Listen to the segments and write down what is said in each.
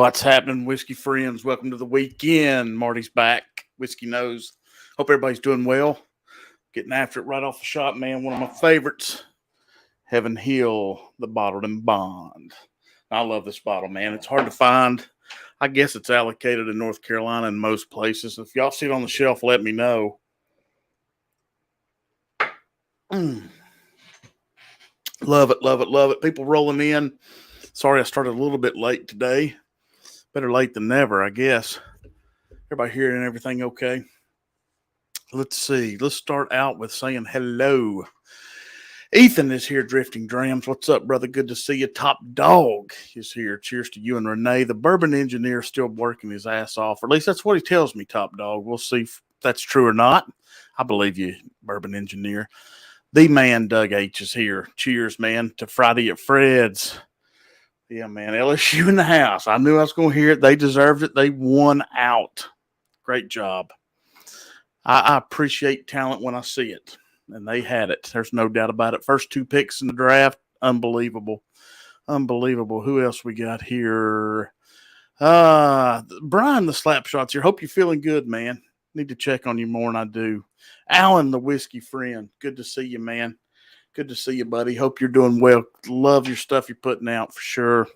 What's happening, whiskey friends? Welcome to the weekend. Marty's back. Whiskey knows. Hope everybody's doing well. Getting after it right off the shop, man. One of my favorites, Heaven Hill, the Bottled in Bond. I love this bottle, man. It's hard to find. I guess it's allocated in North Carolina in most places. If y'all see it on the shelf, let me know. Love it, love it, love it. People rolling in. Sorry I started a little bit late today. Better late than never, I guess. Everybody hearing everything okay? Let's see. Let's start out with saying hello. Ethan is here, Drifting Drams. What's up, brother? Good to see you. Top Dog is here. Cheers to you and Renee. The bourbon engineer still working his ass off. Or at least that's what he tells me, Top Dog. We'll see if that's true or not. I believe you, bourbon engineer. The man, Doug H, is here. Cheers, man, to Friday at Fred's. Yeah, man, LSU in the house. I knew I was going to hear it. They deserved it. They won out. Great job. I appreciate talent when I see it, and they had it. There's no doubt about it. First two picks in the draft, unbelievable. Unbelievable. Who else we got here? Brian, the slap shots here. Hope you're feeling good, man. Need to check on you more than I do. Alan, the whiskey friend. Good to see you, man. Good to see you, buddy. Hope you're doing well. Love your stuff you're putting out for sure.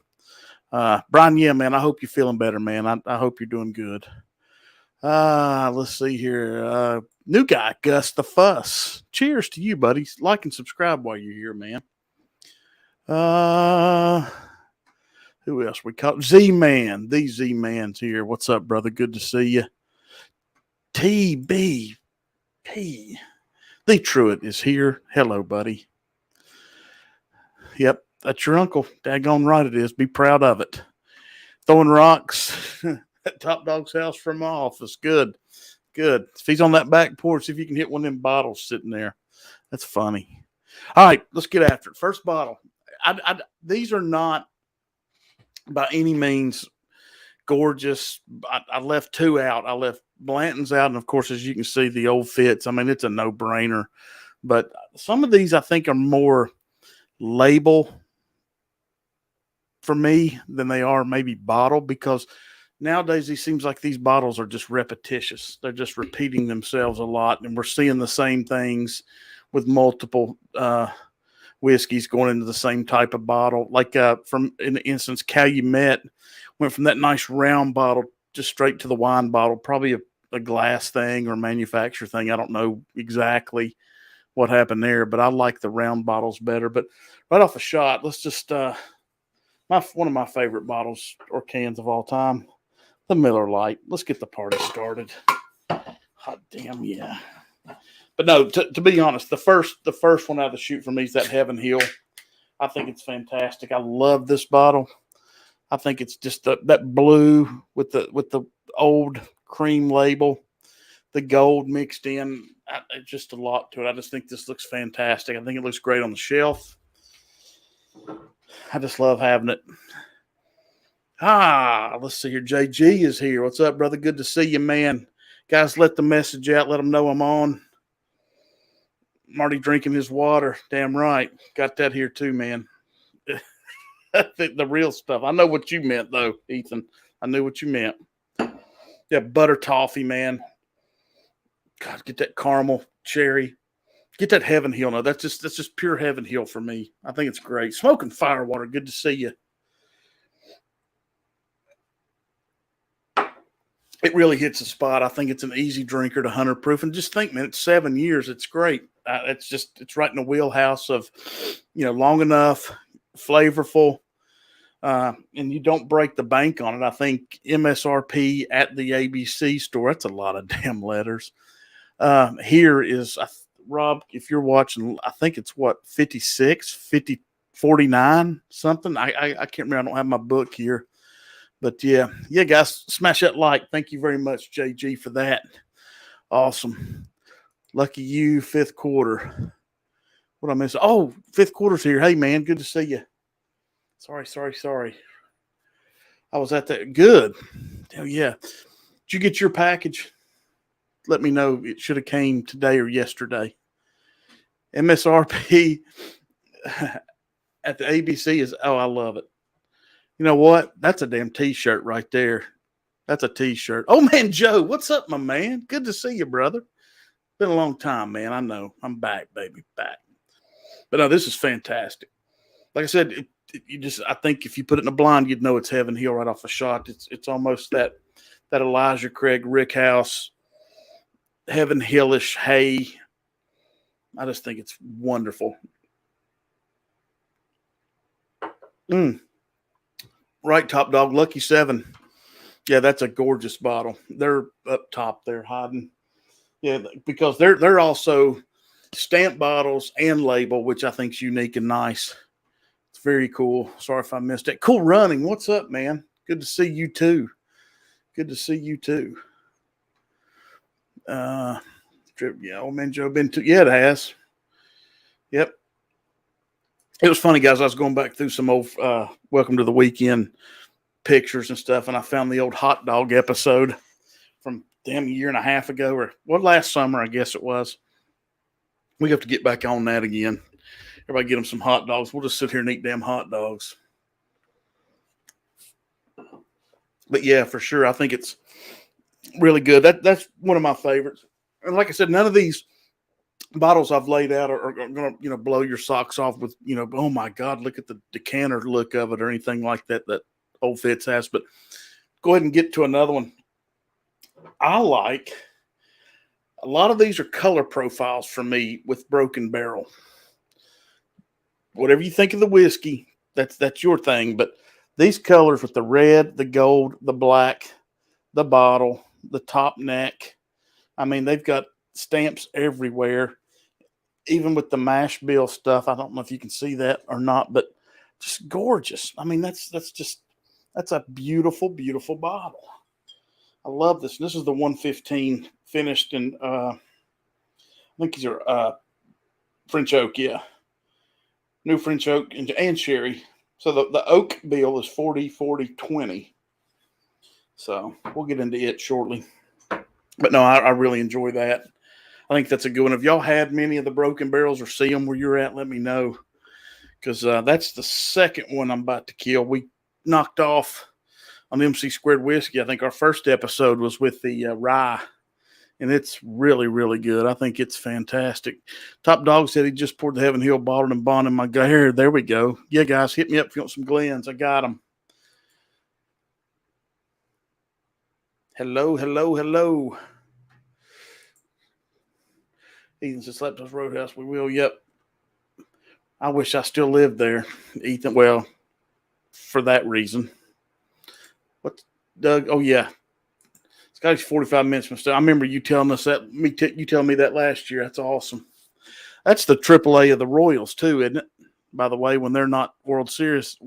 Brian, yeah, man, I hope you're feeling better, man. I hope you're doing good. Let's see here. New guy, Gus the Fuss. Cheers to you, buddy. Like and subscribe while you're here, man. Who else we call Z-Man? The Z-Man's here. What's up, brother? Good to see you. TBP. The Truett is here. Hello, buddy. Yep, that's your uncle. Daggone right it is. Be proud of it. Throwing rocks at Top Dog's house from my office. Good. Good. If he's on that back porch, see if you can hit one of them bottles sitting there. That's funny. All right, let's get after it. First bottle. These are not by any means gorgeous. I left two out. I left Blanton's out, and of course, as you can see, the old Fitz. I mean, it's a no-brainer. But some of these I think are more label for me than they are maybe bottle, because nowadays it seems like these bottles are just repetitious. They're just repeating themselves a lot, and we're seeing the same things with multiple whiskeys going into the same type of bottle. Like from, in instance, Calumet went from that nice round bottle just straight to the wine bottle, probably a glass thing or manufacturer thing. I don't know exactly what happened there, but I like the round bottles better. But right off the shot, let's just one of my favorite bottles or cans of all time, the Miller Lite. Let's get the party started. Hot damn yeah. But no, to be honest, the first one out of the chute for me is that Heaven Hill. I think it's fantastic. I love this bottle. I think it's just that blue with the old cream label, the gold mixed in. Just a lot to it. I just think this looks fantastic. I think it looks great on the shelf. I just love having it. Let's see here. JG is here. What's up, brother? Good to see you, man. Guys, let the message out. Let them know I'm on. Marty drinking his water. Damn right. Got that here too, man. The real stuff. I know what you meant, though, Ethan. I knew what you meant. Yeah, butter toffee, man. God, get that caramel, cherry. Get that Heaven Hill. No, that's just pure Heaven Hill for me. I think it's great. Smoking Firewater. Good to see you. It really hits the spot. I think it's an easy drinker to 100 proof. And just think, man, it's 7 years. It's great. It's right in the wheelhouse of, long enough, flavorful, and you don't break the bank on it. I think MSRP at the ABC store, that's a lot of damn letters. Here is, Rob, if you're watching, I think it's 56, 49, something. I can't remember. I don't have my book here. But yeah, guys, smash that like. Thank you very much, JG, for that. Awesome. Lucky you, fifth quarter. What I miss? Oh, fifth quarter's here. Hey, man, good to see you. Sorry. I was at that. Good. Hell yeah. Did you get your package? Let me know. It should have came today or yesterday. MSRP at the ABC is, I love it. You know what? That's a damn T-shirt right there. That's a T-shirt. Oh man, Joe, what's up, my man? Good to see you, brother. Been a long time, man. I know. I'm back, baby, back. But no, this is fantastic. Like I said, you just I think if you put it in a blind, you'd know it's Heaven Hill right off a shot. It's almost that Elijah Craig Rickhouse Heaven Hillish hay. I just think it's wonderful. Right, Top Dog, Lucky 7. Yeah, that's a gorgeous bottle. They're up top there hiding. Yeah, because they're also stamp bottles and label, which I think is unique and nice. It's very cool. Sorry if I missed it. Cool running. What's up, man? Good to see you too. Good to see you too. Yeah, old man Joe been to it has. Yep. It was funny, guys. I was going back through some old Welcome to the Weekend pictures and stuff, and I found the old hot dog episode from damn a year and a half ago, or last summer, I guess it was. We have to get back on that again. Everybody get them some hot dogs. We'll just sit here and eat damn hot dogs. But yeah, for sure, I think it's really good. That's one of my favorites. And like I said, none of these bottles I've laid out are going to blow your socks off with oh my God, look at the decanter look of it or anything like that old Fitz has. But go ahead and get to another one. I like a lot of these are color profiles for me with Broken Barrel. Whatever you think of the whiskey, that's your thing. But these colors with the red, the gold, the black, the bottle, the top neck. I mean, they've got stamps everywhere, even with the mash bill stuff. I don't know if you can see that or not, but just gorgeous. I mean, that's a beautiful, beautiful bottle. I love this. This is the 115 finished in, I think these are French oak, yeah. New French oak and sherry. So the oak bill is 40, 40, 20. So we'll get into it shortly. But no, I really enjoy that. I think that's a good one. If y'all had many of the Broken Barrels or see them where you're at, let me know. Because that's the second one I'm about to kill. We knocked off on MC Squared Whiskey. I think our first episode was with the rye. And it's really, really good. I think it's fantastic. Top Dog said he just poured the Heaven Hill bottled and bond in my hair. There we go. Yeah, guys, hit me up if you want some Glens. I got them. Hello, hello, hello. Ethan says, Slapto's Roadhouse. We will. Yep. I wish I still lived there, Ethan. Well, for that reason. What, Doug? Oh, yeah. Scotty's 45 minutes from still. I remember you telling us that. You telling me that last year. That's awesome. That's the AAA of the Royals, too, isn't it? By the way, when they're not World Series-ing,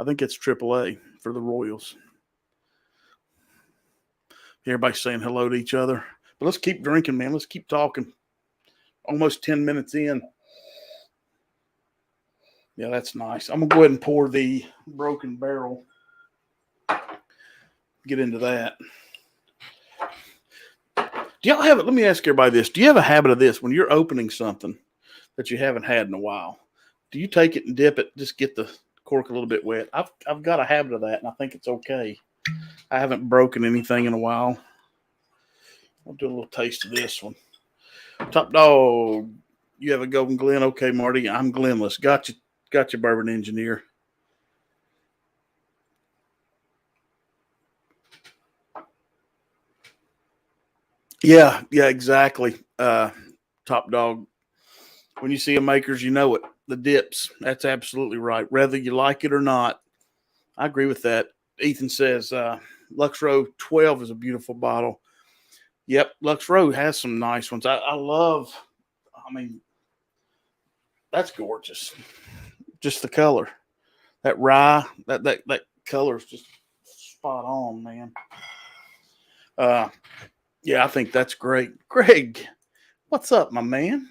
I think it's AAA for the Royals. Everybody's saying hello to each other. But let's keep drinking, man. Let's keep talking. Almost 10 minutes in. Yeah, that's nice. I'm going to go ahead and pour the Broken Barrel. Get into that. Do y'all have it? Let me ask everybody this. Do you have a habit of this when you're opening something that you haven't had in a while? Do you take it and dip it, just get the cork a little bit wet? I've got a habit of that, and I think it's okay. I haven't broken anything in a while. I'll do a little taste of this one. Top Dog, you have a Golden Glen? Okay, Marty, I'm Glenless. Got you, Bourbon Engineer. Yeah, exactly. Top Dog. When you see a Makers, you know it. The dips. That's absolutely right. Whether you like it or not. I agree with that. Ethan says Lux Row 12 is a beautiful bottle. Yep, Lux Row has some nice ones. I mean, that's gorgeous. Just the color. That rye, that color is just spot on, man. Yeah, I think that's great. Greg, what's up, my man?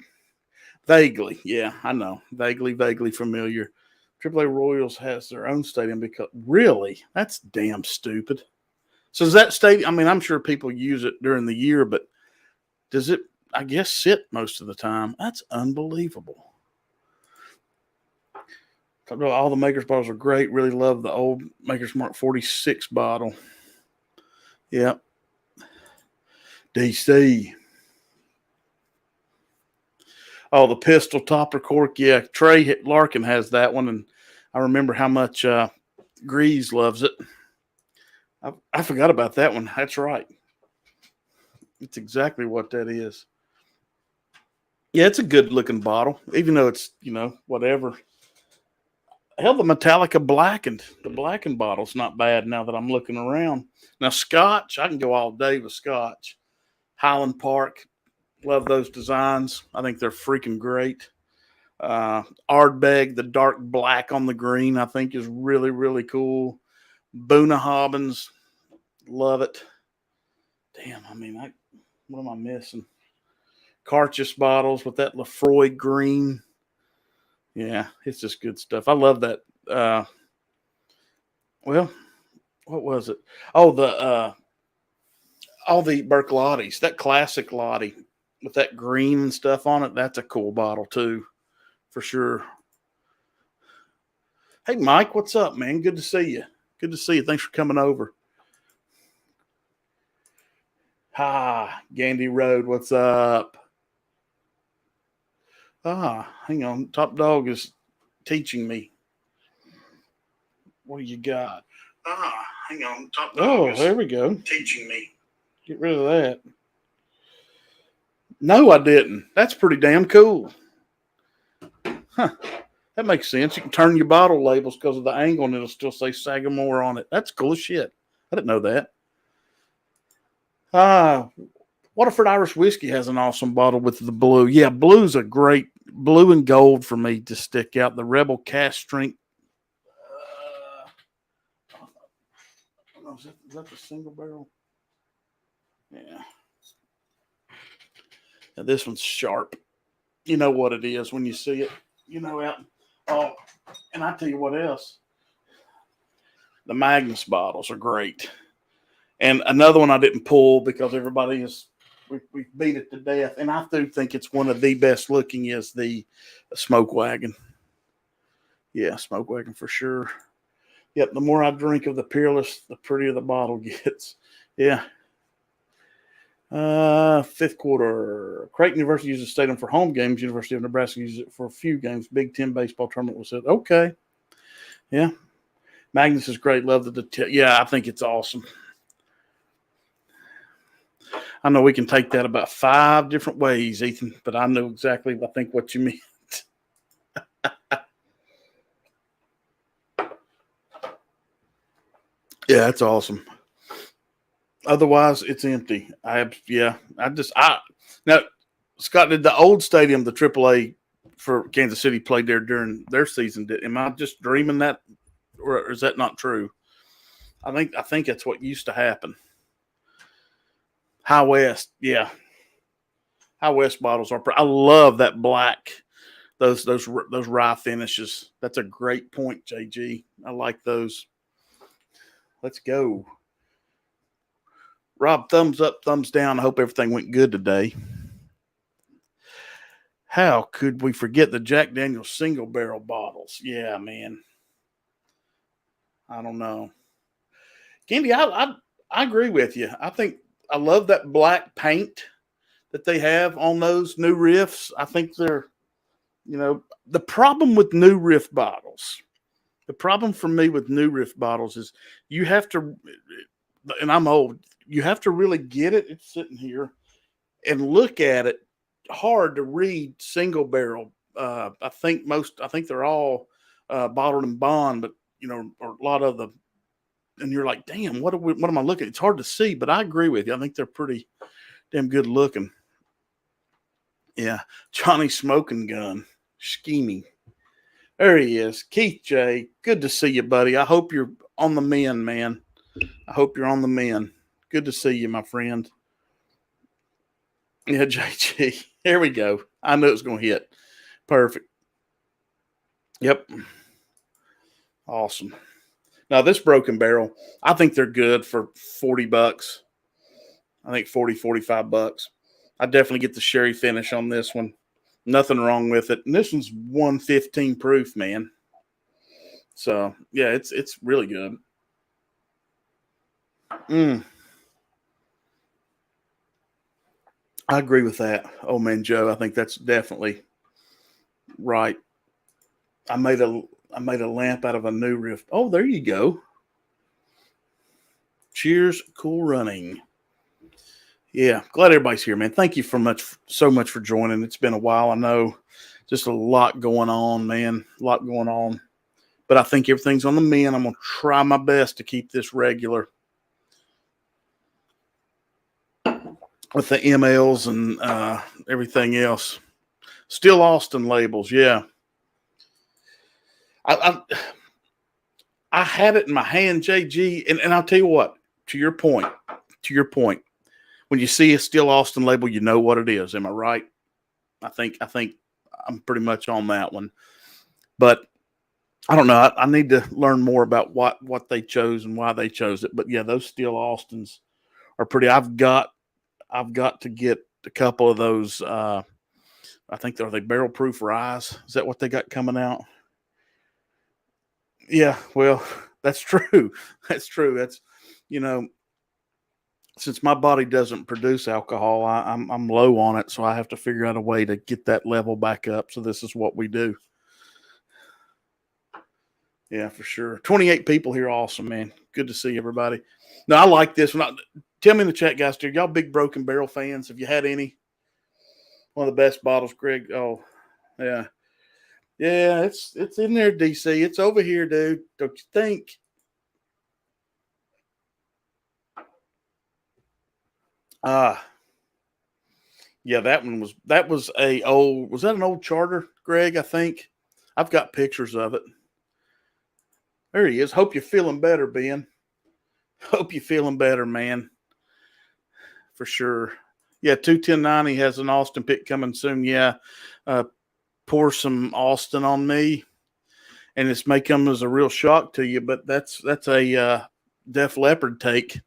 Vaguely, yeah, I know. Vaguely familiar. AAA Royals has their own stadium because really, that's damn stupid. So does that stadium? I mean, I'm sure people use it during the year, but does it? I guess sit most of the time. That's unbelievable. All the Maker's bottles are great. Really love the old Maker's Mark 46 bottle. Yep. DC. Oh, the pistol topper cork. Yeah, Trey Larkin has that one, and I remember how much Grease loves it. I forgot about that one. That's right. It's exactly what that is. Yeah, it's a good looking bottle, even though it's, whatever. Hell, the Metallica blackened. The blackened bottle's not bad now that I'm looking around. Now, Scotch, I can go all day with Scotch. Highland Park, love those designs. I think they're freaking great. Ardbeg, the dark black on the green, I think is really, really cool. Boona Hobbins, love it. Damn, what am I missing? Carchus bottles with that Lefroy green. Yeah, it's just good stuff. I love that. Well, what was it? Oh, all the Berklotties, that classic Lottie with that green and stuff on it. That's a cool bottle too, for sure. Hey, Mike, what's up, man? Good to see you. Good to see you. Thanks for coming over. Gandy Road, what's up? Hang on. Top Dog is teaching me. What do you got? Hang on. Top Dog is there we go. Teaching me. Get rid of that. No, I didn't. That's pretty damn cool. Huh. That makes sense. You can turn your bottle labels because of the angle and it'll still say Sagamore on it. That's cool as shit. I didn't know that. Waterford Irish Whiskey has an awesome bottle with the blue. Yeah, blue's a great blue and gold for me to stick out. The Rebel Cast Strength. Is that the single barrel? Yeah. Now this one's sharp. You know what it is when you see it. Out. Oh, and I tell you what else. The Magnus bottles are great. And another one I didn't pull because everybody is we beat it to death. And I do think it's one of the best looking is the Smoke Wagon. Yeah, Smoke Wagon for sure. Yep, the more I drink of the Peerless, the prettier the bottle gets. Yeah. Fifth quarter. Creighton University uses stadium for home games. University of Nebraska uses it for a few games. Big Ten baseball tournament was it. Okay. Yeah. Magnus is great. Love the detail. Yeah, I think it's awesome. I know we can take that about 5 different ways, Ethan, but I know exactly, I think, what you mean. Yeah, that's awesome. Otherwise, it's empty. Now Scott, did the old stadium, the AAA for Kansas City, played there during their season? Am I just dreaming that, or is that not true? I think that's what used to happen. High West, yeah. High West bottles are. I love that black. Those rye finishes. That's a great point, JG. I like those. Let's go. Rob, thumbs up, thumbs down. I hope everything went good today. How could we forget the Jack Daniel's single barrel bottles? Yeah, man. I don't know. Candy, I agree with you. I love that black paint that they have on those new riffs. I think they're, the problem with new riff bottles. The problem for me with new riff bottles is you have to, and I'm old, you have to really get it. It's sitting here and look at it hard to read single barrel. I think they're all bottled in bond, but or a lot of them, and you're like, damn, what am I looking at? It's hard to see, but I agree with you. I think they're pretty damn good looking. Yeah. Johnny Smoking Gun. Scheming. There he is. Keith J. Good to see you, buddy. I hope you're on the mend, man. I hope you're on the mend. Good to see you, my friend. Yeah, JG. Here we go. I knew it was going to hit. Perfect. Yep. Awesome. Now, this Broken Barrel, I think they're good for $40. I think $45. I definitely get the sherry finish on this one. Nothing wrong with it. And this one's 115 proof, man. So yeah, it's really good. I agree with that. Oh man, Joe, I think that's definitely right. I made a I made a lamp out of a new rift. Oh, there you go. Cheers, cool running. Yeah, glad everybody's here, man. Thank you so much for joining. It's been a while. I know, just a lot going on, man. A lot going on, but I think everything's on the mend. I'm gonna try my best to keep this regular with the MLs and everything else. Still Austin labels, yeah. I I had it in my hand, JG, and I'll tell you what. To your point, to your point, when you see a Still Austin label, you know what it is. Am I right? I think I'm pretty much on that one. But I don't know. I need to learn more about what they chose and why they chose it. But yeah, those Still Austins are pretty. I've got to get a couple of those. I think are they barrel proof ryes? Is that what they got coming out? Yeah. Well, that's true. That's true. That's you know since my body doesn't produce alcohol, I'm low on it, so I have to figure out a way to get that level back up. So this is what we do. Yeah, for sure. 28 people here. Awesome, man. Good to see everybody. No, I like this one. Tell me in the chat, guys. Do y'all big Broken Barrel fans? Have you had any? One of the best bottles, Greg. Oh, yeah, yeah. It's in there, DC. It's over here, dude. Don't you think? Ah, yeah. Was that an old charter, Greg? I think I've got pictures of it. There he is. Hope you're feeling better, Ben. Hope you're feeling better, man. For sure. Yeah, 21090 has an Austin pick coming soon. Yeah. Uh, pour some Austin on me. And this may come as a real shock to you, but that's a Def Leppard take.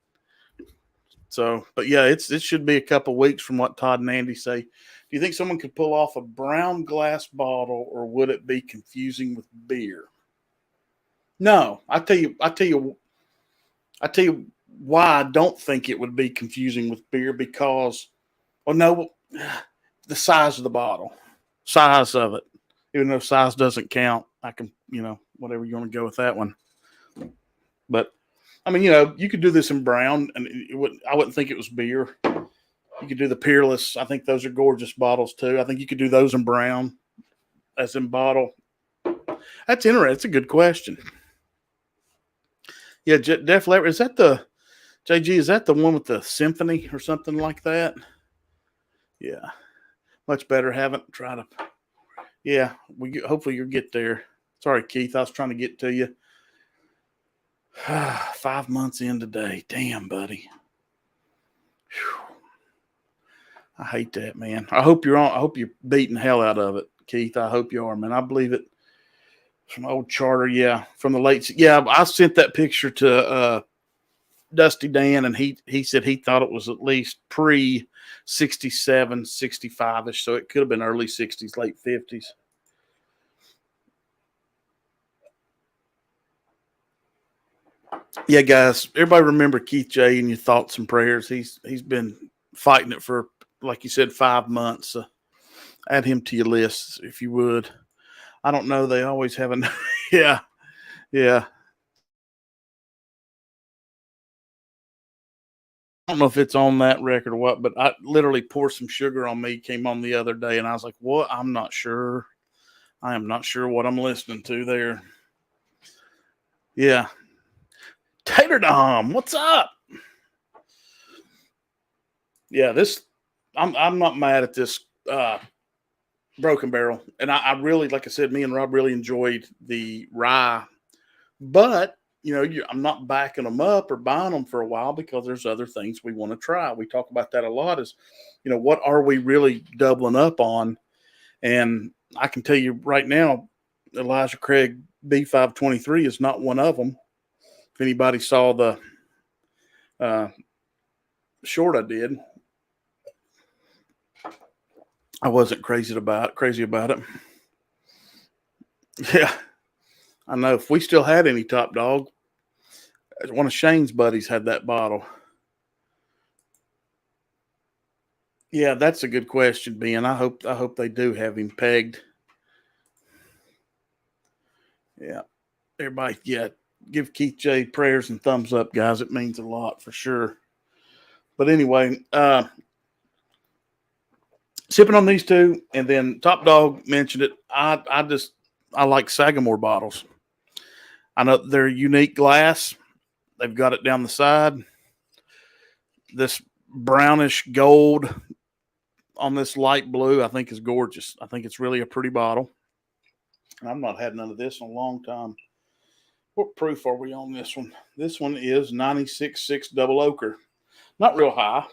So, but yeah, it should be a couple weeks from what Todd and Andy say. Do you think someone could pull off a brown glass bottle, or would it be confusing with beer? No, I tell you why I don't think it would be confusing with beer because, well, no, the size of the bottle, size of it. Even though size doesn't count, I can, whatever you want to go with that one. But I mean, you could do this in brown, and I wouldn't think it was beer. You could do the Peerless. I think those are gorgeous bottles too. I think you could do those in brown, as in bottle. That's interesting. That's a good question. Yeah, Def Leppard. Is that the JG? Is that the one with the symphony or something like that? Yeah, much better. Haven't tried to. Yeah, hopefully you'll get there. Sorry, Keith. I was trying to get to you. 5 months in today. Damn, buddy. Whew. I hate that, man. I hope you're beating hell out of it, Keith. I hope you are, man. I believe it. From old charter, yeah. From the late, yeah. I sent that picture to Dusty Dan, and he said he thought it was at least pre 67, 65ish. So it could have been early 60s, late 50s. Yeah, guys, everybody remember Keith J and your thoughts and prayers. He's been fighting it for, like you said, 5 months. Add him to your list if you would. I don't know. They always have a yeah, yeah. I don't know if it's on that record or what, but I literally poured some sugar on me. Came on the other day, and I was like, "What? I'm not sure. I am not sure what I'm listening to there." Yeah, Tater Dom, what's up? Yeah, this I'm not mad at this Broken Barrel, and I really, like I said, me and Rob really enjoyed the rye, but I'm not backing them up or buying them for a while because there's other things we want to try. We talk about that a lot. Is what are we really doubling up on? And I can tell you right now, Elijah Craig B523 is not one of them. If anybody saw the uh, short I did, I wasn't crazy about it. Yeah, I know if we still had any Top Dog, one of Shane's buddies had that bottle. Yeah, that's a good question, Ben. I hope they do have him pegged. Yeah. Everybody, yeah, give Keith J prayers and thumbs up, guys. It means a lot for sure. But anyway, sipping on these two, and then Top Dog mentioned it. I like Sagamore bottles. I know they're unique glass. They've got it down the side. This brownish gold on this light blue, I think, is gorgeous. I think it's really a pretty bottle. I've not had none of this in a long time. What proof are we on this one? This one is 96.6 double oaker. Not real high,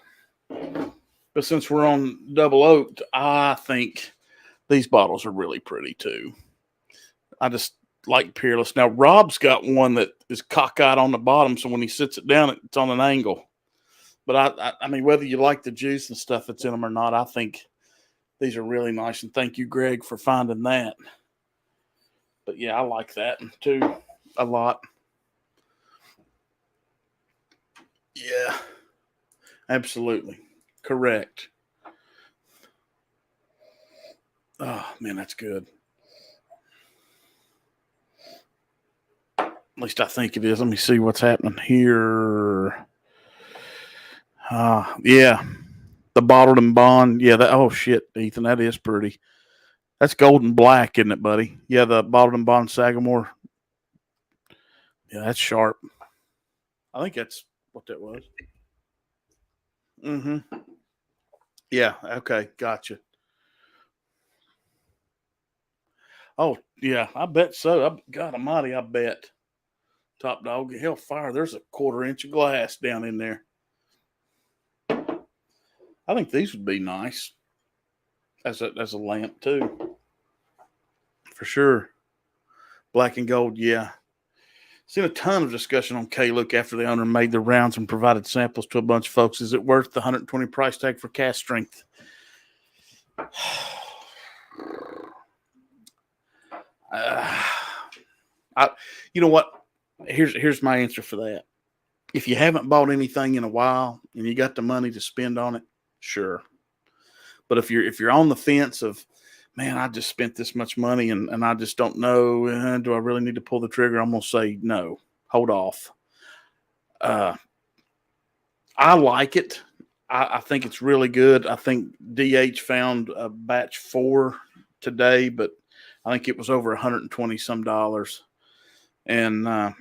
but since we're on double oaked, I think these bottles are really pretty too. I just like Peerless. Now, Rob's got one that is cockeyed on the bottom, so when he sits it down, it's on an angle. But I mean, whether you like the juice and stuff that's in them or not, I think these are really nice. And thank you, Greg, for finding that. But yeah, I like that too a lot. Yeah, absolutely. Correct. Oh, man, that's good. At least I think it is. Let me see what's happening here. Yeah. The bottled and bond. Yeah, oh shit, Ethan, that is pretty. That's golden black, isn't it, buddy? Yeah, the bottled and bond Sagamore. Yeah, that's sharp. I think that's what that was. Mm-hmm. Yeah, okay, gotcha. Oh, yeah, I bet so. God almighty, I bet. Top Dog, hellfire, there's a 1/4 inch of glass down in there. I think these would be nice as a lamp too, for sure. Black and gold, yeah. Seen a ton of discussion on K-Look after the owner made the rounds and provided samples to a bunch of folks. Is it worth the 120 price tag for cast strength? You know what? Here's my answer for that. If you haven't bought anything in a while and you got the money to spend on it, sure. But if you're on the fence of, man, I just spent this much money and I just don't know, do I really need to pull the trigger? I'm gonna say no. Hold off. I like it. I think it's really good. I think DH found a batch 4 today, but I think it was over 120 some dollars. And I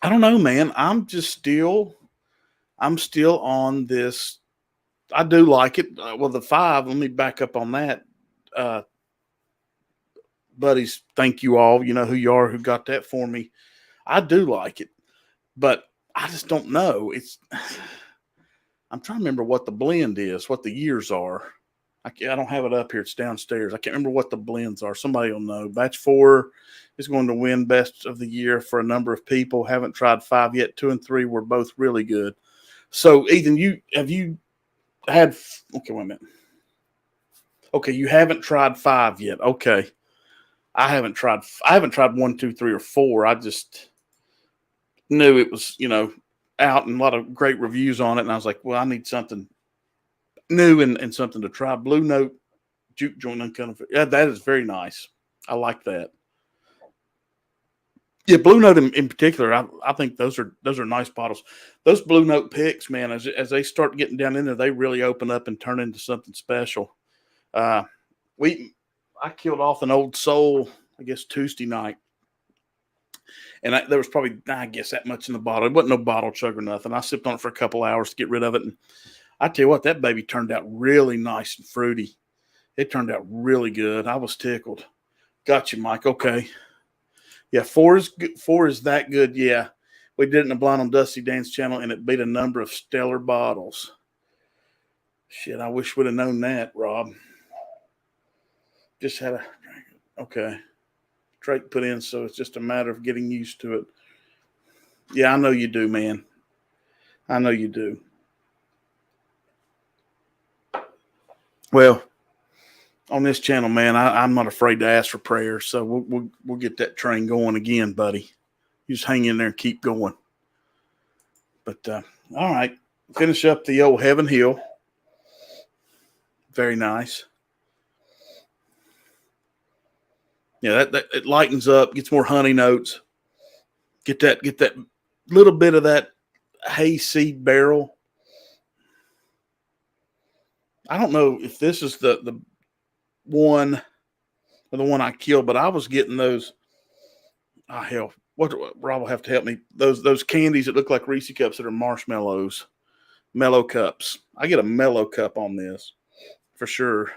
don't know, man. I'm still on this. I do like it. Well, the 5. Let me back up on that. Buddies, thank you all. You know who you are, who got that for me. I do like it, but I just don't know. I'm trying to remember what the blend is, what the years are. I don't have it up here. It's downstairs. I can't remember what the blends are. Somebody will know. Batch 4 is going to win best of the year for a number of people. Haven't tried 5 yet. 2 and 3 were both really good. So, Ethan, have you had? Okay, wait a minute. Okay, you haven't tried 5 yet. Okay, I haven't tried 1, 2, 3, or 4. I just knew it was out and a lot of great reviews on it, and I was like, well, I need something new and something to try. Blue Note juke joint uncovered. Yeah, that is very nice. I like that. Yeah, Blue Note in particular, I think those are nice bottles. Those Blue Note picks, man, as they start getting down in there, they really open up and turn into something special. I killed off an old soul, I guess Tuesday night, and there was probably, I guess, that much in the bottle. It wasn't no bottle chug or nothing. I sipped on it for a couple hours to get rid of it, and I tell you what, that baby turned out really nice and fruity. It turned out really good. I was tickled. Got you, Mike. Okay. Yeah, 4 is good. 4 is that good. Yeah. We did it in the Blind on Dusty Dan's channel, and it beat a number of stellar bottles. Shit, I wish we'd have known that, Rob. Just had okay. Drake put in, so it's just a matter of getting used to it. Yeah, I know you do, man. I know you do. Well, on this channel, man, I'm not afraid to ask for prayers. So we'll get that train going again, buddy. You just hang in there and keep going. But all right, finish up the old Heaven Hill. Very nice. Yeah, that it lightens up, gets more honey notes. Get that little bit of that hayseed barrel. I don't know if this is the one or the one I killed, but I was getting those. Oh hell, what Rob will have to help me. Those candies that look like Reese cups that are marshmallows, mellow cups. I get a mellow cup on this for sure.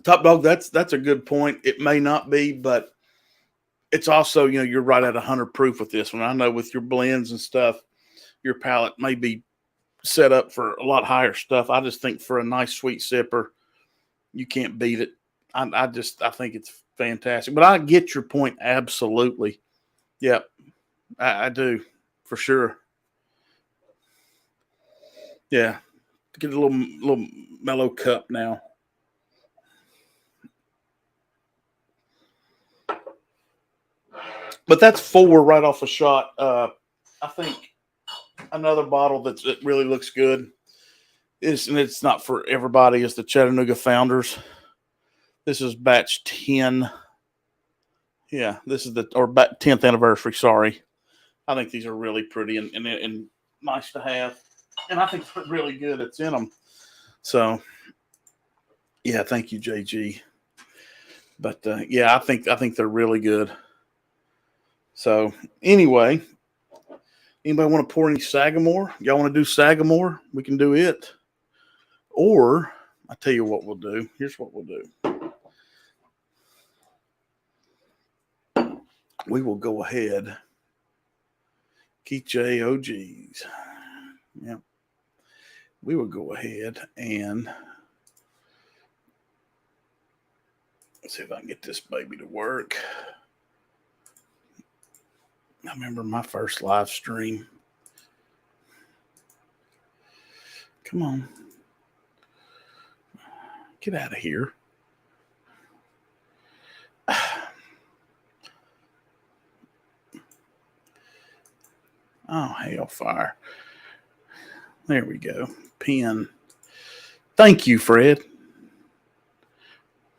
Top Dog, that's a good point. It may not be, but it's also, you're right at 100 proof with this one. I know with your blends and stuff, your palate may be set up for a lot higher stuff. I just think for a nice sweet sipper, you can't beat it. I think it's fantastic. But I get your point absolutely. Yep, I do for sure. Yeah, get a little mellow cup now. But that's 4 right off a shot. I think another bottle that really looks good and it's not for everybody, is the Chattanooga Founders. This is batch 10. Yeah, this is 10th anniversary. Sorry. I think these are really pretty and nice to have. And I think they're really good. It's in them. So, yeah, thank you, JG. But, yeah, I think they're really good. So, anyway, anybody want to pour any Sagamore? Y'all want to do Sagamore? We can do it. Or, I'll tell you what we'll do. Here's what we'll do. We will go ahead. Keith J. OGs. Yep. We will go ahead and let's see if I can get this baby to work. I remember my first live stream. Come on. Get out of here. Oh, hellfire. There we go. Pen. Thank you, Fred.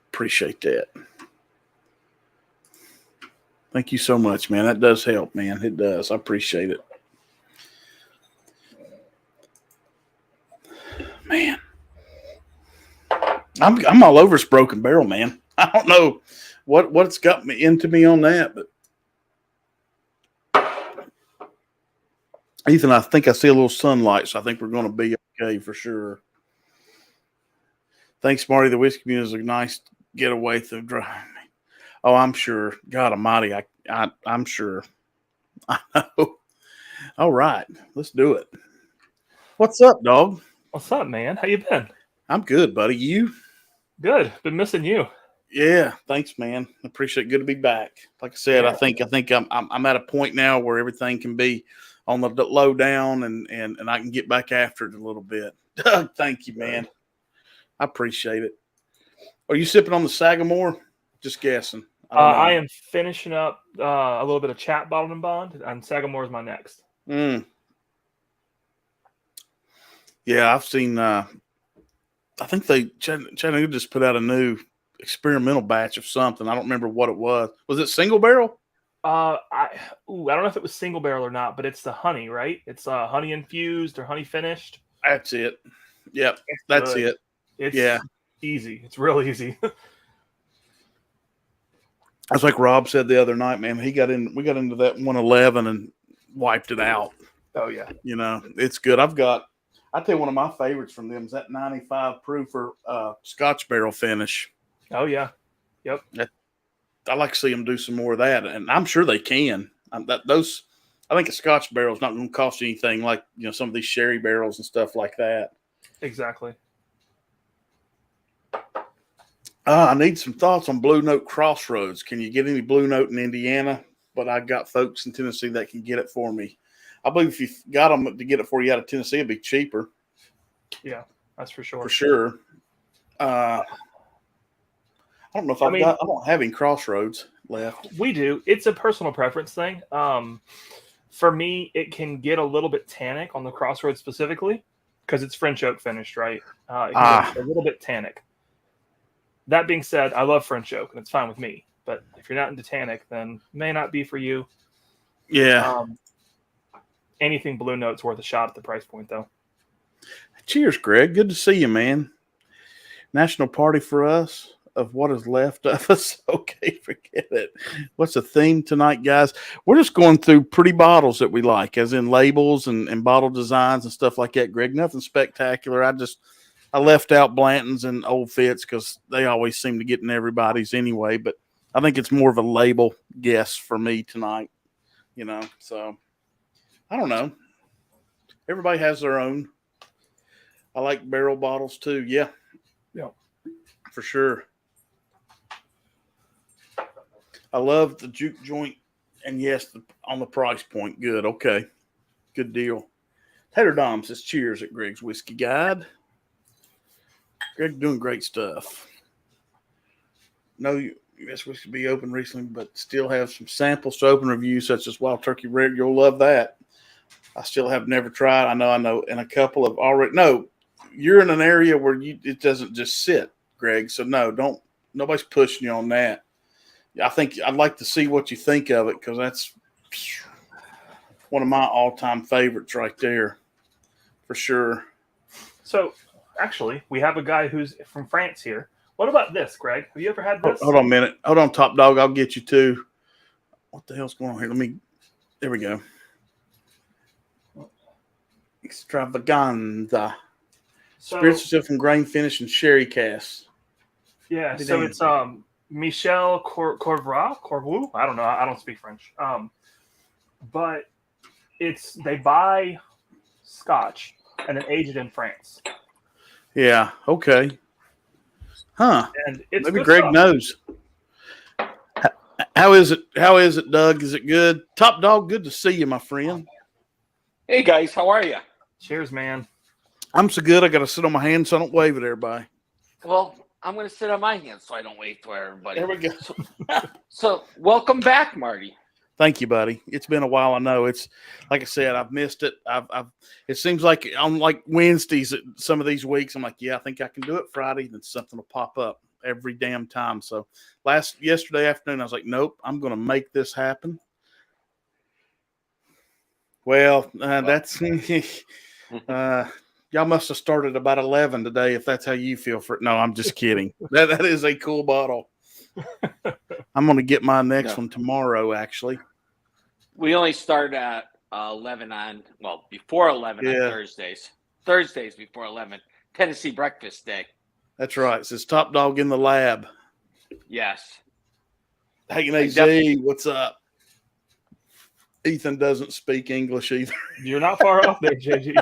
Appreciate that. Thank you so much, man. That does help, man. It does. I appreciate it. Man. I'm all over this Broken Barrel, man. I don't know what's got me into me on that, but Ethan, I think I see a little sunlight, so I think we're going to be okay for sure. Thanks, Marty. The whiskey bean is a nice getaway through dry. Oh, I'm sure. God Almighty, I'm sure. I know. All right, let's do it. What's up, dog? What's up, man? How you been? I'm good, buddy. You? Good. Been missing you. Yeah, thanks, man. Appreciate it. Good to be back. Like I said, yeah. I think I'm at a point now where everything can be on the low down and I can get back after it a little bit. Doug, thank you, man. I appreciate it. Are you sipping on the Sagamore? Just guessing. I am finishing up a little bit of Chat Bottled and Bond, and Sagamore is my next. Yeah, I've seen. I think Chattanooga just put out a new experimental batch of something. I don't remember what it was. Was it single barrel? I don't know if it was single barrel or not, but it's the honey, right? It's honey infused or honey finished. That's it. Yep, that's it. It's easy. It's real easy. That's like Rob said the other night, man. We got into that 111 and wiped it out. Oh yeah. It's good. I'll tell you, one of my favorites from them is that 95 proofer Scotch barrel finish. Oh yeah. Yep. I like to see them do some more of that, and I'm sure they can. I think a Scotch barrel is not going to cost you anything like some of these sherry barrels and stuff like that. Exactly. I need some thoughts on Blue Note Crossroads. Can you get any Blue Note in Indiana? But I got folks in Tennessee that can get it for me. I believe if you got them to get it for you out of Tennessee, it'd be cheaper. Yeah, that's for sure. For sure. I don't know if I don't have any Crossroads left. We do. It's a personal preference thing. For me, it can get a little bit tannic on the Crossroads specifically because it's French oak finished, right? It can get a little bit tannic. That being said, I love French oak, and it's fine with me. But if you're not into tannic, then it may not be for you. Yeah. Anything Blue Note's worth a shot at the price point, though. Cheers, Greg. Good to see you, man. National party for us of what is left of us. Okay, forget it. What's the theme tonight, guys? We're just going through pretty bottles that we like, as in labels and bottle designs and stuff like that, Greg. Nothing spectacular. I left out Blanton's and Old Fitz because they always seem to get in everybody's anyway, but I think it's more of a label guess for me tonight, so I don't know. Everybody has their own. I like barrel bottles too. Yeah, for sure. I love the juke joint, and yes, on the price point. Good. Okay. Good deal. Tater Dom says cheers at Greg's Whiskey Guide. Greg doing great stuff. No U.S. whiskey be open recently, but still have some samples to open reviews, such as Wild Turkey Red. You'll love that. I still have never tried. I know, and a couple of already. No, you're in an area where it doesn't just sit, Greg. So no, nobody's pushing you on that. I think I'd like to see what you think of it because that's one of my all-time favorites right there, for sure. So, actually, we have a guy who's from France here. What about this, Greg? Have you ever had this? Hold on a minute. Hold on, Top Dog. I'll get you too. What the hell's going on here? There we go. Extravaganza. Spirits yourself from grain finish and sherry cask. Yeah, so it's Michel Corvu. I don't know. I don't speak French. But they buy Scotch and then age it in France. Yeah. Okay. Huh. And it's maybe Greg knows. How is it? How is it, Doug? Is it good? Top Dog, good to see you, my friend. Hey guys, how are you? Cheers, man. I'm so good. I got to sit on my hands so I don't wave at everybody. Well, I'm going to sit on my hands so I don't wait for everybody. There we go. So welcome back, Marty. Thank you, buddy. It's been a while. I know it's like I said, I've missed it. It seems like on like Wednesdays, some of these weeks, I'm like, yeah, I think I can do it Friday. Then something will pop up every damn time. So yesterday afternoon, I was like, nope, I'm going to make this happen. Well, that's y'all must have started about 11 today if that's how you feel for it. No, I'm just kidding. That is a cool bottle. I'm going to get my next one tomorrow, actually. We only start at 11 before 11 on Thursdays. Thursdays before 11. Tennessee breakfast day. That's right. It says Top Dog in the lab. Yes. Hey, AZ, what's up? Ethan doesn't speak English either. You're not far off there, JG.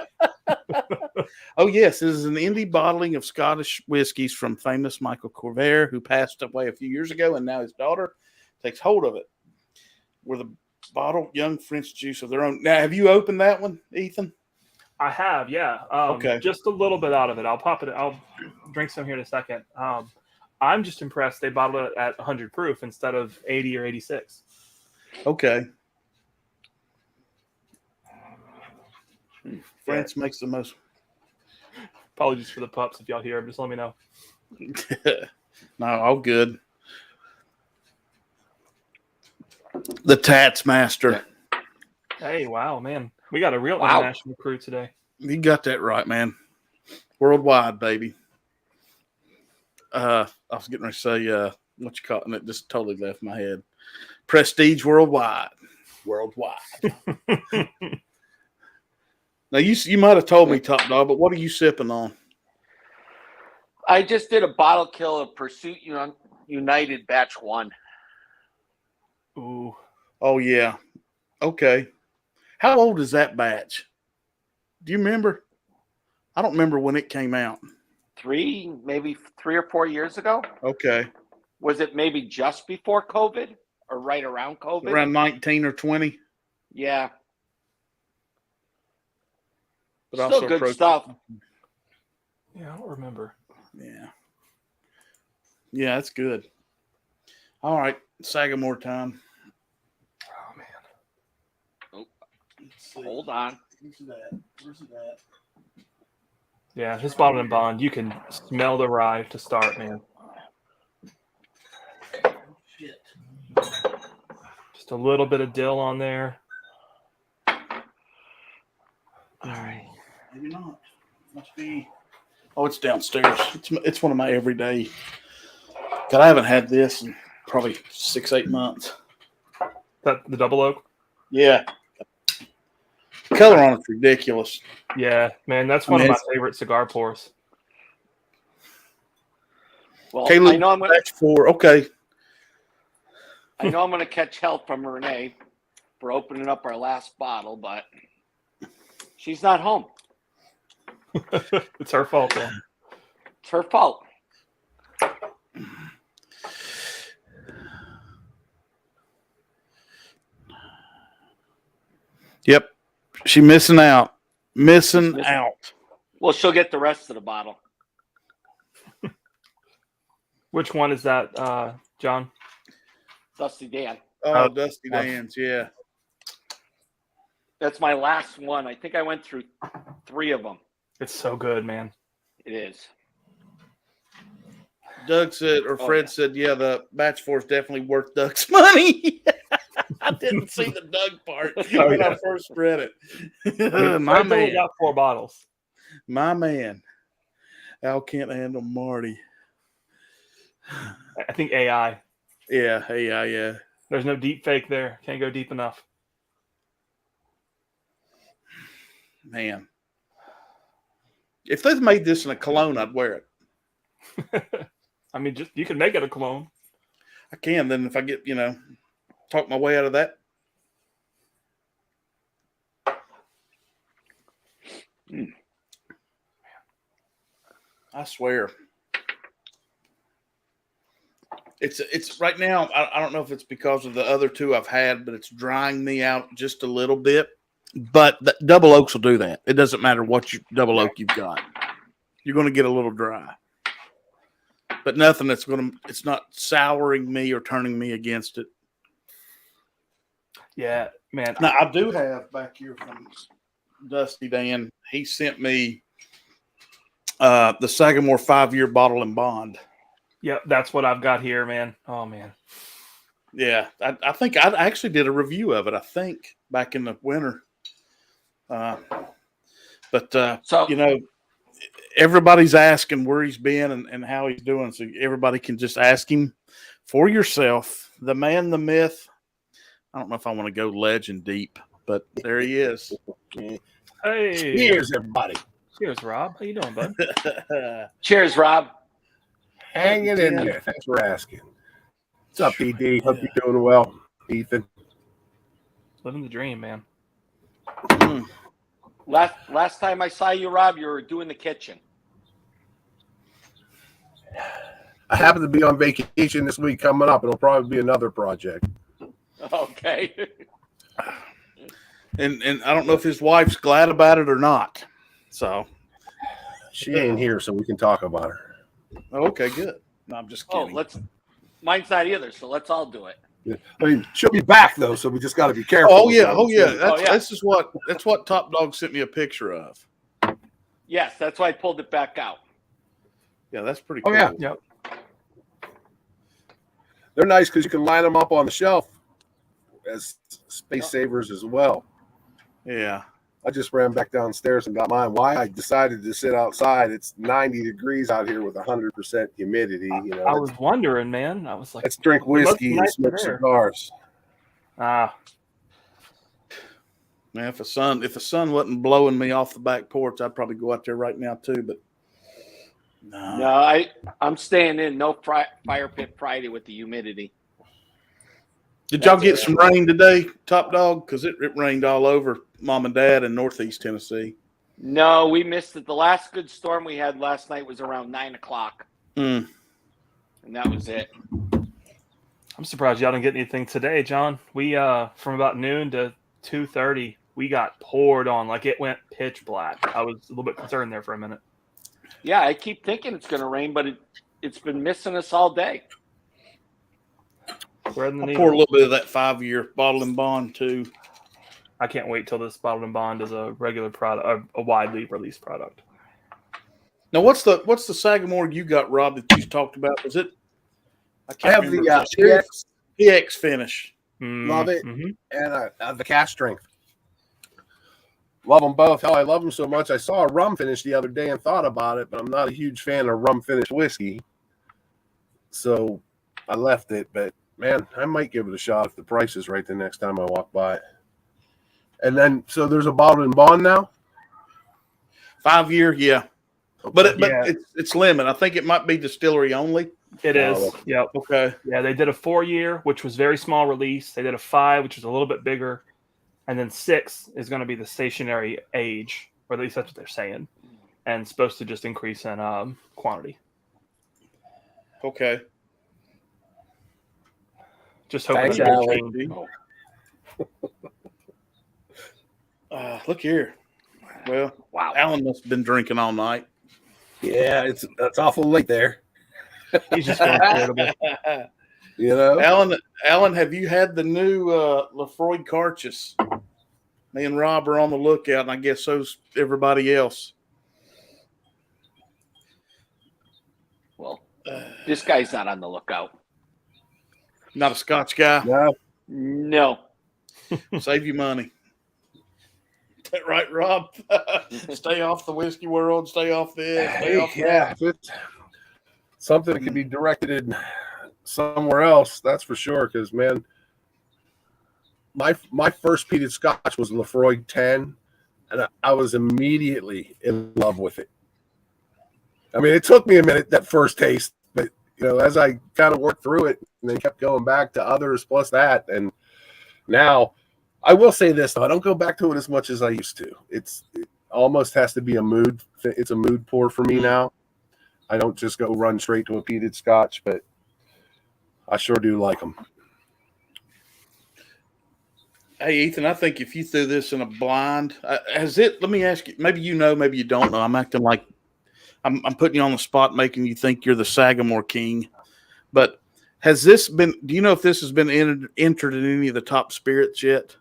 Oh, yes. This is an indie bottling of Scottish whiskeys from famous Michael Corvair, who passed away a few years ago, and now his daughter takes hold of it. With a bottle young French juice of their own. Now, have you opened that one, Ethan? I have, yeah. Okay. Just a little bit out of it. I'll pop it. I'll drink some here in a second. I'm just impressed they bottled it at 100 proof instead of 80 or 86. Okay. France makes the most. Apologies for the pups if y'all hear them. Just let me know. No, all good. The Tats Master. Hey, wow, man. We got a real international crew today. You got that right, man. Worldwide, baby. I was getting ready to say, what you call it, and it just totally left my head. Prestige Worldwide. Worldwide. Now, you might have told me, Top Dog, but what are you sipping on? I just did a bottle kill of Pursuit United Batch 1. Ooh. Oh, yeah. Okay. How old is that batch? Do you remember? I don't remember when it came out. Maybe 3 or 4 years ago. Okay. Was it maybe just before COVID or right around COVID? Around 19 or 20? Yeah. but Still also good protein. stuff. Yeah, I don't remember. Yeah. Yeah, that's good. All right, Sagamore time. Oh man. Hold on. Where's it at? Yeah, his bottled and bond. You can smell the rye to start, man. Shit. Just a little bit of dill on there. All right. Maybe not. Must be. Oh, it's downstairs. It's one of my everyday. God, I haven't had this in probably 6-8 months. That the double oak? Yeah. The color on it's ridiculous. Yeah, man, that's one of my favorite cigar pours. Well, Caleb, I know I'm going batch 4. Okay. I know I'm going to catch hell from Renee for opening up our last bottle, but she's not home. It's her fault, though. It's her fault. Yep. She missing out. Missing out. Well, she'll get the rest of the bottle. Which one is that, John? Dusty Dan. Oh, Dusty Dan's, yeah. That's my last one. I think I went through 3 of them. It's so good, man. It is. Doug said, or Fred said, yeah, the batch 4 is definitely worth Doug's money. I didn't see the Doug part when I first read it. My man. Got 4 bottles. My man. Al can't handle Marty. I think AI. Yeah, yeah. There's no deep fake there. Can't go deep enough. Man. If they'd made this in a cologne, I'd wear it. I mean, just you can make it a cologne. I can. Then if I get, talk my way out of that. I swear. It's right now. I don't know if it's because of the other 2 I've had, but it's drying me out just a little bit. But the double oaks will do that. It doesn't matter what double oak you've got. You're going to get a little dry, but nothing that's it's not souring me or turning me against it. Yeah, man. Now I do have back here from Dusty Dan. He sent me the Sagamore 5-year bottle and bond. Yep, that's what I've got here, man. Oh man. Yeah, I think I actually did a review of it. I think back in the winter. So everybody's asking where he's been and how he's doing. So everybody can just ask him for yourself. The man, the myth. I don't know if I want to go legend deep, but there he is. Hey. Cheers, everybody. Cheers, Rob. How you doing, bud? Cheers, Rob. Hanging in there. Thanks for asking. What's up, PD? Hope you're doing well, Ethan. Living the dream, man. Last time I saw you, Rob, you were doing the kitchen. I happen to be on vacation this week coming up. It'll probably be another project. Okay. And I don't know if his wife's glad about it or not. So she ain't here, so we can talk about her. Okay, good. No, I'm just kidding. Mine's not either, so let's all do it. Yeah. I mean, she'll be back though, so we just got to be careful. Oh yeah. That's what Top Dog sent me a picture of. Yes, that's why I pulled it back out. Yeah, that's pretty cool. Oh yeah. Yep. They're nice because you can line them up on the shelf as space savers as well. Yeah. I just ran back downstairs and got mine. Why? I decided to sit outside. It's 90 degrees out here with 100% humidity. I was wondering, man. I was like, let's drink whiskey and smoke cigars. Man, if the sun wasn't blowing me off the back porch, I'd probably go out there right now too. But no, I'm staying in. No fire pit Friday with the humidity. Did y'all get some rain today, Top Dog? Because it rained all over Mom and Dad in Northeast Tennessee. No, we missed it. The last good storm we had last night was around 9:00. And that was it. I'm surprised y'all didn't get anything today, John. We from about noon to 2:30 we got poured on. Like it went pitch black. I was a little bit concerned there for a minute. Yeah, I keep thinking it's going to rain, but it's been missing us all day. Pour a little bit of that 5-year bottle and bond too. I can't wait till this bottled and bond is a regular product, a widely released product. Now, what's the Sagamore you got, Rob, that you talked about? Was it? I have the PX finish. Love it, and the cast strength. Love them both. Hell, I love them so much. I saw a rum finish the other day and thought about it, but I'm not a huge fan of rum finished whiskey, so I left it. But man, I might give it a shot if the price is right the next time I walk by it. And then, so there's a bottled and bond now. 5-year, yeah. But it's limited. I think it might be distillery only. It is. Yep. Okay. Yeah, they did a 4-year, which was very small release. They did a 5, which was a little bit bigger, and then 6 is going to be the stationary age, or at least that's what they're saying, and supposed to just increase in quantity. Okay. Just hoping Thanks, that look here. Well, Wow. Alan must have been drinking all night. Yeah, that's awful late there. he's just going irritable. You know, Alan, have you had the new Lefroy Carchus? Me and Rob are on the lookout, and I guess so's everybody else. Well, this guy's not on the lookout. Not a Scotch guy. No. Save you money. Is that right, Rob? Stay off the whiskey world. Stay off this. Stay off that. if it's something that can be directed somewhere else, that's for sure. Because man, my first peated Scotch was Lefroy 10, and I was immediately in love with it. I mean, it took me a minute, that first taste, but as I kind of worked through it and then kept going back to others plus that, and now I will say this though, I don't go back to it as much as I used to. It almost has to be a mood. It's a mood pour for me now. I don't just go run straight to a peated Scotch, but I sure do like them. Hey, Ethan, I think if you threw this in a blind, let me ask you, maybe you know, maybe you don't know. I'm acting like I'm putting you on the spot, making you think you're the Sagamore king. But do you know if this has been entered in any of the top spirits yet?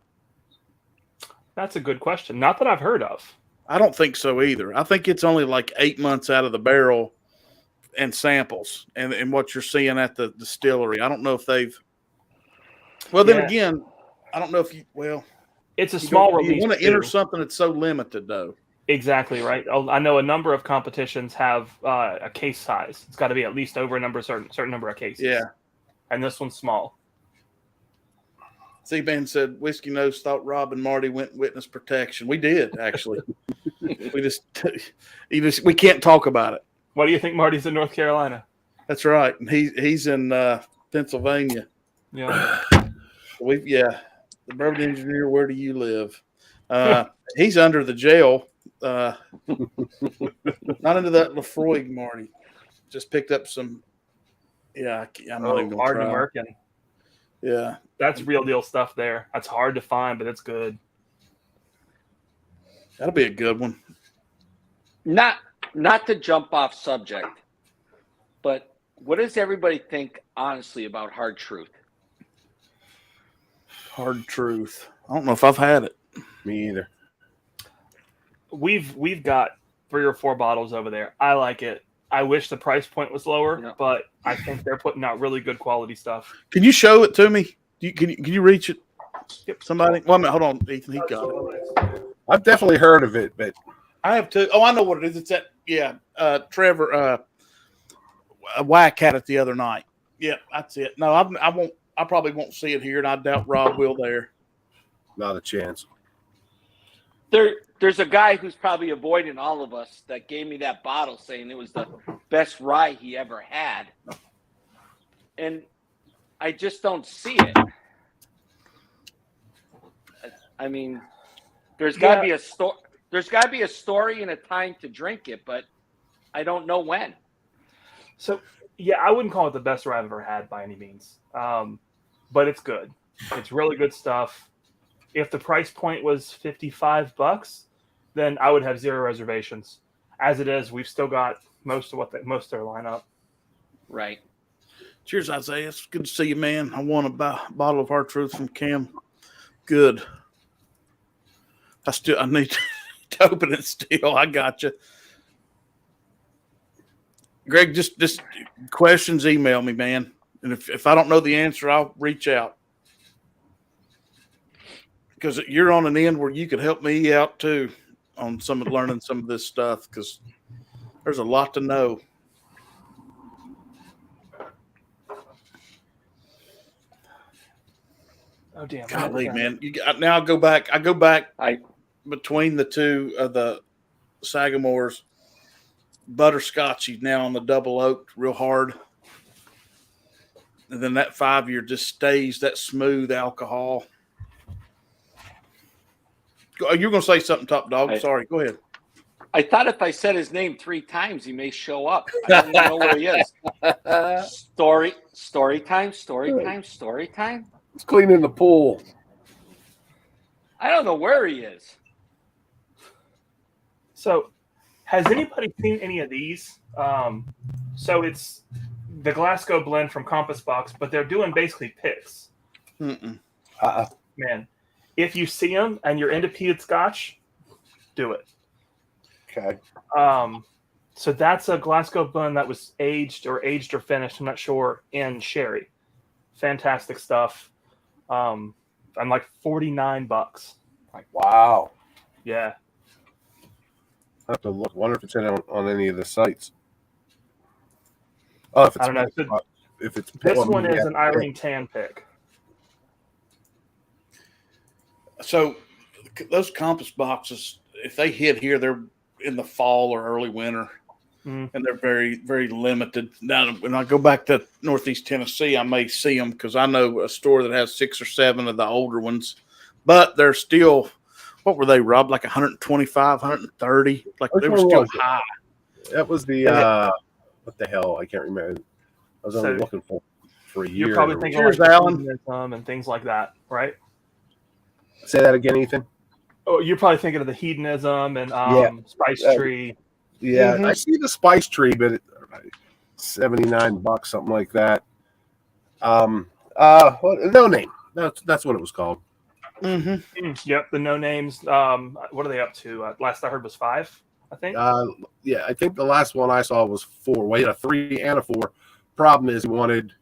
That's a good question. Not that I've heard of. I don't think so either. I think it's only like 8 months out of the barrel and samples and what you're seeing at the distillery. I don't know if they've. Well, then again, I don't know if it's a small release. You want to enter something that's so limited, though. Exactly right. I know a number of competitions have a case size. It's got to be at least over a certain number of cases. Yeah, and this one's small. C-Band said Whiskey Nose thought Rob and Marty went witness protection. We did actually. we can't talk about it. What do you think? Marty's in North Carolina. That's right. He's in Pennsylvania. Yeah. The bourbon engineer. Where do you live? He's under the jail. Not into that Lefroy, Marty. Just picked up some. Yeah, I'm not even gonna hard try. American. Yeah, that's real deal stuff there. That's hard to find, but it's good. That'll be a good one. Not to jump off subject, but what does everybody think honestly about Hard Truth? Hard Truth. I don't know if I've had it. Me either. We've got 3 or 4 bottles over there. I like it. I wish the price point was lower, but I think they're putting out really good quality stuff. Can you show it to me? Can you reach it? Yep. Somebody. Well, hold on, Ethan. He got it. I've definitely heard of it, but I have too. Oh, I know what it is. It's that. Trevor. Whack had it the other night. Yeah, that's it. No, I won't. I probably won't see it here, and I doubt Rob will there. Not a chance. There's a guy who's probably avoiding all of us that gave me that bottle saying it was the best rye he ever had. And I just don't see it. I mean, there's got to be a story. There's got to be a story and a time to drink it, but I don't know when. So, yeah, I wouldn't call it the best rye I've ever had by any means. But it's good. It's really good stuff. if the price point was $55, then I would have zero reservations. As it is, we've still got most of their lineup. Right. Cheers, Isaiah. It's good to see you, man. I want a bottle of Hard Truth from Cam. Good. I need to open it still. I got you. Greg, just questions, email me, man. And if I don't know the answer, I'll reach out. Because you're on an end where you could help me out too on learning some of this stuff, because there's a lot to know. Oh damn! Golly, man! Now I go back between the two of the Sagamores. Butterscotchy now on the double oaked real hard, and then that 5 year just stays that smooth alcohol. You're going to say something, Top Dog? Sorry, go ahead. I thought if I said his name 3 times, he may show up. I don't even know where he is. Story time. It's cleaning the pool. I don't know where he is. So, has anybody seen any of these? So it's the Glasgow blend from Compass Box, but they're doing basically picks. Mm-mm. Man, if you see them and you're into peated Scotch, do it. Okay. So that's a Glasgow blend that was aged or finished, I'm not sure, in sherry. Fantastic stuff. I'm like $49. Like, wow. Yeah. I have to look. Wonder if it's on any of the sites. Oh, if it's, I don't know. If it's this one is an Irene Tan pick. So those Compass Boxes, if they hit here, they're in the fall or early winter, and they're very, very limited. Now, when I go back to Northeast Tennessee, I may see them because I know a store that has 6 or 7 of the older ones, but they're still, what were they, Rob? Like 125, 130? Like they were still high. That was the, what the hell? I can't remember. I was only looking for a year. You're probably thinking Cheers, like Alan. And things like that, right? Say that again, Ethan. Oh, you're probably thinking of the hedonism and Spice Tree. Yeah, I see the Spice Tree, but $79, something like that. No name. That's what it was called. Yep, the no names. What are they up to? Last I heard was 5, I think. Yeah, I think the last one I saw was 4. We had a 3 and a 4. Problem is, he wanted.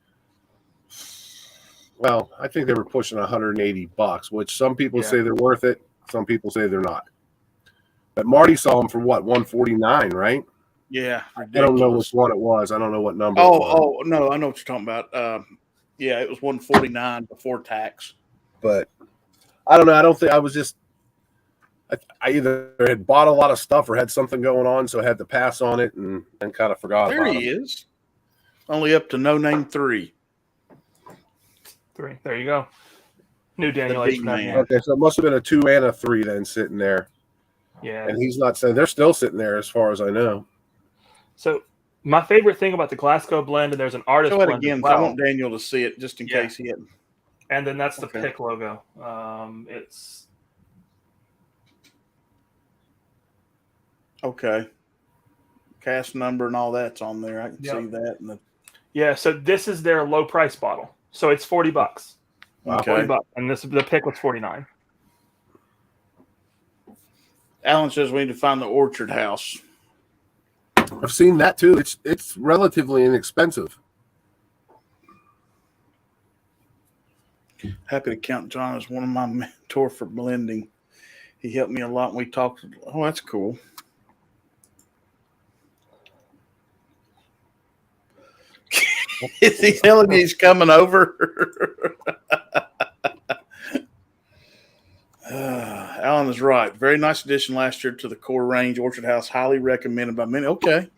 Well, I think they were pushing $180, which some people say they're worth it. Some people say they're not. But Marty saw them for what, $149, right? Yeah, ridiculous. I don't know which one it was. I don't know what number. Oh, no, I know what you're talking about. Yeah, it was $149 before tax. But I don't know. I don't think I was just. I either had bought a lot of stuff or had something going on, so I had to pass on it and kind of forgot. There about he him. is. Only up to no name 3. 3. There you go. New Daniel H. Okay, so it must have been a 2 and a 3 then sitting there. Yeah. And he's not saying they're still sitting there as far as I know. So my favorite thing about the Glasgow blend, and there's an artist Show it blend again. as well. I want Daniel to see it just in case he hadn't. And then that's the pick logo. It's okay. Cast number and all that's on there. I can see that. Yeah, so this is their low price bottle. So it's $40. Okay. $40. And the pick was $49. Alan says we need to find the Orchard House. I've seen that too. It's relatively inexpensive. Happy to count John as one of my mentor for blending. He helped me a lot when we talked. Oh, that's cool. Is he telling me he's coming over? Alan is right. Very nice addition last year to the core range. Orchard House, highly recommended by many. Okay.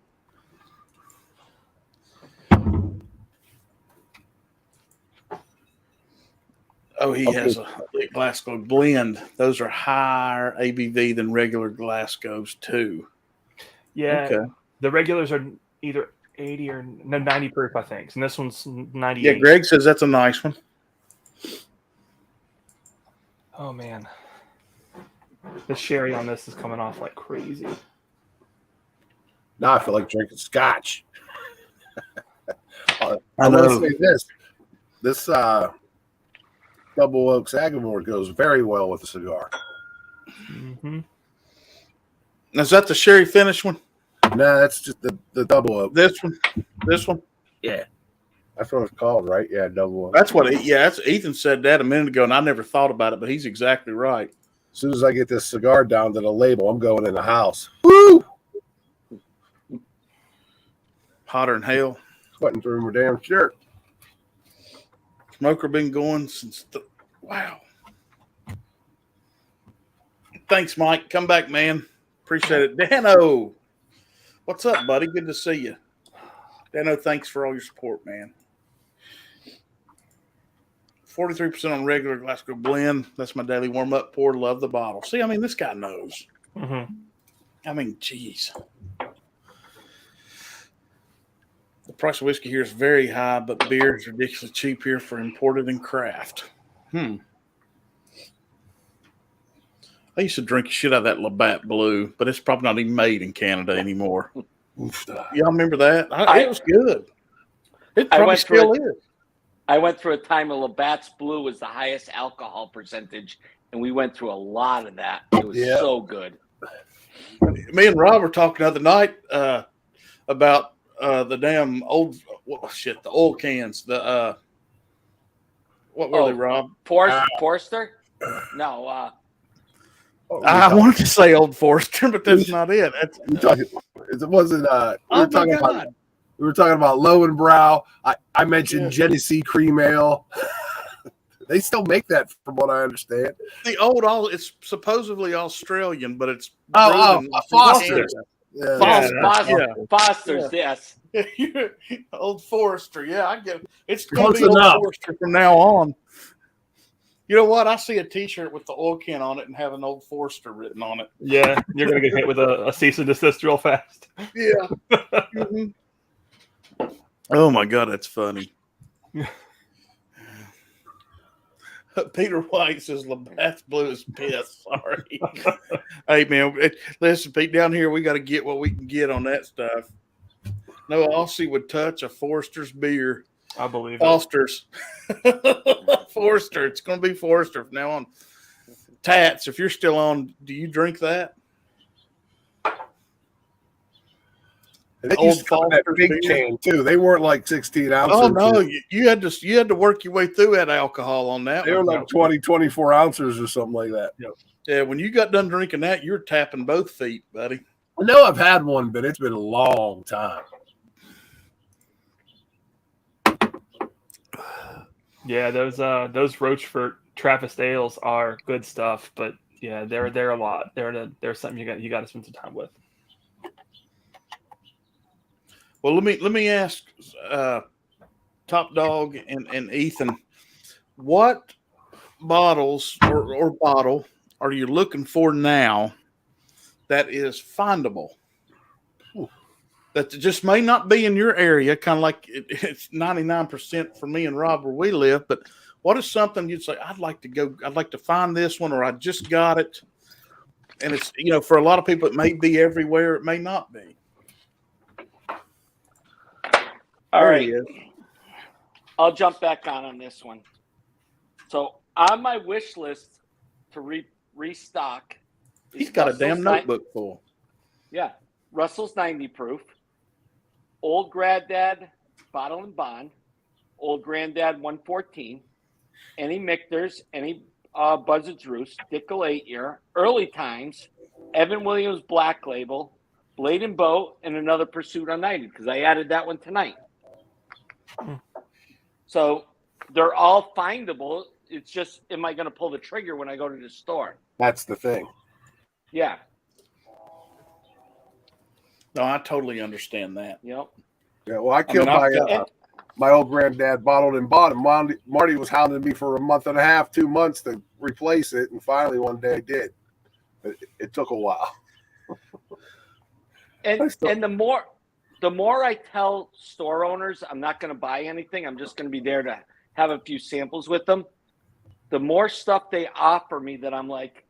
Oh, he has a Glasgow blend. Those are higher ABV than regular Glasgows too. Yeah. Okay. The regulars are either 80 or 90 proof, I think. And this one's 98. Yeah, Greg says that's a nice one. Oh man, the sherry on this is coming off like crazy. Now I feel like drinking scotch. I I'm know. going to say this Double Oak Sagamore goes very well with a cigar. Mm-hmm. Is that the sherry finish one? No, that's just the Double Oak. This one? This one? Yeah. That's what it's called, right? Yeah, Double Oak. That's what. That's Ethan said that a minute ago, and I never thought about it, but he's exactly right. As soon as I get this cigar down to the label, I'm going in the house. Woo! Hotter than hell. Sweating through my damn shirt. Smoker been going since wow. Thanks, Mike. Come back, man. Appreciate it. Dano, what's up, buddy? Good to see you. Dano, thanks for all your support, man. 43% on regular Glasgow blend. That's my daily warm-up pour. Love the bottle. See, I mean, this guy knows. Mm-hmm. I mean, geez. The price of whiskey here is very high, but beer is ridiculously cheap here for imported and craft. I used to drink shit out of that Labatt Blue, but it's probably not even made in Canada anymore. Y'all remember that? It was good. It probably still is. I went through a time where Labatt's Blue was the highest alcohol percentage, and we went through a lot of that. It was so good. Me and Rob were talking the other night about the damn old the oil cans. The what were they, Rob? Forster? No. I wanted to say Old Forester, but that's not it. It wasn't. We were talking about Lowenbrow. I mentioned Genesee Cream Ale. They still make that, from what I understand. The it's supposedly Australian, but it's Foster's. Foster's, yes. Old Forester, yeah, I get it. It's going to be Old Forester from now on. You know what? I see a T-shirt with the oil can on it and have an Old Forester written on it. Yeah, you're going to get hit with a cease and desist real fast. Yeah. Mm-hmm. Oh, my God, that's funny. Peter White says Labatt's Blue is piss. Sorry. Hey, man, listen, Pete, down here, we got to get what we can get on that stuff. No Aussie would touch a Forster's beer. I believe Foster's. Forster. It's going to be Forster from now on. Tats, if you're still on, do you drink that? Old Foster's big can too. They weren't like 16 ounces. Oh no, you had to work your way through that alcohol on that. They were like 20, 24 ounces or something like that. Yeah, when you got done drinking that, you're tapping both feet, buddy. I know I've had one, but it's been a long time. Yeah, those Rochefort Trappist ales are good stuff, but yeah, they're a lot. They're something you got to spend some time with. Well, let me ask Top Dog and Ethan, what bottles or bottle are you looking for now that is findable? That just may not be in your area, kind of like it's 99% for me and Rob where we live, but what is something you'd say, I'd like to find this one, or I just got it. And it's, for a lot of people, it may be everywhere. It may not be. All right. I'll jump back on this one. So on my wish list to restock. He's got a damn notebook full. Yeah. Russell's 90 proof. Old Granddad Bottle and Bond. Old Granddad 114. Any Michter's, any Buzzard's Roost, Dickel 8-year, Early Times, Evan Williams Black Label, Blade and Bow, and another Pursuit United, because I added that one tonight. So they're all findable. It's just, am I going to pull the trigger when I go to the store? That's the thing. Yeah. No, I totally understand that. Yep. Yeah, well, I killed my old Granddad Bottled and Bought, and Marty was hounding me for a month and a half, 2 months to replace it, and finally one day I did. But it took a while. And the more I tell store owners I'm not going to buy anything, I'm just going to be there to have a few samples with them, the more stuff they offer me that I'm like,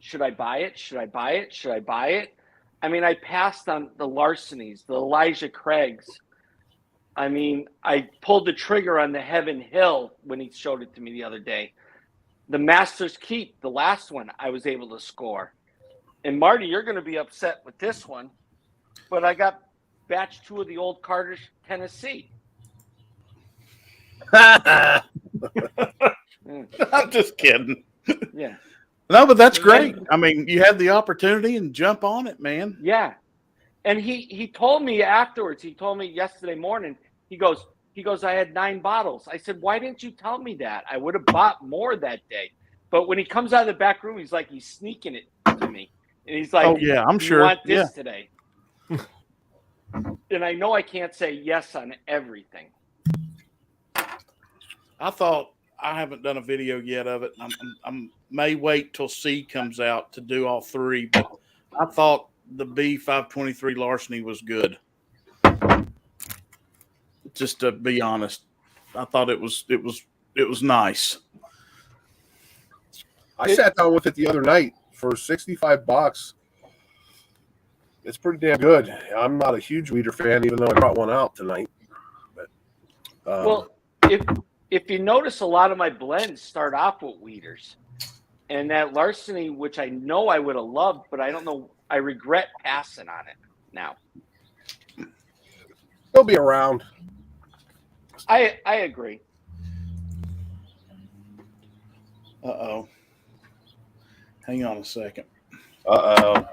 should I buy it? Should I buy it? Should I buy it? I mean, I passed on the Larcenies, the Elijah Craigs. I mean, I pulled the trigger on the Heaven Hill when he showed it to me the other day. The Master's Keep, the last one, I was able to score. And Marty, you're going to be upset with this one, but I got batch 2 of the old Carter's Tennessee. I'm just kidding. Yeah. No, but that's great. I mean, you had the opportunity and jump on it, man. Yeah. And he told me afterwards, he told me yesterday morning, he goes, I had 9 bottles. I said, why didn't you tell me that? I would have bought more that day. But when he comes out of the back room, he's like, he's sneaking it to me. And he's like, oh, yeah, I'm sure. You want this today? And I know I can't say yes on everything. I thought I haven't done a video yet of it. I may wait till C comes out to do all 3, but I thought the B523 Larceny was good. Just to be honest, I thought it was nice. I sat down with it the other night for $65. It's pretty damn good. I'm not a huge weeder fan, even though I brought one out tonight. But, well, if you notice, a lot of my blends start off with weeders, and that Larceny, which I know I would have loved, but I don't know. I regret passing on it now. He'll be around. I agree. Uh-oh. Hang on a second. Uh-oh.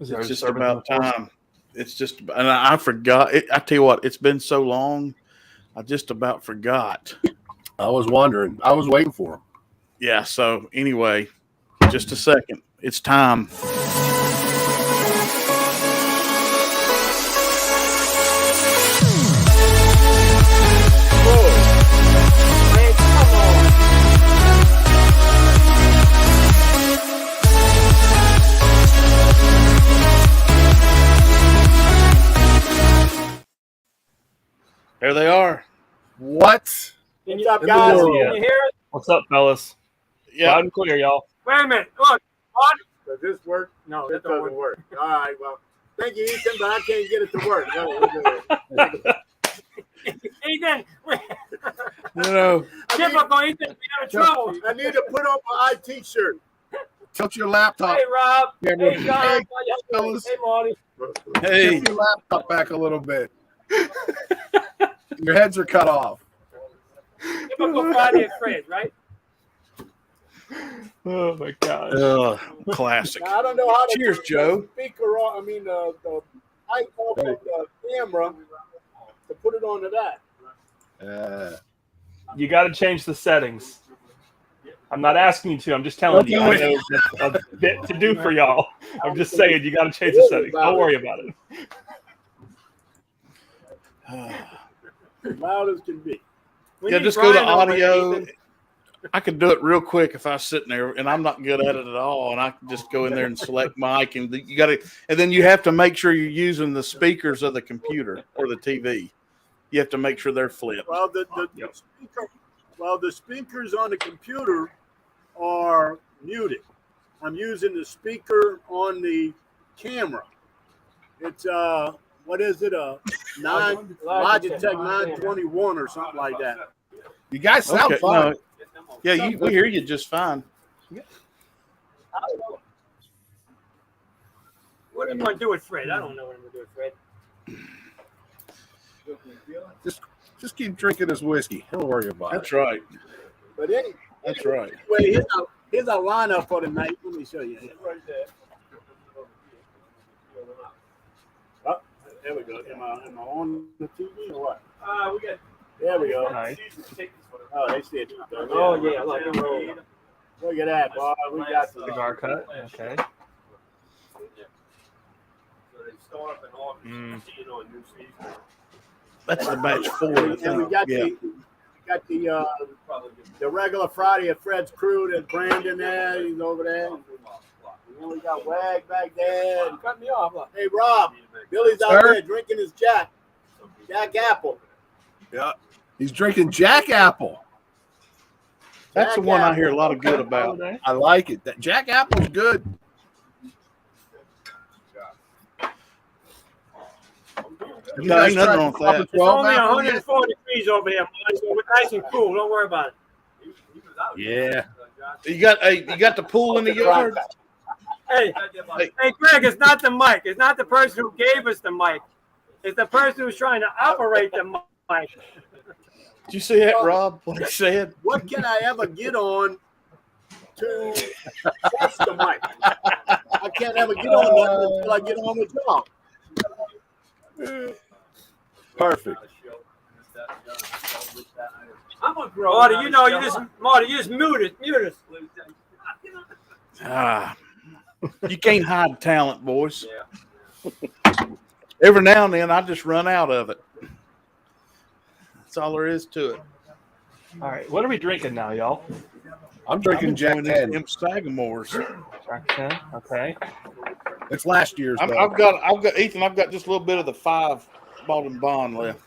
It's just about time. It's just, and I forgot. I tell you what, it's been so long, I just about forgot. I was wondering. I was waiting for him. Yeah, so anyway, just a second. It's time. There they are. What? What's up, guys? Can you hear it? What's up, fellas? Yeah. Loud and clear, y'all. Wait a minute. Look. What? Does this work? No, it doesn't work. All right. Well, thank you, Ethan, but I can't get it to work. Ethan. Typical Ethan. We have trouble. I need to put on my IT shirt. Tilt your laptop. Hey, Rob. Hey, John. Hey, Hey, Marty. Hey. Tilt your laptop back a little bit. Your heads are cut off. Typical Friday at Fred's, right? Oh my gosh. Classic. Now, I don't know how to Cheers, Joe. the speaker on. I mean, the mic off of the camera to put it onto that. You got to change the settings. I'm not asking you to. I'm just telling you. I know that's a bit to do for y'all. I'm just saying you got to change the settings. Don't worry about it. Loud as can be. Yeah, just go to audio. I could do it real quick if I was sitting there, and I'm not good at it at all. And I can just go in there and select mic, and you got to, and then you have to make sure you're using the speakers of the computer or the TV. You have to make sure they're flipped. Well, the speakers on the computer are muted. I'm using the speaker on the camera. It's what is it? Logitech 921 or something like that. You guys sound fine. No. Yeah, we hear you just fine. What am I going to do with Fred? I don't know what I'm going to do with Fred. Just keep drinking his whiskey. Don't worry about That's it. right. But That's right. Anyway, here's our lineup for the night. Let me show you. Right there. Oh, there we go. Am I on the TV or what? We got. There we go. Nice. Oh, they see it. Oh yeah, look at that, boy. We got the Cigar cut. Okay. That's the batch 4. I And we think. got the regular Friday at Fred's Crew. There's Brandon there. He's over there. And then we got Wag back there. Cut me off. Hey, Rob. Billy's out there drinking his Jack Apple. Yeah. He's drinking Jack Apple. That's the one I hear a lot of good about. I like it. That Jack Apple's good. No, ain't nothing wrong with that. It's only 104 degrees over here, boys, so we're nice and cool. Don't worry about it. Yeah. You got the pool in the yard. Hey, Greg, it's not the mic. It's not the person who gave us the mic. It's the person who's trying to operate the mic. Did you see that, Rob? What he said? What can I ever get on to test the mic? I can't ever get on that until I get on the job. Perfect. Marty, you just mute us. You can't hide talent, boys. Every now and then, I just run out of it. That's all there is to it. All right, what are we drinking now, y'all? I'm drinking Jack 10. Them Sagamores. Jack 10. Okay. It's last year's. I've got Ethan. I've got just a little bit of the 5 bottle and bond left.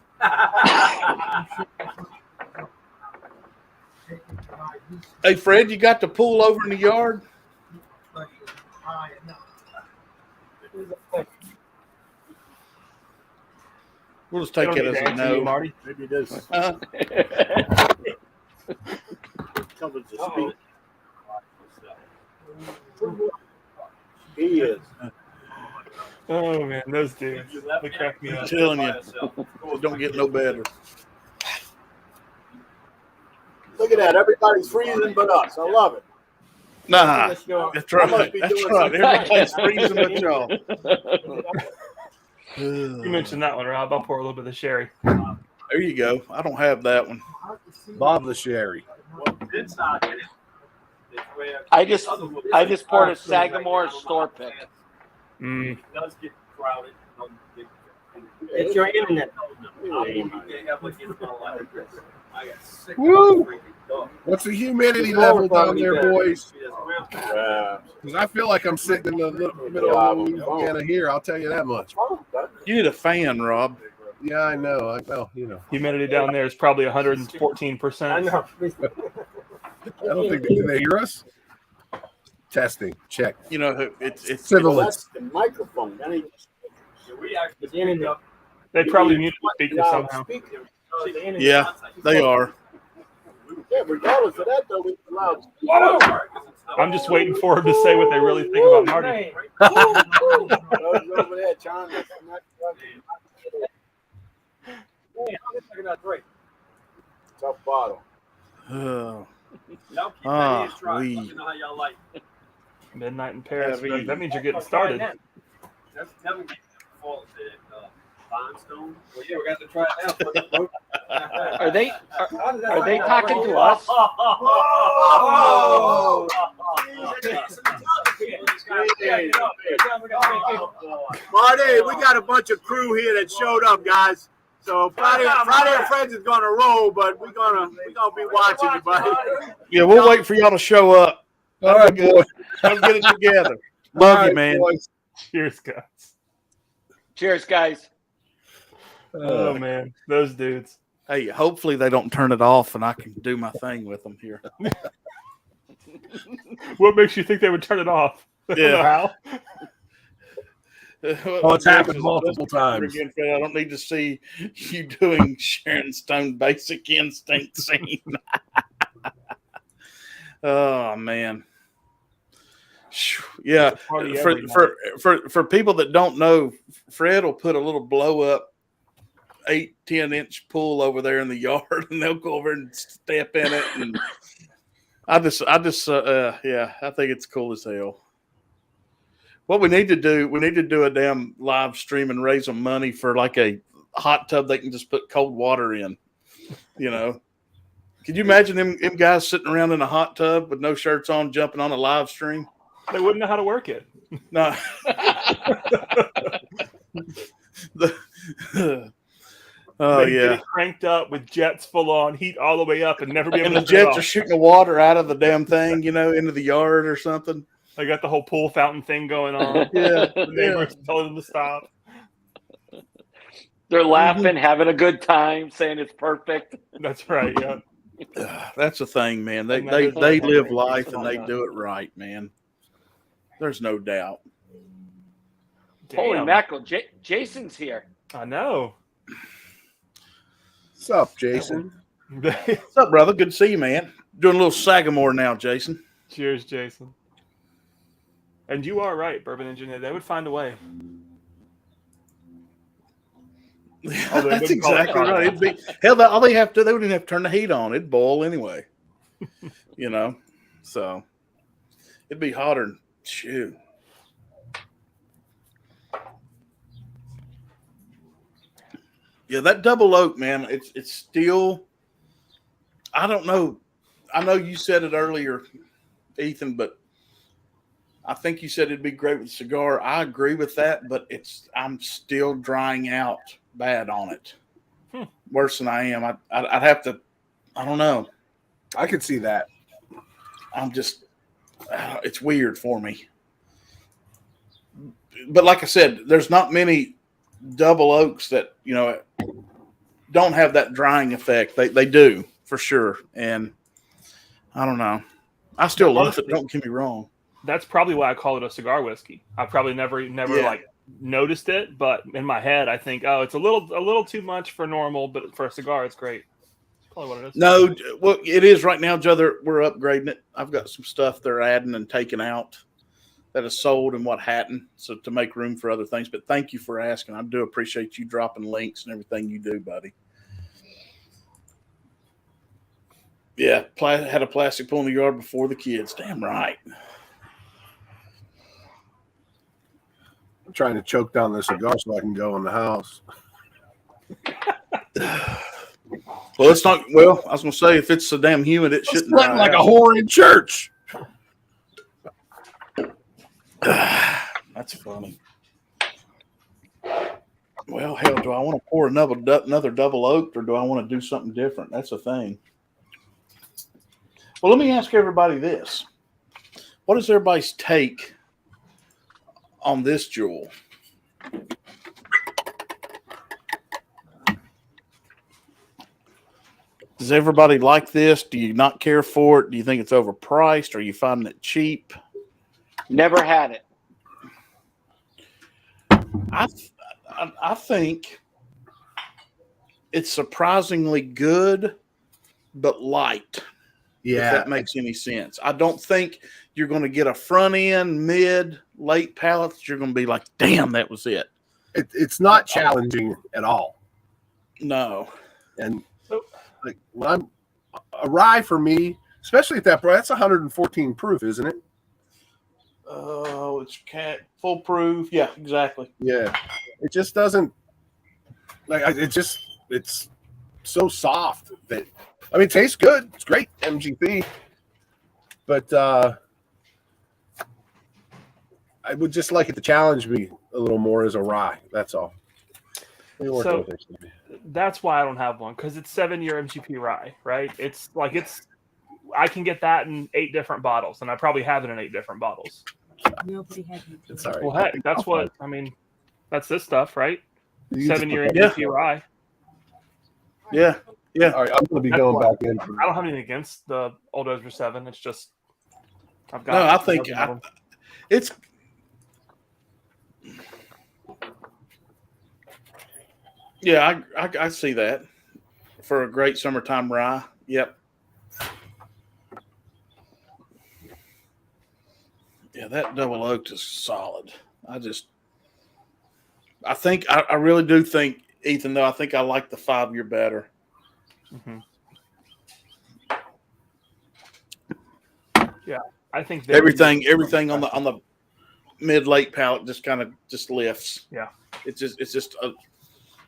Hey, Fred, you got the pool over in the yard? We'll just take it as a no. Marty. Maybe it is. Covers the speed. He is. Oh man, those dudes. They crack me I'm up. telling you, it don't get no better. Look at that. Everybody's freezing but us. I love it. Nah, Let's go. that's right. I must be That's doing right. something. Everybody's freezing but y'all. You mentioned that one, Rob. I'll pour a little bit of sherry. There you go. I don't have that one. Bob the Sherry. I just poured a Sagamore store pick. Mm. It's your internet. Woo! What's the humidity level down there, boys? Because I feel like I'm sitting in the middle of Louisiana here. I'll tell you that much. You need a fan, Rob. Yeah, I know. You know. Humidity down there is probably 114%. I know. I don't think they hear us. Testing. Check. You know, it's Civil. That's the microphone. That ain't the internet. They probably muted the speaker somehow. Yeah, they are. Yeah, regardless of that, though, we allowed. I'm just waiting for him to say what they really think about Marty. Over there trying to. Tough bottle. Midnight in Paris. Yeah, That means you're getting started. Are they talking to us? Marty, we got a bunch of crew here that showed up, guys. So Friday and Friends is gonna roll, but we're gonna be watching you, buddy. Yeah, we'll wait for y'all to show up. All right, boy. Come get it together. Love All you, right, man. boys. Cheers, guys. Cheers, guys. Oh man, those dudes. Hey, hopefully they don't turn it off and I can do my thing with them here. What makes you think they would turn it off? I don't know how. Oh, it's happened multiple times. Again, Fred, I don't need to see you doing Sharon Stone Basic Instinct scene. Oh man. Yeah, for people that don't know, Fred will put a little blow up 8-10 inch pool over there in the yard, and they'll go over and step in it. And I think it's cool as hell. What we need to do a damn live stream and raise some money for like a hot tub they can just put cold water in. You know, could you imagine them guys sitting around in a hot tub with no shirts on, jumping on a live stream? They wouldn't know how to work it. No. They'd get it cranked up with jets full on, heat all the way up, and never be able and to the turn it jets off. are shooting the water out of the damn thing, you know, into the yard or something. They got the whole pool fountain thing going on. Yeah, The neighbors telling them to stop. They're laughing, having a good time, saying it's perfect. That's right. Yeah. That's the thing, man. They And that is they the live thing. life It's and not they done. do it right, man. There's no doubt. Holy Damn. mackerel. Jason's here. I know. What's up, Jason? What's up, brother? Good to see you, man. Doing a little Sagamore now, Jason. Cheers, Jason. And you are right, Bourbon Engineer. They would find a way. Although they That's wouldn't call it exactly right. Sagamore. It'd be hell. All they have to, they wouldn't even have to turn the heat on. It'd boil anyway. You know, so it'd be hotter than shoot. Yeah, that double oak, man. It's still. I don't know. I know you said it earlier, Ethan, but I think you said it'd be great with a cigar. I agree with that, but I'm still drying out bad on it. Worse than I am. I'd have to. I don't know. I could see that. I'm just. It's weird for me. But like I said, there's not many double oaks that don't have that drying effect. They do for sure, and I don't know. I still love it. Don't get me wrong. That's probably why I call it a cigar whiskey. I probably never like noticed it, but in my head, I think, oh, it's a little too much for normal, but for a cigar, it's great. That's probably what it is. No, well, it is right now, Joe. We're upgrading it. I've got some stuff they're adding and taking out that is sold and what hadn't, so to make room for other things. But thank you for asking. I do appreciate you dropping links and everything you do, buddy. Yeah, had a plastic pool in the yard before the kids. Damn right. I'm trying to choke down the cigar so I can go in the house. Well, it's not. Well, I was going to say, if it's so damn humid, it shouldn't. Sweating like a whore in church. That's funny. Well, hell, do I want to pour another double oaked, or do I want to do something different? That's the thing. Well, let me ask everybody this: what is everybody's take on this jewel? Does everybody like this? Do you not care for it? Do you think it's overpriced? Are you finding it cheap? Never had it. I think it's surprisingly good, but light. Yeah, If that makes any sense. I don't think you're going to get a front end, mid, late palate that you're going to be like, damn, that was it. It's not challenging at all. No. And like when I'm a rye for me, especially at that price, that's 114 proof, isn't it? Oh, it's full proof. Yeah, exactly. Yeah, it just doesn't like it's so soft that it tastes good. It's great MGP, but I would just like it to challenge me a little more as a rye. That's all. So that's why I don't have one, because it's 7-year MGP rye, right? It's like I can get that in 8 different bottles, and I probably have it in 8 different bottles. Nobody had me. It's all right. Well, heck, that's what I mean. That's this stuff, right? You 7-year just- MGP rye. Yeah. Yeah. All right, I'm going to be That's going why- back in. I don't have anything against the Old Oscar 7. It's just I've got. No, I think it's. Yeah, I see that for a great summertime rye. Yep. Yeah, that double oaked is solid. I really do think, Ethan, though, I think I like the 5-year better. Mm-hmm. Yeah, I think Everything on the mid-late palate just kind of lifts. Yeah. It's just a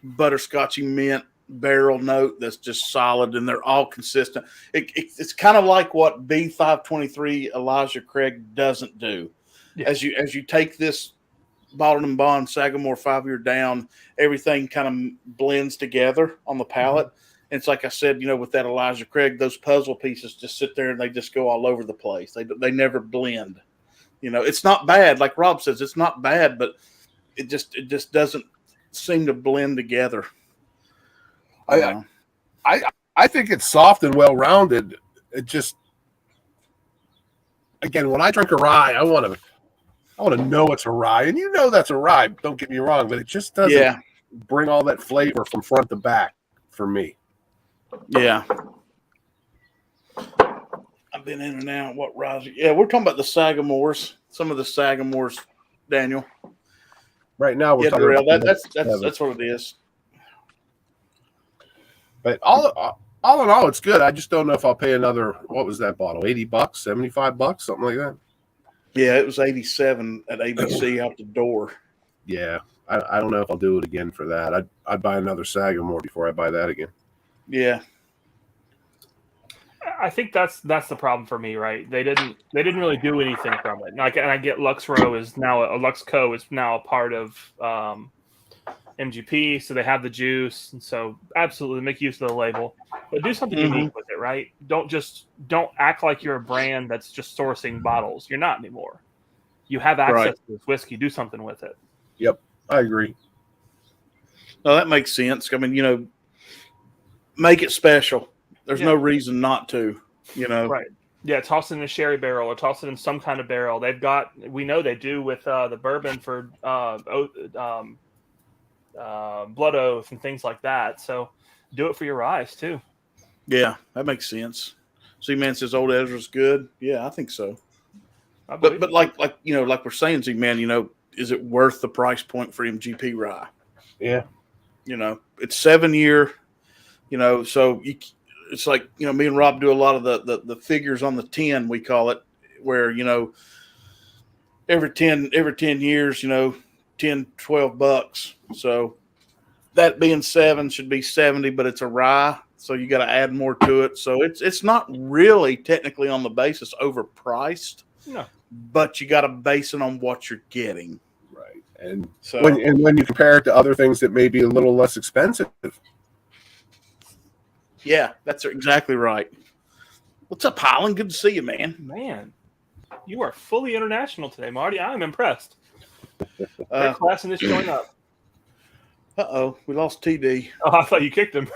butterscotchy mint barrel note that's just solid, and they're all consistent. It's kind of like what B523 Elijah Craig doesn't do. Yeah. As you take this Bottled and Bond Sagamore 5-year down, everything kind of blends together on the palate. Mm-hmm. And it's like I said, with that Elijah Craig, those puzzle pieces just sit there and they just go all over the place. They never blend. It's not bad. Like Rob says, it's not bad, but it just doesn't seem to blend together. I think it's soft and well rounded. It just, again, when I drink a rye, I want to know it's a rye, and you know that's a rye. Don't get me wrong, but it just doesn't bring all that flavor from front to back for me. Yeah. I've been in and out. What rye? Yeah, we're talking about the Sagamores. Some of the Sagamores, Daniel. Right now, we're talking Darrell, about that's what it is. But all in all, it's good. I just don't know if I'll pay another. What was that bottle? $80, $75, something like that. Yeah, it was 87 at ABC out the door. Yeah, I don't know if I'll do it again for that. I'd buy another Sagamore before I buy that again. Yeah, I think that's the problem for me, right? They didn't really do anything from it. Like, and I get Luxco is now a part of MGP, so they have the juice, and so absolutely make use of the label, but do something unique with it, right? Don't act like you're a brand that's just sourcing bottles. You're not anymore. You have access to this whiskey. Do something with it. Yep, I agree. No, that makes sense. I mean, make it special. There's no reason not to, Right. Yeah, toss it in a sherry barrel or toss it in some kind of barrel. We know they do with the bourbon for Blood Oath and things like that. So do it for your ryes too. Yeah, that makes sense. Z-Man says Old Ezra's good. Yeah, I think so. But like we're saying, Z-Man, is it worth the price point for MGP rye? Yeah. It's 7 year, so it's like, me and Rob do a lot of the figures on the 10, we call it, where, every 10 years, $10, $12. So that being 7 should be 70, but it's a rye. So you got to add more to it. So it's not really technically on the basis overpriced. No. But you got to base it on what you're getting. Right. And so when you compare it to other things that may be a little less expensive. Yeah, that's exactly right. What's up, Highland? Good to see you, man. Man, you are fully international today, Marty. I'm impressed. They're classing this joint up. Uh-oh, we lost TD. Oh, I thought you kicked him.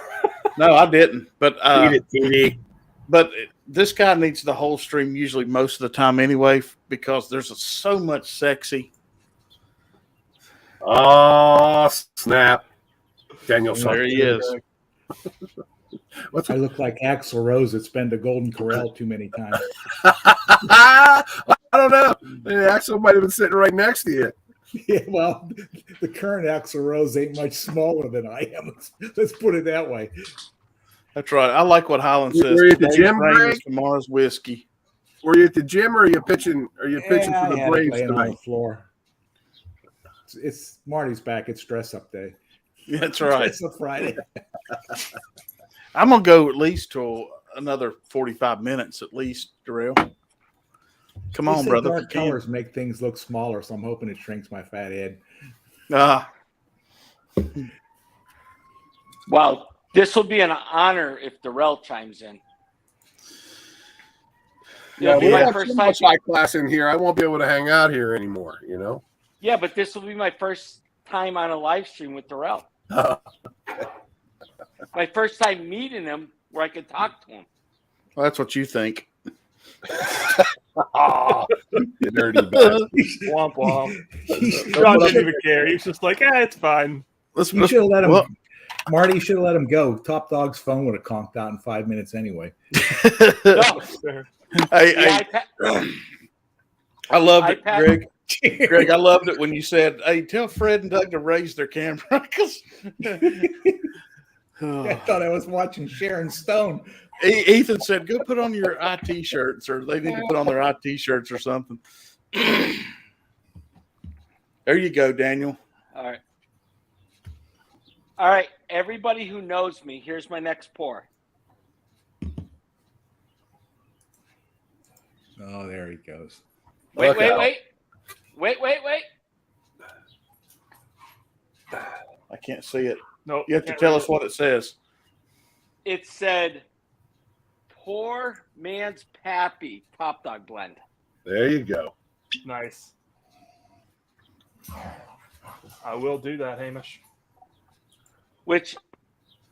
No, I didn't. But TD. But this guy needs the whole stream usually most of the time anyway, because there's so much sexy. Oh, snap. Daniel. There he is. I look like Axl Rose that's been to Golden Corral too many times. I don't know. Axl might have been sitting right next to you. Yeah, well, the current Axl Rose ain't much smaller than I am. Let's put it that way. That's right. I like what Highland says. Were you at the gym, Greg? Tomorrow's whiskey. Were you at the gym, or are you pitching? Are you pitching for the Braves tonight? tonight? On the floor. It's Marty's back. It's dress up day. Yeah, that's right. It's a Friday. I'm gonna go at least till another 45 minutes at least, Darrell. Come on, brother. Dark colors make things look smaller, so I'm hoping it shrinks my fat head. Well, this will be an honor if Darrell chimes in. Yeah, we have so much high class in here. I won't be able to hang out here anymore. Yeah, but this will be my first time on a live stream with Darrell. My first time meeting him where I could talk to him. Well, that's what you think. Oh, you dirty bastard. Womp womp. John didn't even care. He's just like, it's fine. You should have let him. Marty, you should have let him go. Top Dog's phone would have conked out in 5 minutes anyway. No. I loved it, Greg. Greg, I loved it when you said, "Hey, tell Fred and Doug to raise their camera." I thought I was watching Sharon Stone. Ethan said, "Go put on your IT shirts," or they need to put on their IT shirts or something. There you go, Daniel. All right. Everybody who knows me, here's my next pour. Oh, there he goes. Wait. I can't see it. No, you have to tell us what it says. It said, "Poor man's Pappy Top Dog blend." There you go. Nice. I will do that, Hamish. which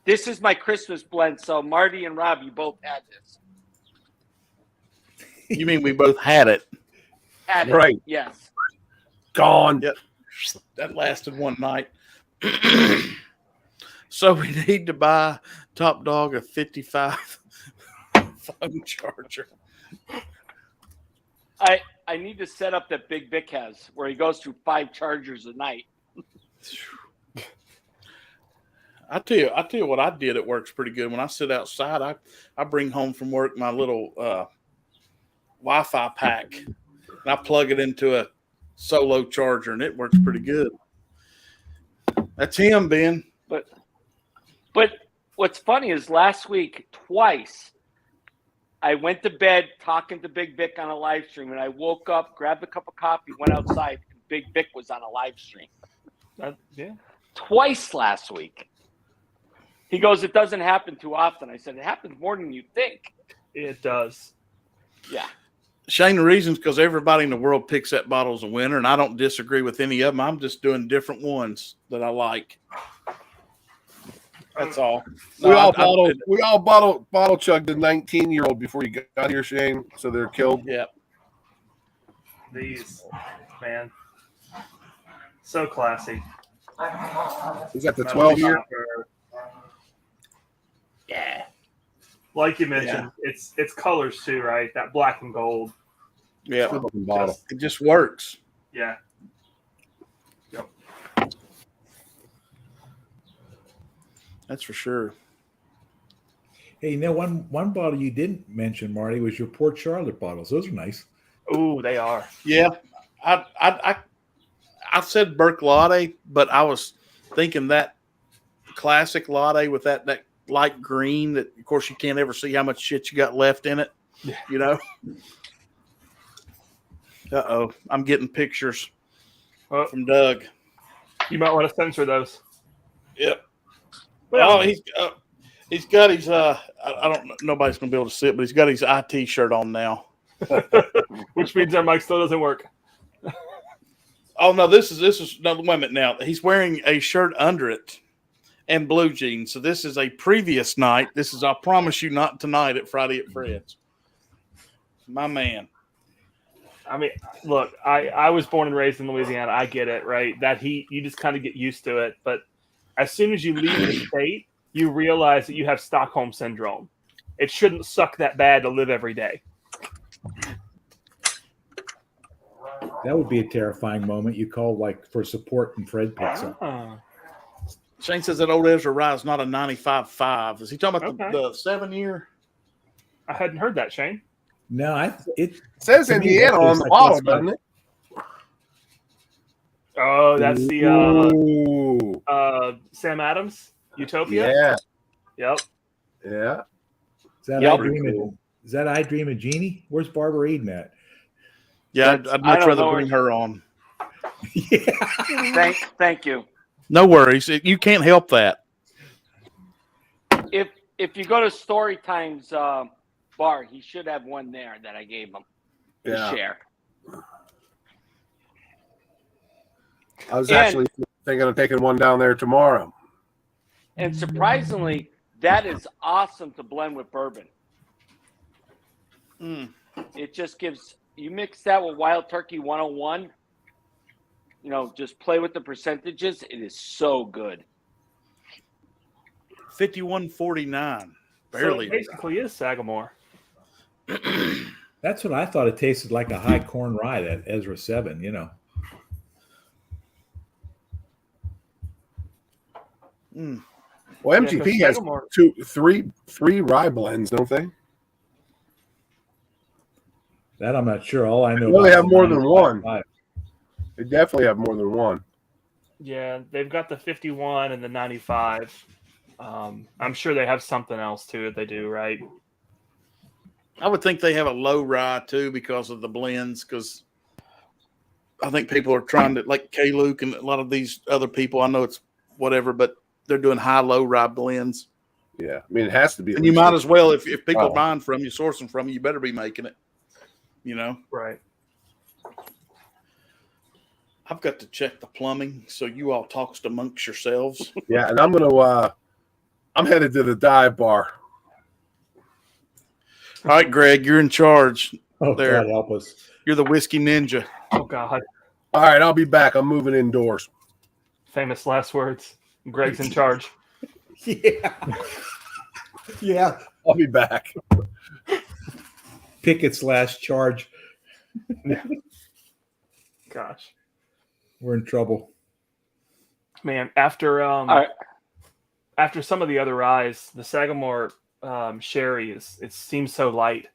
this is my Christmas blend. So Marty and Rob, you both had this. You mean we both had it? Had it. Right. Yes. Gone. Yep. That lasted one night. So we need to buy Top Dog a 55 phone charger. I need to set up that Big Vic has, where he goes through 5 chargers a night. I tell you what I did. It works pretty good. When I sit outside, I bring home from work my little Wi-Fi pack, and I plug it into a solo charger, and it works pretty good. That's him, Ben. But what's funny is last week, twice, I went to bed talking to Big Vic on a live stream, and I woke up, grabbed a cup of coffee, went outside, and Big Vic was on a live stream. Yeah. Twice last week. He goes, it doesn't happen too often. I said, it happens more than you think. It does. Yeah. Shane, the reason's because everybody in the world picks that bottle as a winner, and I don't disagree with any of them. I'm just doing different ones that I like. That's all. We all bottle chugged the 19-year-old before you got here, Shane. So they're killed. Yeah. These, man, so classy. Is that the 12-year? Yeah. Like you mentioned, it's colors too, right? That black and gold. Yeah. Bottle. It just works. Yeah. Yep. That's for sure. Hey, one bottle you didn't mention, Marty, was your Port Charlotte bottles. Those are nice. Ooh, they are. Yeah. I said Burke Latte, but I was thinking that classic latte with that light green that, of course, you can't ever see how much shit you got left in it. You know? Uh-oh. I'm getting pictures from Doug. You might want to censor those. Yep. Well, he's got his I don't know, nobody's gonna be able to see it, but he's got his IT shirt on now. which means our mic still doesn't work. Oh no, this is no, wait a minute now. He's wearing a shirt under it and blue jeans. So this is a previous night. This is, I promise you, not tonight at Friday at Fred's. My man. I mean, look, I was born and raised in Louisiana. I get it, right? That heat, you just kind of get used to it. But as soon as you leave the state, you realize that you have Stockholm syndrome. It shouldn't suck that bad to live every day. That would be a terrifying moment. You call like for support and Fred picks up. Shane says that old Ezra Rye is not a 95.5. Is he talking about the 7-year? I hadn't heard that, Shane. No, it says Indiana on the bottle, doesn't it? Oh, that's the Sam Adams Utopia. Yeah. Yep. Yeah. Is that I Dream of Jeannie? Where's Barbara Eden at? Yeah, I'd much rather bring her on. Yeah. Thank you. No worries. You can't help that. If you go to Storytime's bar, he should have one there that I gave him to share. I was actually thinking of taking one down there tomorrow. And surprisingly, that is awesome to blend with bourbon. It just gives, you mix that with Wild Turkey 101, just play with the percentages. It is so good. 51.49. Barely. So it basically is Sagamore. That's what I thought. It tasted like a high corn rye, that Ezra 7, Well, MGP has three rye blends, don't they? That I'm not sure. All I know. Well, they have more than one. They definitely have more than one. Yeah, they've got the 51 and the 95. I'm sure they have something else too that they do, right? I would think they have a low rye too because of the blends. Because I think people are trying to, like K-Luke and a lot of these other people. I know it's whatever, but they're doing high-low rye blends. Yeah, I mean it has to be. And you might as well, if people are buying from you, sourcing from you, better be making it. Right. I've got to check the plumbing, so you all talks amongst yourselves. Yeah, and I'm headed to the dive bar. All right, Greg, you're in charge. Oh, There. God help us. You're the whiskey ninja. Oh God. All right, I'll be back. I'm moving indoors. Famous last words. Greg's in charge. Yeah. Yeah. I'll be back. Pickett's last charge. Gosh. We're in trouble. Man, after right. after some of the other ryes, the Sagamore sherry it seems so light.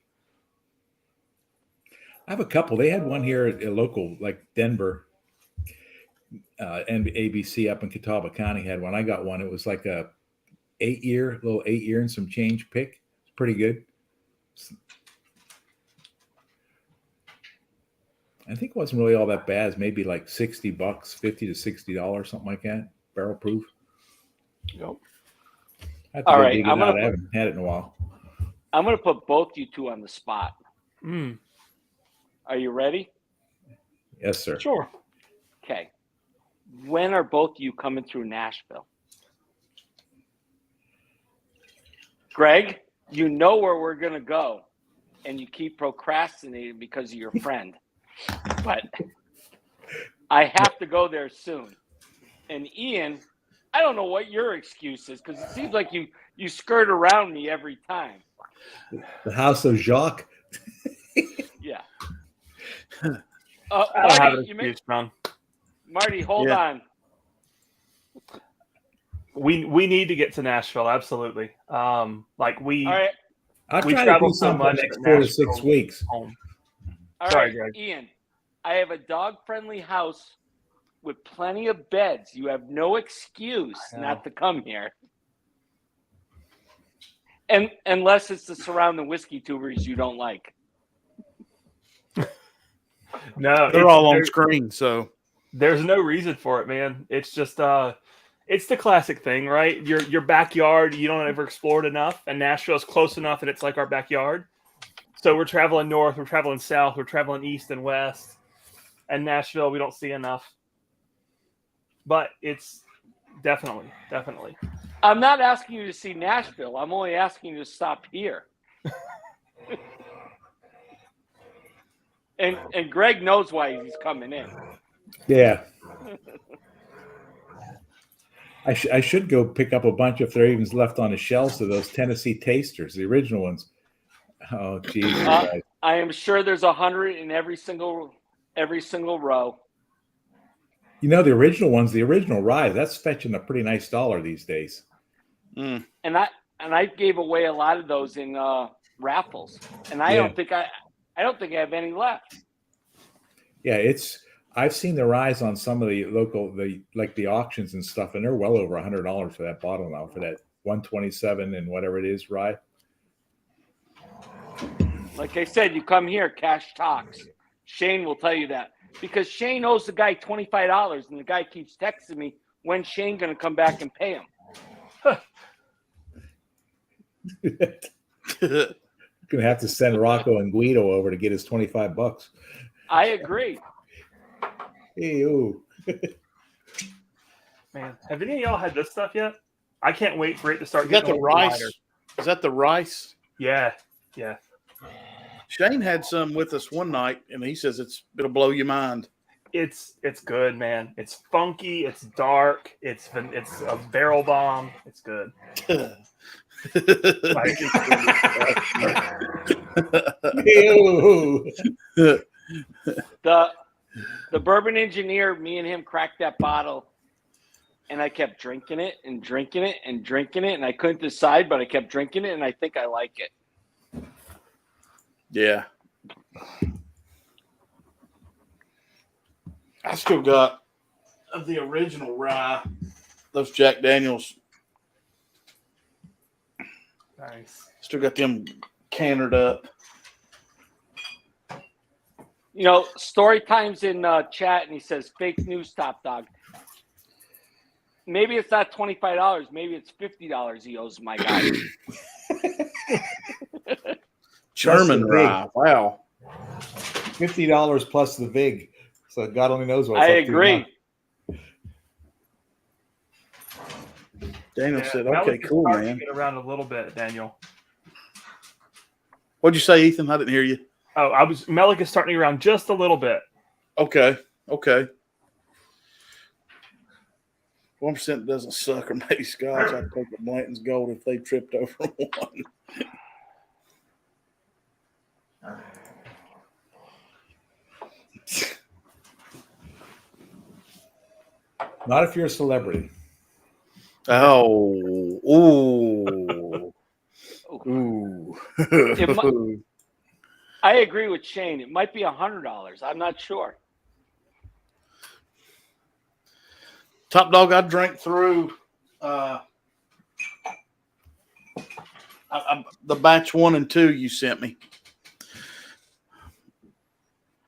I have a couple. They had one here at a local, like Denver, and ABC up in Catawba County had one. I got one. It was like a 8-year and some change pick. It's pretty good. I think it wasn't really all that bad. It's maybe like $60, $50 to $60, something like that. Barrel proof. Yep. All right, I haven't had it in a while. I'm going to put both you two on the spot. Mm, Are you ready? Yes, sir. sure. Okay. When are both you coming through Nashville? Greg, you know where we're going to go, and you keep procrastinating because of your friend. But I have to go there soon. And Ian, I don't know what your excuse is because it seems like you skirt around me every time. The house of Jacques. Yeah. I don't have an Marty, excuse, John. Marty, hold Yeah. on. We need to get to Nashville, absolutely. Like we All right. I'll We try to do traveled so something much next that 4 to Nashville- 6 weeks. home. All Sorry, right, Greg. Ian, I have a dog-friendly house with plenty of beds. You have no excuse I know. not to come here. And unless it's the surrounding whiskey tubers you don't like. No, They're all on screen, so There's no reason for it, man. It's just it's the classic thing, right? Your backyard, you don't ever explore it enough, and Nashville's close enough and it's like our backyard. So we're traveling north, we're traveling south, we're traveling east and west. And Nashville we don't see enough. But it's definitely. I'm not asking you to see Nashville. I'm only asking you to stop here. and Greg knows why he's coming in. Yeah. I should go pick up a bunch if there are even left on the shelves of those Tennessee Tasters, the original ones. Oh, geez. I am sure there's 100 in every single row. You know, the original ones, the original rye, that's fetching a pretty nice $1 these days. mm. And I gave away a lot of those in raffles. And I don't think I have any left. Yeah, I've seen the rise on some of the local, the auctions and stuff, and they're well over $100 for that bottle now, for that 127 and whatever it is rye. Like I said, you come here, cash talks. Shane will tell you that. Because Shane owes the guy $25, and the guy keeps texting me, when's Shane going to come back and pay him? Gonna have to send Rocco and Guido over to get his $25. I agree. Hey, ooh. Man, have any of y'all had this stuff yet? I can't wait for it to start Is that getting the a little rice? lighter. Is that the rice? Yeah. Shane had some with us one night, and he says it'll blow your mind. It's good, man. It's funky. It's dark. It's a barrel bomb. It's good. Like, Ew. The bourbon engineer, me and him cracked that bottle, and I kept drinking it and drinking it and drinking it, and I couldn't decide, but I kept drinking it, and I think I like it. Yeah. I still got of the original rye, those Jack Daniels. nice. Still got them cannered up. You know, story time's in chat, and he says, fake news, Top Dog. Maybe it's not $25. Maybe it's $50 he owes my guy. German the rye. Wow. $50 plus the VIG. So God only knows what's I up to agree. now. Daniel said, Malik "Okay, is cool, starting man." to get around a little bit, Daniel. What'd you say, Ethan? I didn't hear you. Oh, Malik is starting to get around just a little bit. Okay. 1% doesn't suck, or maybe Scotch. I'd take the Blanton's Gold if they tripped over one. Not if you're a celebrity. Oh, ooh. I agree with Shane. It might be $100. I'm not sure. Top Dog, I drank through the batch 1 and 2 you sent me.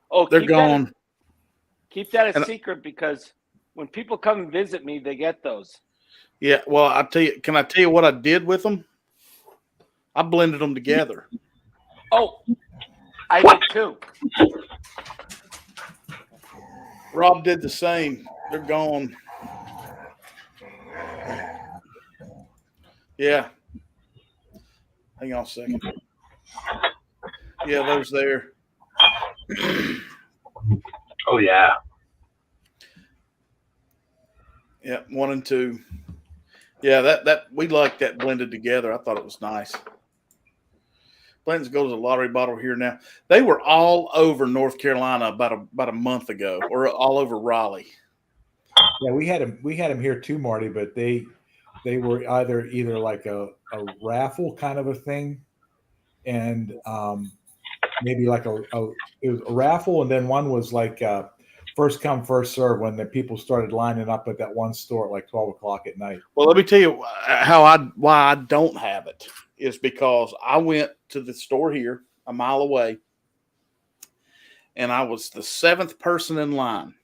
Oh, They're gone. Keep that a secret, because when people come and visit me, they get those. Yeah, well, can I tell you what I did with them? I blended them together. Oh, I did too. Rob did the same. They're gone. Yeah. Hang on a second. Yeah, those there. Oh, yeah. Yeah, 1 and 2. Yeah, that we liked that blended together. I thought it was nice. Blanton's Gold is a lottery bottle here now. They were all over North Carolina about a month ago, or all over Raleigh. Yeah, we had him here too, Marty, but they were either like a raffle kind of a thing, and maybe like it was a raffle, and then one was like first come first serve, when the people started lining up at that one store at like 12 o'clock at night. Well, let me tell you why I don't have it is because I went to the store here a mile away, and I was the 7th person in line,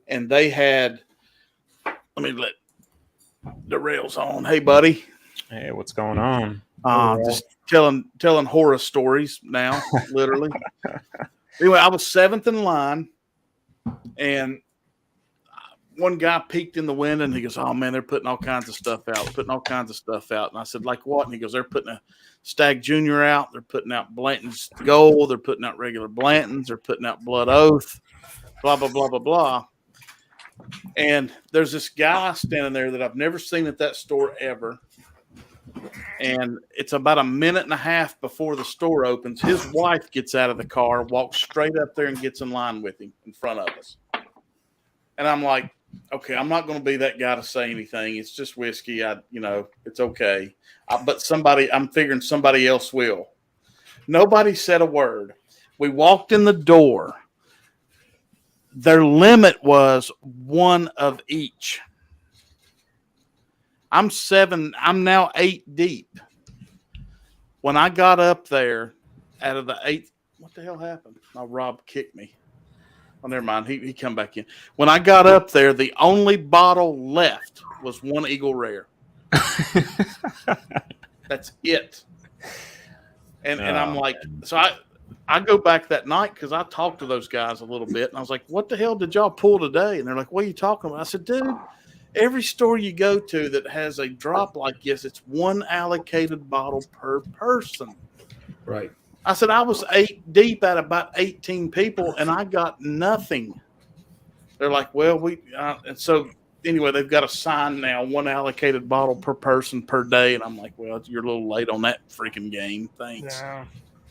and they had. Let me let the rails on. Hey, buddy. Hey, what's going on? Just telling horror stories now, literally. Anyway, I was 7th in line, and one guy peeked in the window, and he goes, "Oh man, they're putting all kinds of stuff out." And I said, "Like what?" And he goes, "They're putting a Stag Junior out. They're putting out Blanton's Gold. They're putting out regular Blantons. They're putting out Blood Oath. Blah blah blah blah blah." And there's this guy standing there that I've never seen at that store ever. And it's about a minute and a half before the store opens. His wife gets out of the car, walks straight up there, and gets in line with him in front of us. And I'm like, okay, I'm not going to be that guy to say anything. It's just whiskey. It's okay. But I'm figuring somebody else will. Nobody said a word. We walked in the door. Their limit was 1 of each. I'm now 8 deep. When I got up there out of the 8th, what the hell happened? Oh, Rob kicked me. Oh, never mind. He come back in. When I got up there, the only bottle left was 1 Eagle Rare. That's it. And I'm like, so I go back that night because I talked to those guys a little bit, and I was like, what the hell did y'all pull today? And they're like, what are you talking about? I said, dude, every store you go to that has a drop like this, it's 1 allocated bottle per person. Right. I said, I was 8 deep at about 18 people, and I got nothing. They're like, well, and so anyway, they've got a sign now, 1 allocated bottle per person per day. And I'm like, well, you're a little late on that freaking game. Thanks. Yeah.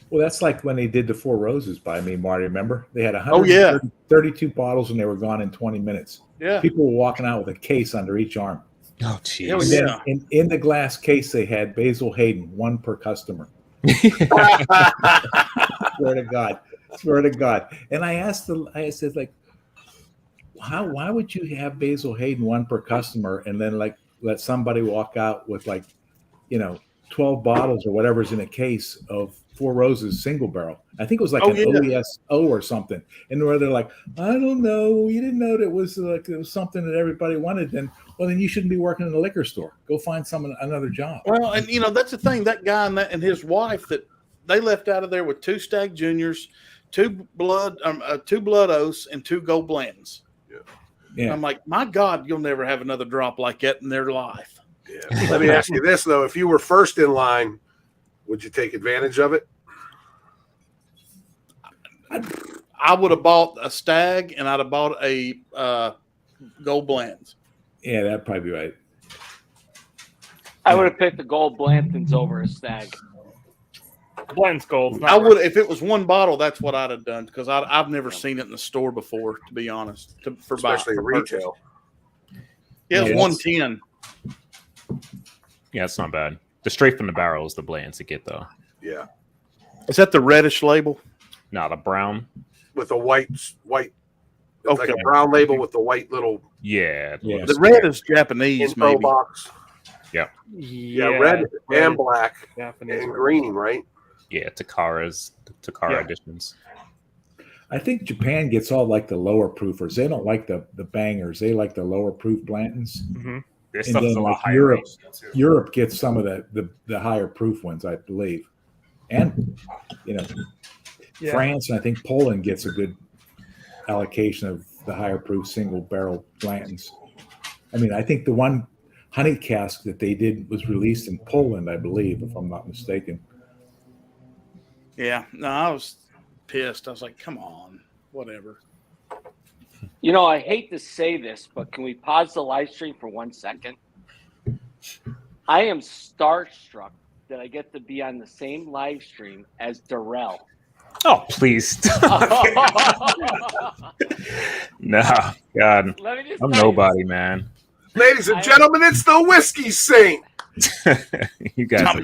Well, that's like when they did the Four Roses by me, Marty. Remember? They had 132 bottles, and they were gone in 20 minutes. Yeah. People were walking out with a case under each arm. Oh, geez. Oh, And yeah. then in the glass case, they had Basil Hayden, 1 per customer. Swear to God. And I said, like, why would you have Basil Hayden 1 per customer and then like let somebody walk out with 12 bottles or whatever's in a case of Four Roses single barrel? I think it was like OESO or something. And where they're like, I don't know, we didn't know that it was something that everybody wanted. Then you shouldn't be working in a liquor store. Go find another job. Well, and that's the thing. That guy and his wife, that they left out of there with 2 Stag Juniors, two blood oaths and 2 gold blends. Yeah. I'm like, my God, you'll never have another drop like that in their life. Yeah. Let me ask you this though: if you were first in line, would you take advantage of it? I would have bought a stag and I'd have bought a gold blends. Yeah, that'd probably be right. I would have picked the gold Blanton's over a stag. Blends gold. I would, if it was one bottle, that's what I'd have done because I've never seen it in the store before, to be honest. Especially retail. Yeah, it's Yeah, 110. Yeah, it's not bad. The straight from the barrel is the blends to get though. Yeah, Is that the reddish label? Not a brown. with a white. It's like Okay. a brown label with the white little Yeah. Yeah. The red is Japanese, info maybe. box. Yeah, Red and black Japanese and green, right? Yeah, Takara Yeah. editions. I think Japan gets all like the lower proofers. They don't like the bangers. They like the lower proof Blantons. Mm-hmm. Their And stuff is then, a lot like, higher. Europe- range, too. Europe gets some of the higher proof ones, I believe, and Yeah. France and I think Poland gets a good allocation of the higher proof single barrel Blantons. I mean, I think the one honey cask that they did was released in Poland, I believe, if I'm not mistaken. Yeah. No, I was pissed. I was like, come on, whatever. You know, I hate to say this, but can we pause the live stream for 1 second? I am starstruck that I get to be on the same live stream as Darrell. Oh, please stop. No, God. Let me just I'm tell you nobody, man. Ladies and gentlemen, it's the Whiskey Saint. You guys are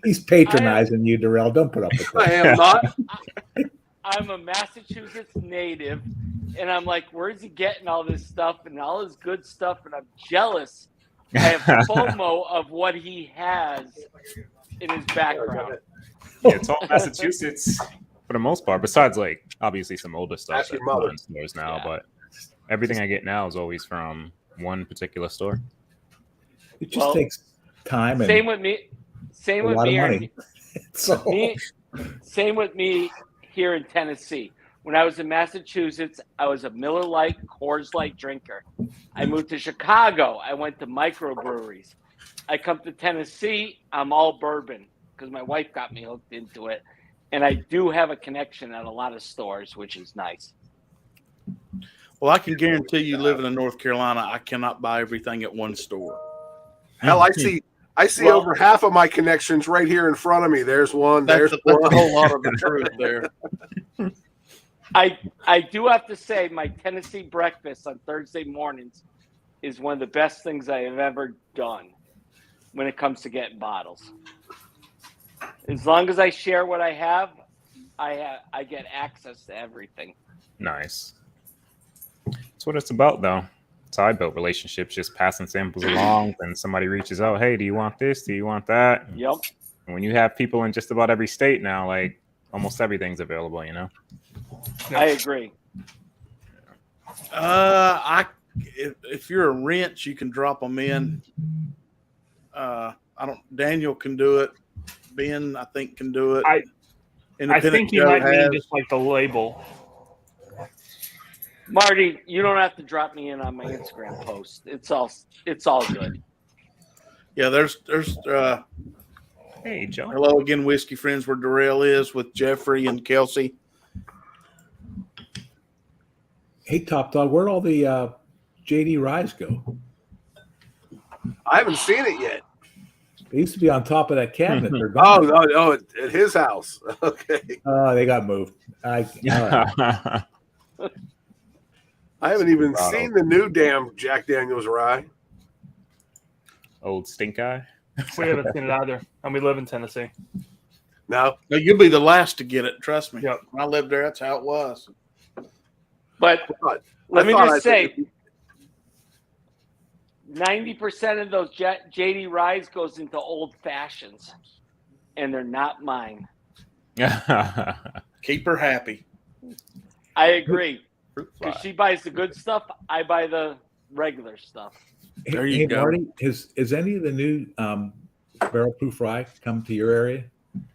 He's patronizing you, Darrell. Don't put up with I that. am not. I'm a Massachusetts native, and I'm like, where's he getting all this stuff and all this good stuff? And I'm jealous. I have FOMO of what he has in his background. Yeah, it's all Massachusetts for the most part. Besides, like, obviously some older stuff Ask your that's mother. not in stores now, Yeah. but everything I get now is always from one particular store. It just takes time and Same with me. Same a with lot of me. money. So Same with me here in Tennessee. When I was in Massachusetts, I was a Miller Lite, Coors Light drinker. I moved to Chicago. I went to microbreweries. I come to Tennessee, I'm all bourbon because my wife got me hooked into it. And I do have a connection at a lot of stores, which is nice. Well, I can guarantee you, living in North Carolina, I cannot buy everything at one store. Hell, I see over half of my connections right here in front of me. There's one. That's There's a one. whole lot of the truth there. I do have to say my Tennessee breakfast on Thursday mornings is one of the best things I have ever done when it comes to getting bottles. As long as I share what I have, I get access to everything. Nice. That's what it's about, though. That's how I built relationships, just passing samples along. Then somebody reaches out, hey, do you want this? Do you want that? Yep. And when you have people in just about every state now, like almost everything's available, you know? I agree. If you're a wrench, you can drop them in. Daniel can do it. Ben, I think, can do it. I think you might mean just like the label. Marty, you don't have to drop me in on my Instagram post. It's all good. Yeah, there's Hey, Joe. hello again, whiskey friends, where Darrell is with Jeffrey and Kelsey. hey, Top Dog, where'd all the JD Ryes go? I haven't seen it yet. They used to be on top of that cabinet. They're gone. Oh, at his house. Okay. Oh, they got moved. All right. I haven't even Bravo. seen the new damn Jack Daniels rye. Old stink eye. We haven't seen it either, and we live in Tennessee. No. No, you'll be the last to get it. Trust me. Yep. When I lived there, that's how it was. But let me I thought just I say, think 90% of those JD Ryes goes into old fashions, and they're not mine. Keep her happy. I agree. Fruit fly. Because she buys the good stuff, I buy the regular stuff. There you Hey, go. Marty, has any of the new barrel proof rye come to your area?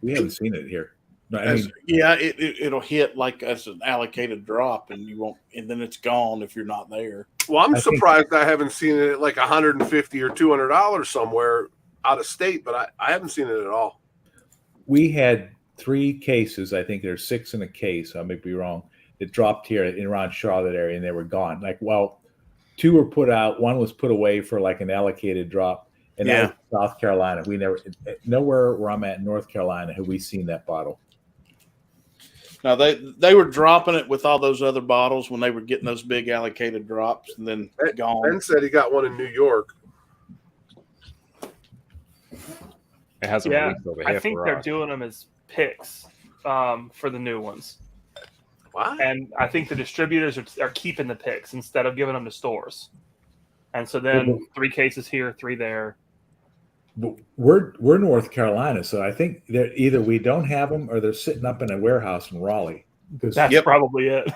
We haven't seen it here. I mean, it'll hit like as an allocated drop, and you won't, and then it's gone if you're not there. Well, I'm surprised I haven't seen it at like $150 or $200 somewhere out of state, but I haven't seen it at all. we had 3 cases. I think there's 6 in a case. I may be wrong. That dropped here in around Charlotte area, and they were gone. Like, well, 2 were put out. 1 was put away for like an allocated drop. And that was South Carolina. We nowhere where I'm at in North Carolina have we seen that bottle. Now they were dropping it with all those other bottles when they were getting those big allocated drops, and then gone. Ben said he got one in New York. It hasn't released over here. I think they're doing them as picks for the new ones. What? And I think the distributors are keeping the picks instead of giving them to stores. And so then 3 cases here, 3 there. We're North Carolina, so I think they're either we don't have them or they're sitting up in a warehouse in Raleigh. That's probably it.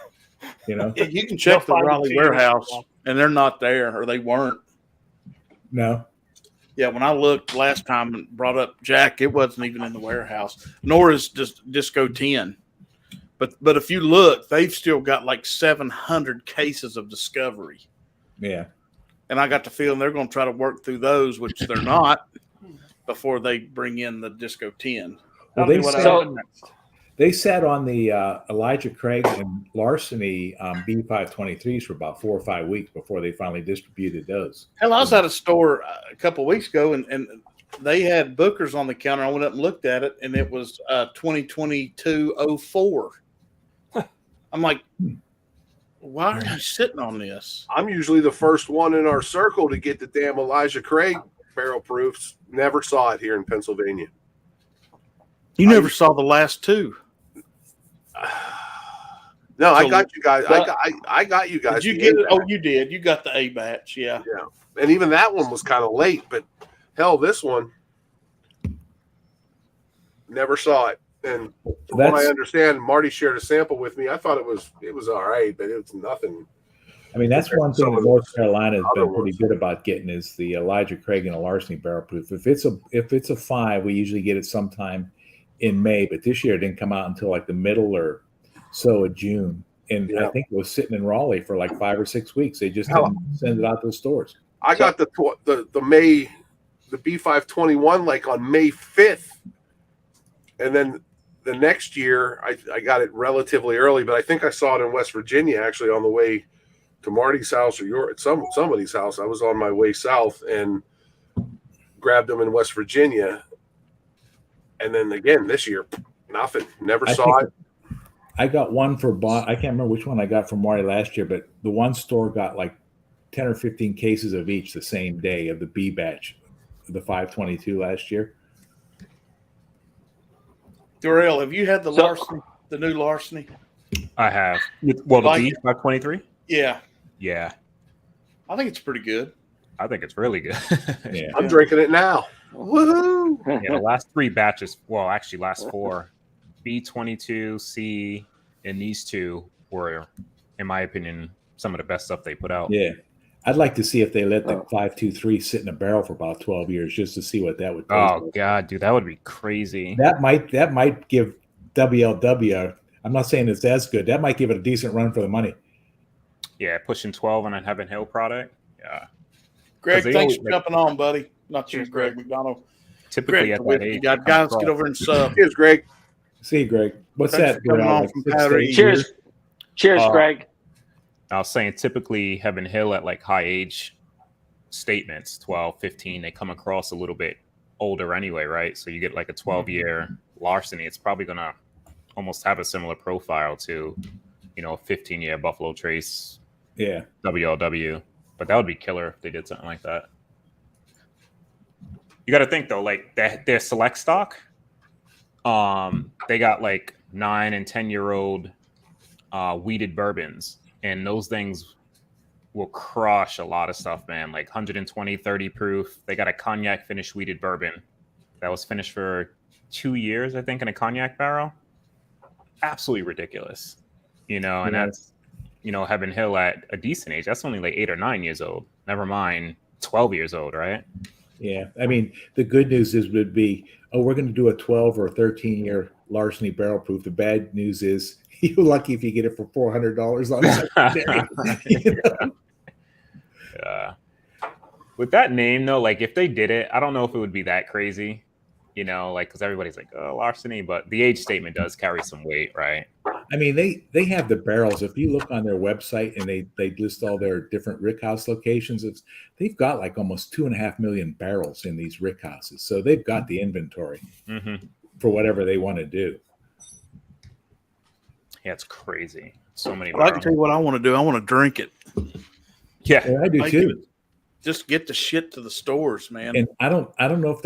You know, you can check the Raleigh warehouse, and they're not there, or they weren't. No. Yeah, when I looked last time and brought up Jack, it wasn't even in the warehouse. Nor is just Disco 10. But if you look, they've still got like 700 cases of Discovery. Yeah. And I got the feeling they're going to try to work through those, which they're not, before they bring in the Disco 10. Well, they sat on the Elijah Craig and Larceny B523s for about 4 or 5 weeks before they finally distributed those. Hell, I was at a store a couple of weeks ago, and they had Booker's on the counter. I went up and looked at it, and it was 2022-04. I'm like, why are you sitting on this? I'm usually the first one in our circle to get the damn Elijah Craig barrel proofs. Never saw it here in Pennsylvania. You never saw the last 2. No, so, I got you guys. I got you guys. Did you get it? Oh, you did. You got the A batch, yeah. Yeah, and even that one was kind of late. But hell, this one never saw it. And from what I understand, Marty shared a sample with me. I thought it was all right, but it's nothing. I mean, that's one thing that North Carolina has been pretty good about getting is the Elijah Craig and a Larceny barrel proof. If it's a 5, we usually get it sometime in May, but this year it didn't come out until like the middle or so of June. And I think it was sitting in Raleigh for like 5 or 6 weeks. They just didn't send it out to the stores. I got the B521 like on May 5th, and then the next year I got it relatively early, but I think I saw it in West Virginia actually on the way to Marty's house or somebody's house. I was on my way south and grabbed them in West Virginia. And then again this year, nothing. Never saw it. I got one for I can't remember which one I got from Marty last year, but the one store got like 10 or 15 cases of each the same day of the B batch, the 522 last year. Durrell, have you had the Larceny, the new Larceny? I have. Well, the B523? Yeah. Yeah. I think it's pretty good. I think it's really good. Yeah. I'm drinking it now. Woohoo! Yeah, the last 3 batches, well, actually last 4, B22, C, and these 2 were, in my opinion, some of the best stuff they put out. Yeah. I'd like to see if they let the 523 sit in a barrel for about 12 years just to see what that would taste like. God, dude, that would be crazy. That might give WLW, I'm not saying it's as good, that might give it a decent run for the money. Yeah, pushing 12 on a Heaven Hill product. Yeah. Greg, thanks for jumping on, buddy. Not you, Greg McDonald. Typically Greg, at that age. You got guys get over and sub. Cheers, Greg. See you, Greg. What's Thanks that? for coming on from Powder. Cheers. Cheers, Greg. I was saying typically Heaven Hill at like high age statements, 12, 15, they come across a little bit older anyway, right? So you get like a 12-year Larceny. It's probably going to almost have a similar profile to, a 15-year Buffalo Trace WLW. But that would be killer if they did something like that. You got to think, though, like their select stock, they got like 9 and 10-year-old weeded bourbons. And those things will crush a lot of stuff, man. Like 120, 30 proof. They got a cognac finished weeded bourbon that was finished for 2 years, I think, in a cognac barrel. Absolutely ridiculous. And that's, Heaven Hill at a decent age. That's only like 8 or 9 years old. Never mind 12 years old, right? Yeah. I mean, the good news would be, we're going to do a 12 or 13-year larceny barrel proof. The bad news is you're lucky if you get it for $400 on secondary. You know? Yeah. With that name though, like if they did it, I don't know if it would be that crazy, you know, like because everybody's like, oh, larceny, but the age statement does carry some weight, right? I mean, they have the barrels. If you look on their website and they list all their different rickhouse locations, they've got like almost 2.5 million barrels in these rickhouses. So they've got the inventory for whatever they want to do. Yeah, it's crazy. So many. Well, I can tell you what I want to do. I want to drink it. Yeah, I do too. Just get the shit to the stores, man. And I don't know if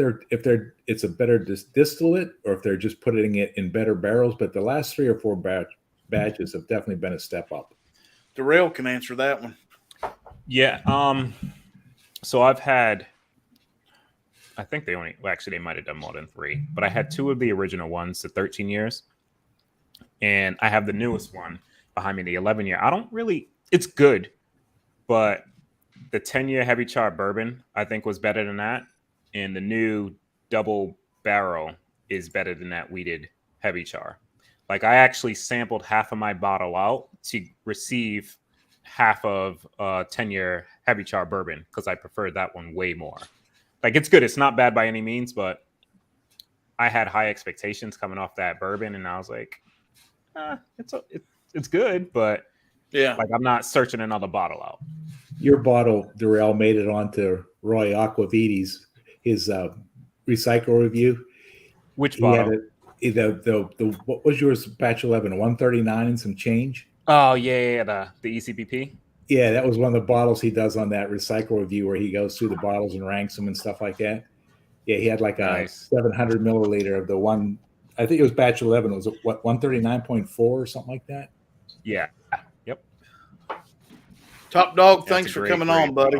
it's a better distillate or if they're just putting it in better barrels. But the last 3 or 4 batches have definitely been a step up. Darrell can answer that one. Yeah. So I've had, I think they might have done more than 3, but I had 2 of the original ones, the 13 years, and I have the newest one behind me, the 11-year. It's good, but the 10-year heavy char bourbon, I think, was better than that. And the new double barrel is better than that wheated heavy char. Like, I actually sampled half of my bottle out to receive half of 10-year heavy char bourbon because I preferred that one way more. Like, it's good. It's not bad by any means, but I had high expectations coming off that bourbon, and I was like, it's good, but yeah, like I'm not searching another bottle out. Your bottle, Darrell, made it onto Roy Aquaviti's his recycle review. Which bottle? The what was yours? Batch 11, 139 and some change. Oh yeah, the ECBP. Yeah, that was one of the bottles he does on that recycle review where he goes through the bottles and ranks them and stuff like that. Yeah, he had like a 700 milliliter of the one. I think it was batch 11. Was it what 139.4 or something like that? Yeah. Yep. Top Dog, thanks for coming on, buddy.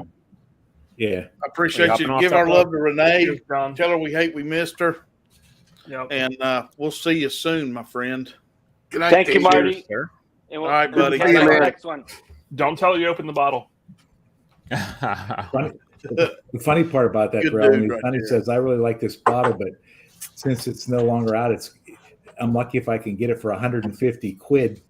Yeah. I appreciate you. Give our love to Renee. Tell her we missed her. Yep. And we'll see you soon, my friend. Good night. Thank you, Marty. Sir. And all right, buddy. See you, man. Next one. Don't tell her you opened the bottle. The funny part about that, Sonny says, I really like this bottle, but since it's no longer out, I'm lucky if I can get it for 150 quid.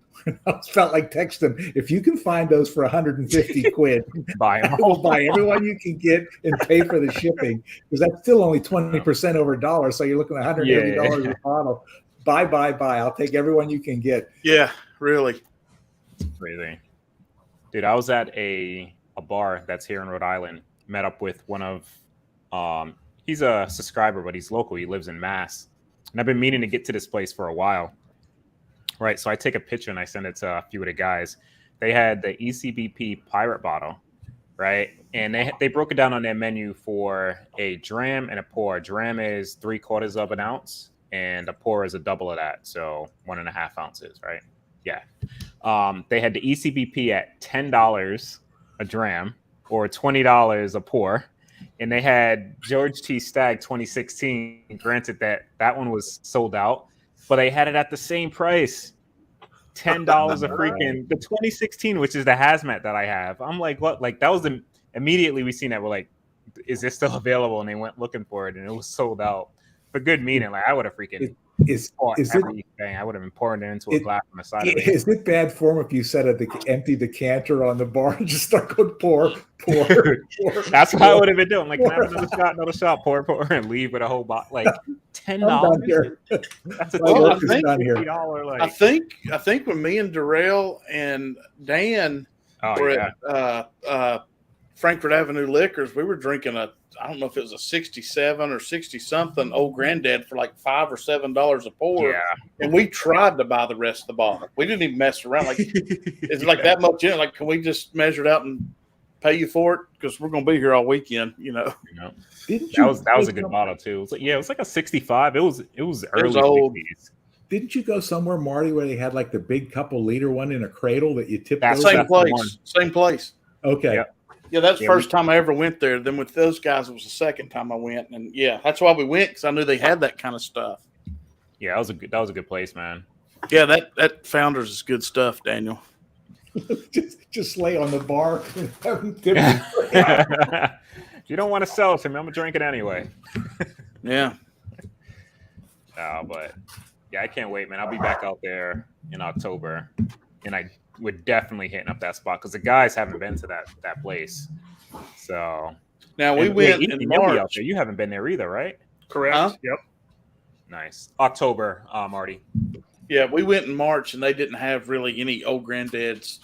I felt like text them, if you can find those for 150 quid, buy them. I will buy everyone you can get and pay for the shipping, because that's still only 20% over $1. So you're looking at $180 a bottle. Buy. I'll take everyone you can get. Yeah, really. Crazy. Dude, I was at a bar that's here in Rhode Island, met up with one of, he's a subscriber, but he's local. He lives in Mass. And I've been meaning to get to this place for a while. Right, so I take a picture and I send it to a few of the guys. They had the ECBP Pirate bottle, right? And they broke it down on their menu for a dram and a pour. A dram is 3/4 of an ounce, and a pour is a double of that, so 1.5 ounces, right? Yeah. They had the ECBP at $10 a dram or $20 a pour, and they had George T. Stagg 2016. Granted that one was sold out, but they had it at the same price, $10 a freaking, the 2016, which is the hazmat that I have. I'm like, what? Like, that was immediately we seen that. We're like, is this still available? And they went looking for it, and it was sold out. For good meaning, like I would have freaking I would have been pouring it into a glass on the side of it. Is it bad form if you set an empty decanter on the bar and just start going pour? That's what I would have been doing. Like, can I have another shot, pour, and leave with a whole bottle. Like $10. That's a $50. Like, I think when me and Darrell and Dan were at Frankfurt Avenue Liquors, we were drinking I don't know if it was a 67 or 60 something old granddad for like $5 or $7 a pour. Yeah. And we tried to buy the rest of the bottle. We didn't even mess around. Like, it's like that much in it. Like, can we just measure it out and pay you for it? Because we're going to be here all weekend, you know. That was a good bottle too. It was like a 65. It was early old. 60s. Didn't you go somewhere, Marty, where they had like the big couple liter one in a cradle that you tipped? Same place. Okay. Yep. Yeah, that's the first time I ever went there. Then with those guys, it was the second time I went, and yeah, that's why we went, because I knew they had that kind of stuff. Yeah, that was a good place, man. Yeah, that Founders is good stuff, Daniel. just lay on the bar. You don't want to sell it to me. I'm gonna drink it anyway. Yeah. No, but Yeah, I can't wait, man. I'll be back out there in October, and we're definitely hitting up that spot because the guys haven't been to that place. So now we went Ethan, in you'll be out March. there. You haven't been there either, right? Correct. Huh? Yep. Nice. October, Marty. Yeah, we went in March, and they didn't have really any old granddads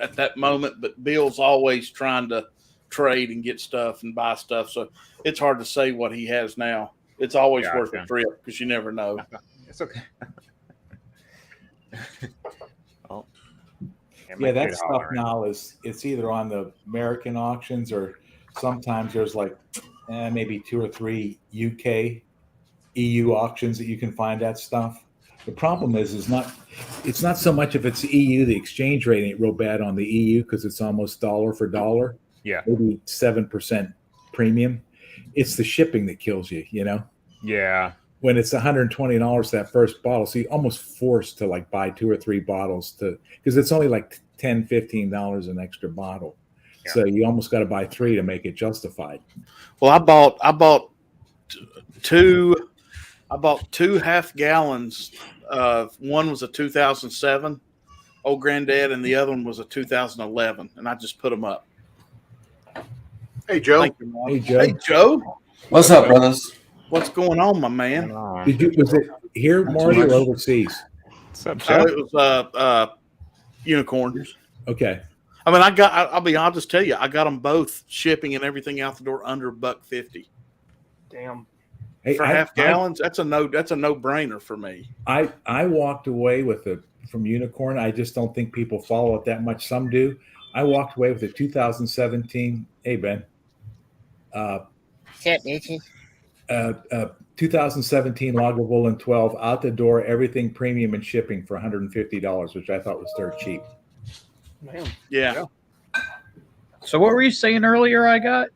at that moment. But Bill's always trying to trade and get stuff and buy stuff, so it's hard to say what he has now. It's always worth a trip because you never know. It's okay. Oh, Yeah, that stuff now it's either on the American auctions or sometimes there's like maybe 2 or 3 UK, EU auctions that you can find that stuff. The problem it's not so much if it's EU, the exchange rate ain't real bad on the EU because it's almost dollar for dollar. Yeah, maybe 7% premium. It's the shipping that kills you, you know? Yeah. When it's $120 that first bottle, so you're almost forced to like buy 2 or 3 bottles because it's only like $10, $15 an extra bottle. Yeah. So you almost got to buy 3 to make it justified. Well, I bought two half gallons. One was a 2007 Old Granddad, and the other one was a 2011, and I just put them up. Hey, Joe. Hey, Joe. Hey, Joe. What's up, brothers? What's going on, my man? Was it here, Marty, or overseas? What's up, Joe? It was unicorns. Okay. I mean, I'll just tell you, I got them both shipping and everything out the door under $1.50. Damn. Hey, for half gallons, that's a no-brainer for me. I walked away from Unicorn. I just don't think people follow it that much. Some do. I walked away with a 2017. Hey, Ben. 2017 Lagavulin 12 out the door, everything premium and shipping for $150, which I thought was dirt cheap. Man. Yeah. So what were you saying earlier? I got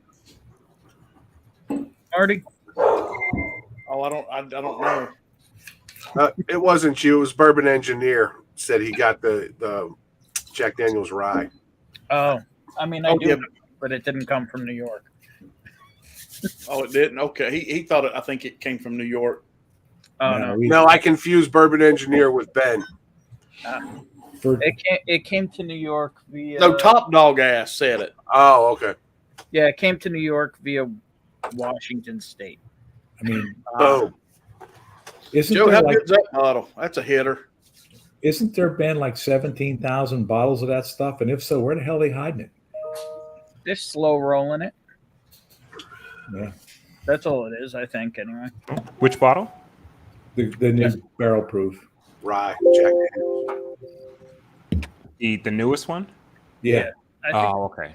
Marty. Oh, I don't know. It wasn't you. It was Bourbon Engineer said he got the Jack Daniel's rye. Oh, I mean, I do, but it didn't come from New York. Oh, it didn't. Okay, he thought it. I think it came from New York. Oh no, I confused Bourbon Engineer with Ben. It came to New York via. No, Top Dog Ass said it. Oh, okay. Yeah, it came to New York via Washington State. I mean, isn't Joe, how good's that bottle? That's a hitter. Isn't there been like 17,000 bottles of that stuff? And if so, where the hell are they hiding it? They're slow rolling it. Yeah, that's all it is, I think. Anyway, which bottle? The new barrel proof rye Jack Daniel's. The newest one. Yeah. Okay.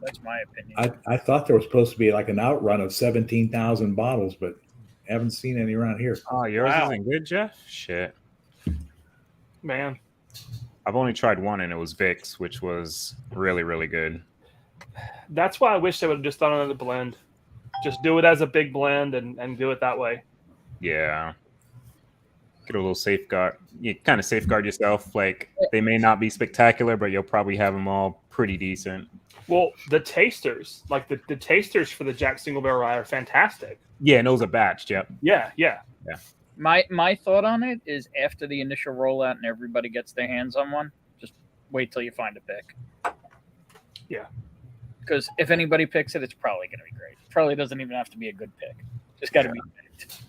That's my opinion. I thought there was supposed to be like an outrun of 17,000 bottles, but haven't seen any around here. Oh, yours isn't good, Jeff? Shit. Man. I've only tried one, and it was Vicks, which was really, really good. That's why I wish they would have just done another blend. Just do it as a big blend and do it that way. Yeah. Get a little safeguard. You kind of safeguard yourself. Like, they may not be spectacular, but you'll probably have them all pretty decent. Well, the tasters, like the tasters for the Jack Single Barrel Rye are fantastic. Yeah, and those are batched, yep. Yeah. My thought on it is after the initial rollout and everybody gets their hands on one, just wait till you find a pick. Yeah. Because if anybody picks it, it's probably going to be great. Probably doesn't even have to be a good pick. Just got to be picked.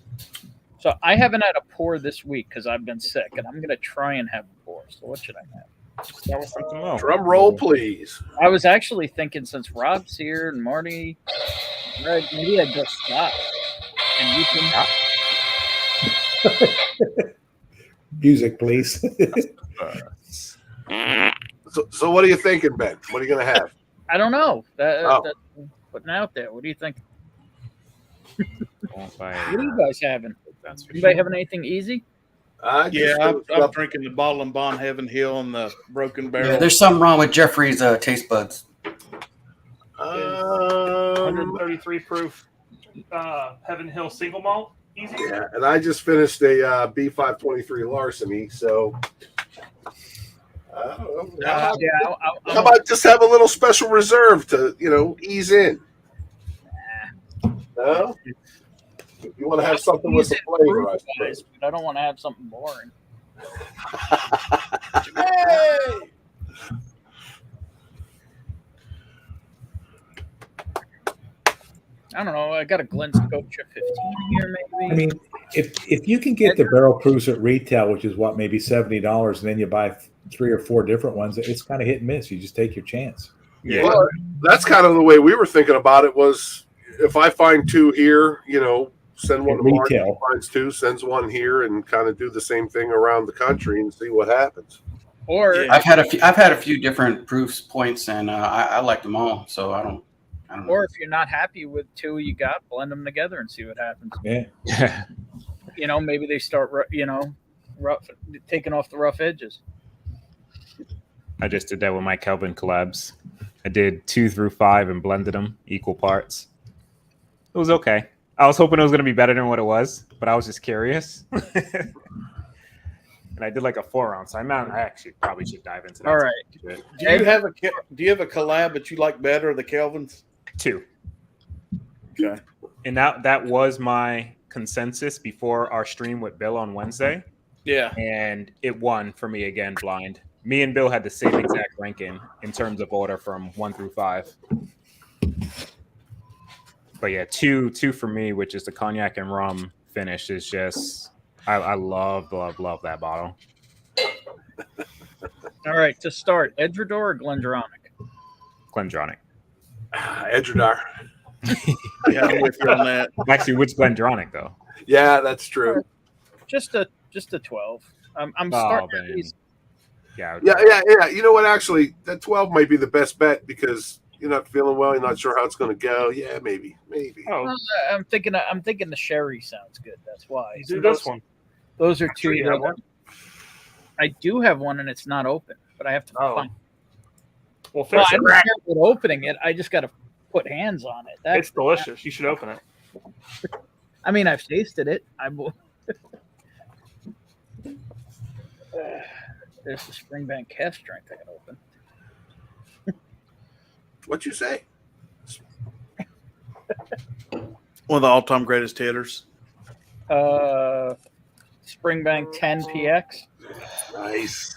So I haven't had a pour this week because I've been sick, and I'm going to try and have a pour. So what should I have? That was something else. Drum roll, please. I was actually thinking since Rob's here and Marty, maybe I just stop. And you can music, please. So what are you thinking, Ben? What are you going to have? I don't know. That's putting out there. What do you think? What are you guys having? Anybody having anything easy? I'm drinking the Bottle and Bond Heaven Hill and the Broken Barrel. Yeah, there's something wrong with Jeffrey's taste buds. 133 proof Heaven Hill single malt. Easy. Yeah, and I just finished a B523 Larceny, so I don't know. How about just have a little special reserve to, ease in? No? You want to have something with some flavor, I suppose. But I don't want to have something boring. Hey! I don't know. I got a Glen Scotia 15 here, maybe. I mean, if you can get the barrel proofs at retail, which is what, maybe $70, and then you buy 3 or 4 different ones, it's kind of hit and miss. You just take your chance. Yeah. Well, that's kind of the way we were thinking about it. Was if I find 2 here, send one to Mark. Retail. He finds 2, sends 1 here, and kind of do the same thing around the country and see what happens. Or Yeah. I've had a few different proofs points, and I like them all. So I don't know. or if you're not happy with 2 you got, blend them together and see what happens. Yeah. Maybe they start, rough, taking off the rough edges. I just did that with my Kelvin collabs. I did 2 through 5 and blended them equal parts. It was okay. I was hoping it was going to be better than what it was, but I was just curious. And I did like a 4-ounce. I actually probably should dive into that. All right. Do you have a collab that you like better, the Kelvins? 2. Okay. And that was my consensus before our stream with Bill on Wednesday. Yeah. And it won for me again, blind. Me and Bill had the same exact ranking in terms of order from 1 through 5. But yeah, 2 for me, which is the cognac and rum finish, is just I love that bottle. All right, to start, Edredor or Glendronach? Glendronach. Edredar. Yeah, I'm with you on that. Actually, which Glendronach though? Yeah, that's true. Just a 12. I'm starting at man. least. Yeah. Yeah. You know what? Actually, that 12 might be the best bet because you're not feeling well. You're not sure how it's going to go. Yeah, maybe. Oh, I'm thinking the sherry sounds good. That's why. do this one. Those are 2. Sure you have one? I do have one, and it's not open, but I have to Oh. find. Well, Well, fix I it. don't care about opening it. I just got to put hands on it. It's delicious. You should open it. I mean, I've tasted it. There's the Springbank calf strength I can open. What'd you say? One of the all-time greatest hitters. Springbank 10 PX. Nice.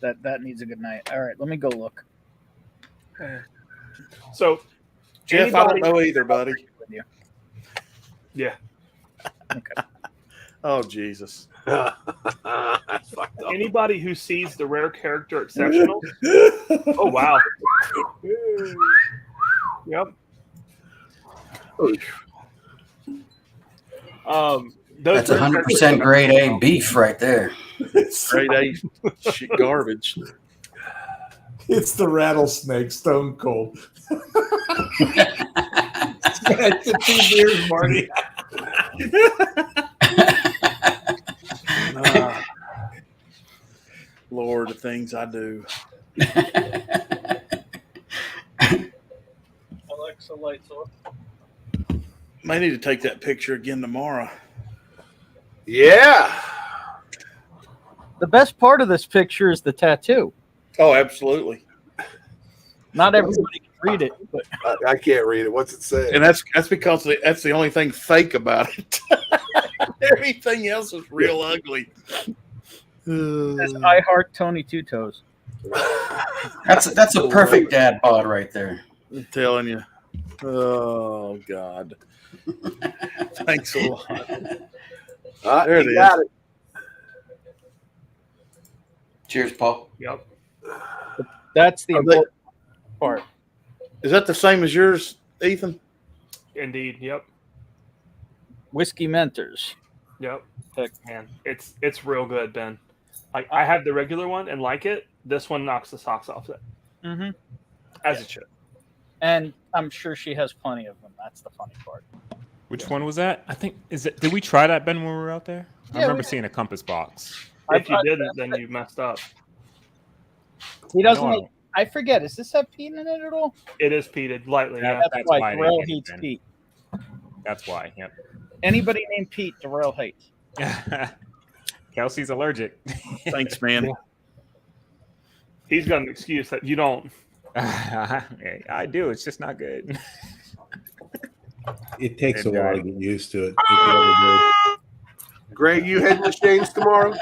That needs a good night. All right, let me go look. So, Jeff, I don't know either, buddy. With you. yeah. Okay. Oh, Jesus. That's fucked up. Anybody who sees the rare character exceptional. Oh wow. Yep. Those That's 100% grade A beef right there. Straight A shit garbage. It's the rattlesnake, Stone Cold. That's the 2 beers, Marty. Lord, the things I do. Alexa, lights off. May need to take that picture again tomorrow. Yeah. The best part of this picture is the tattoo. Oh, absolutely. Not everybody can read it, but I can't read it. What's it say? And that's because that's the only thing fake about it. Everything else is real ugly. it says, I heart Tony Two Toes. That's a perfect dad bod right there. I'm telling you. Oh, God. Thanks a lot. There it you got is. it. Cheers, Paul. Yep. That's the Are they- important part. Is that the same as yours, Ethan? Indeed. Yep. Whiskey Mentors. Yep. Man, it's real good, Ben. Like I have the regular one and like it. This one knocks the socks off it, Mm-hmm. as it should. And I'm sure she has plenty of them. That's the funny part. Which one was that? I think did we try that, Ben, when we were out there? I Yeah, remember we- seeing a compass box. If you I- didn't, then you messed up. He doesn't. No, I forget. Does this have peat in it at all? It is peated lightly. Yeah. Yeah. That's why why I Darrell didn't get it, hates man. Pete. That's why. Yep. Anybody named Pete, Darrell hates. Kelsey's allergic. Thanks, man. He's got an excuse that you don't. I do. It's just not good. It takes a Enjoy. while to get used to it. If you ever do. Greg, you heading to Shane's tomorrow?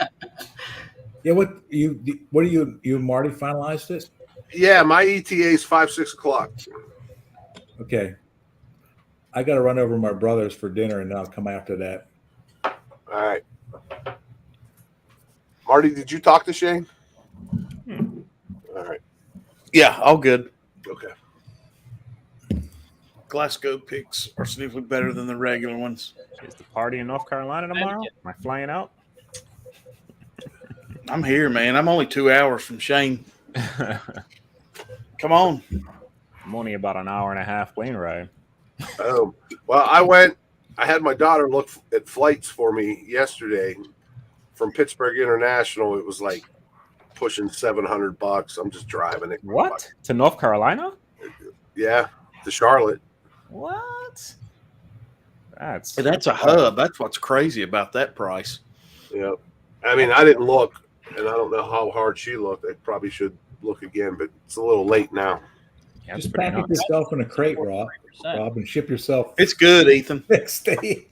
Yeah, what are you and Marty finalized it? Yeah, my ETA is 5-6 o'clock. Okay. I got to run over to my brother's for dinner, and then I'll come after that. All right. Marty, did you talk to Shane? All right. Yeah, all good. Okay. Glasgow picks are significantly better than the regular ones. Is the party in North Carolina tomorrow? Am I flying out? I'm here, man. I'm only 2 hours from Shane. Come on. I'm only about an hour and a half plane ride. Well, I had my daughter look at flights for me yesterday from Pittsburgh International. It was like pushing $700. I'm just driving it. What? To North Carolina? Yeah, to Charlotte. What? That's a hub. That's what's crazy about that price. Yeah. I mean, I didn't look, and I don't know how hard she looked. I probably should look again, but it's a little late now. Yeah, Just pack it yourself in a crate, Rob, and ship yourself. It's good, Ethan. Next day.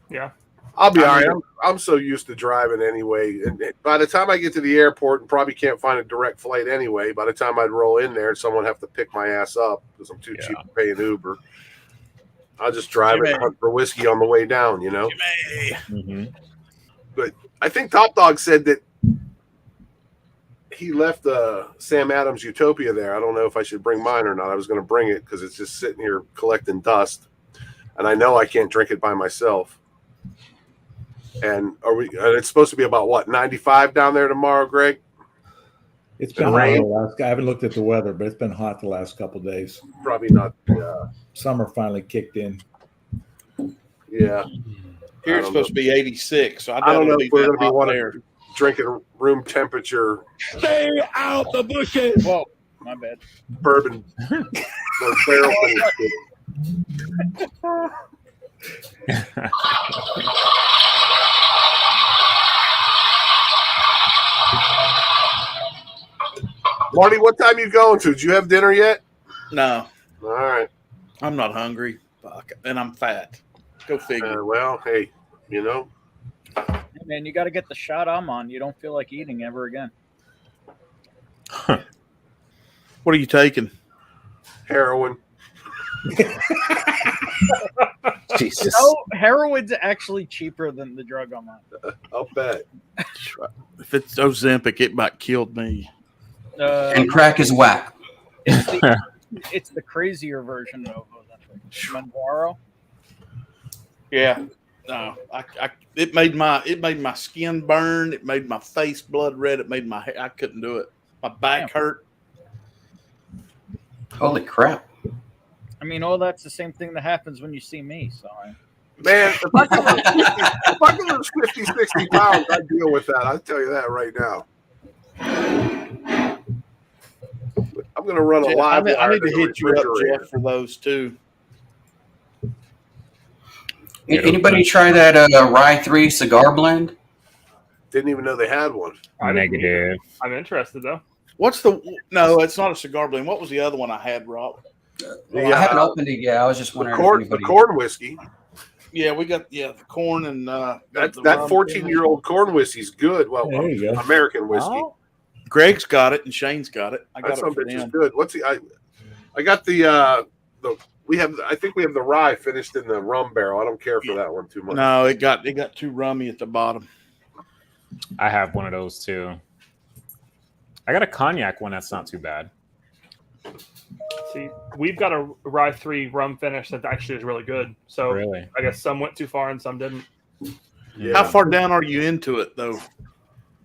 Yeah. I'll be all right. I'm so used to driving anyway. And by the time I get to the airport and probably can't find a direct flight anyway, by the time I'd roll in there, someone have to pick my ass up because I'm too cheap to pay an Uber. I'll just drive it and hunt for whiskey on the way down, you know? Mm-hmm. But I think Top Dog said that he left Sam Adams' Utopia there. I don't know if I should bring mine or not. I was going to bring it because it's just sitting here collecting dust. And I know I can't drink it by myself. And it's supposed to be about what, 95 down there tomorrow, Greg? It's been hot. I haven't looked at the weather, but it's been hot the last couple of days. Probably not. Summer finally kicked in. Yeah. Here it's supposed to be 86, so I don't know if we're going to be drinking room temperature. Stay out the bushes. Whoa, my bad. Bourbon or barrel finished. Marty, what time are you going to? Did you have dinner yet? No. All right. I'm not hungry. Fuck. And I'm fat. Go figure. Well, hey, you know. Hey man, you got to get the shot I'm on. You don't feel like eating ever again. What are you taking? Heroin. Jesus. No, heroin's actually cheaper than the drug I'm on. I'll bet. If it's Ozempic, it might killed me. And crack is whack. It's the crazier version of Ozempic. Manwaro. Yeah. No, it made my skin burn. It made my face blood red. It made my hair. I couldn't do it. My back hurt. Holy crap. I mean, that's the same thing that happens when you see me. So, man, if I can lose 50, 60 pounds, I'd deal with that. I'll tell you that right now. I'm going to run a live. I need to hit you up, Jeff, for those too. Anybody try that Rye 3 cigar blend? Didn't even know they had one. Negative. I'm interested though. No, it's not a cigar blend. What was the other one I had, Rob? Well, I haven't opened it yet. I was just wondering. The corn whiskey. Yeah, we got the corn and that 14-year-old corn whiskey's good. Well, American whiskey. Oh. Greg's got it and Shane's got it. I got That it for them. is good. I got I think we have the rye finished in the rum barrel. I don't care for that one too much. No, it got too rummy at the bottom. I have one of those too. I got a cognac one that's not too bad. See, we've got a Rye 3 rum finish that actually is really good. So Really? I guess some went too far and some didn't. Yeah. How far down are you into it, though,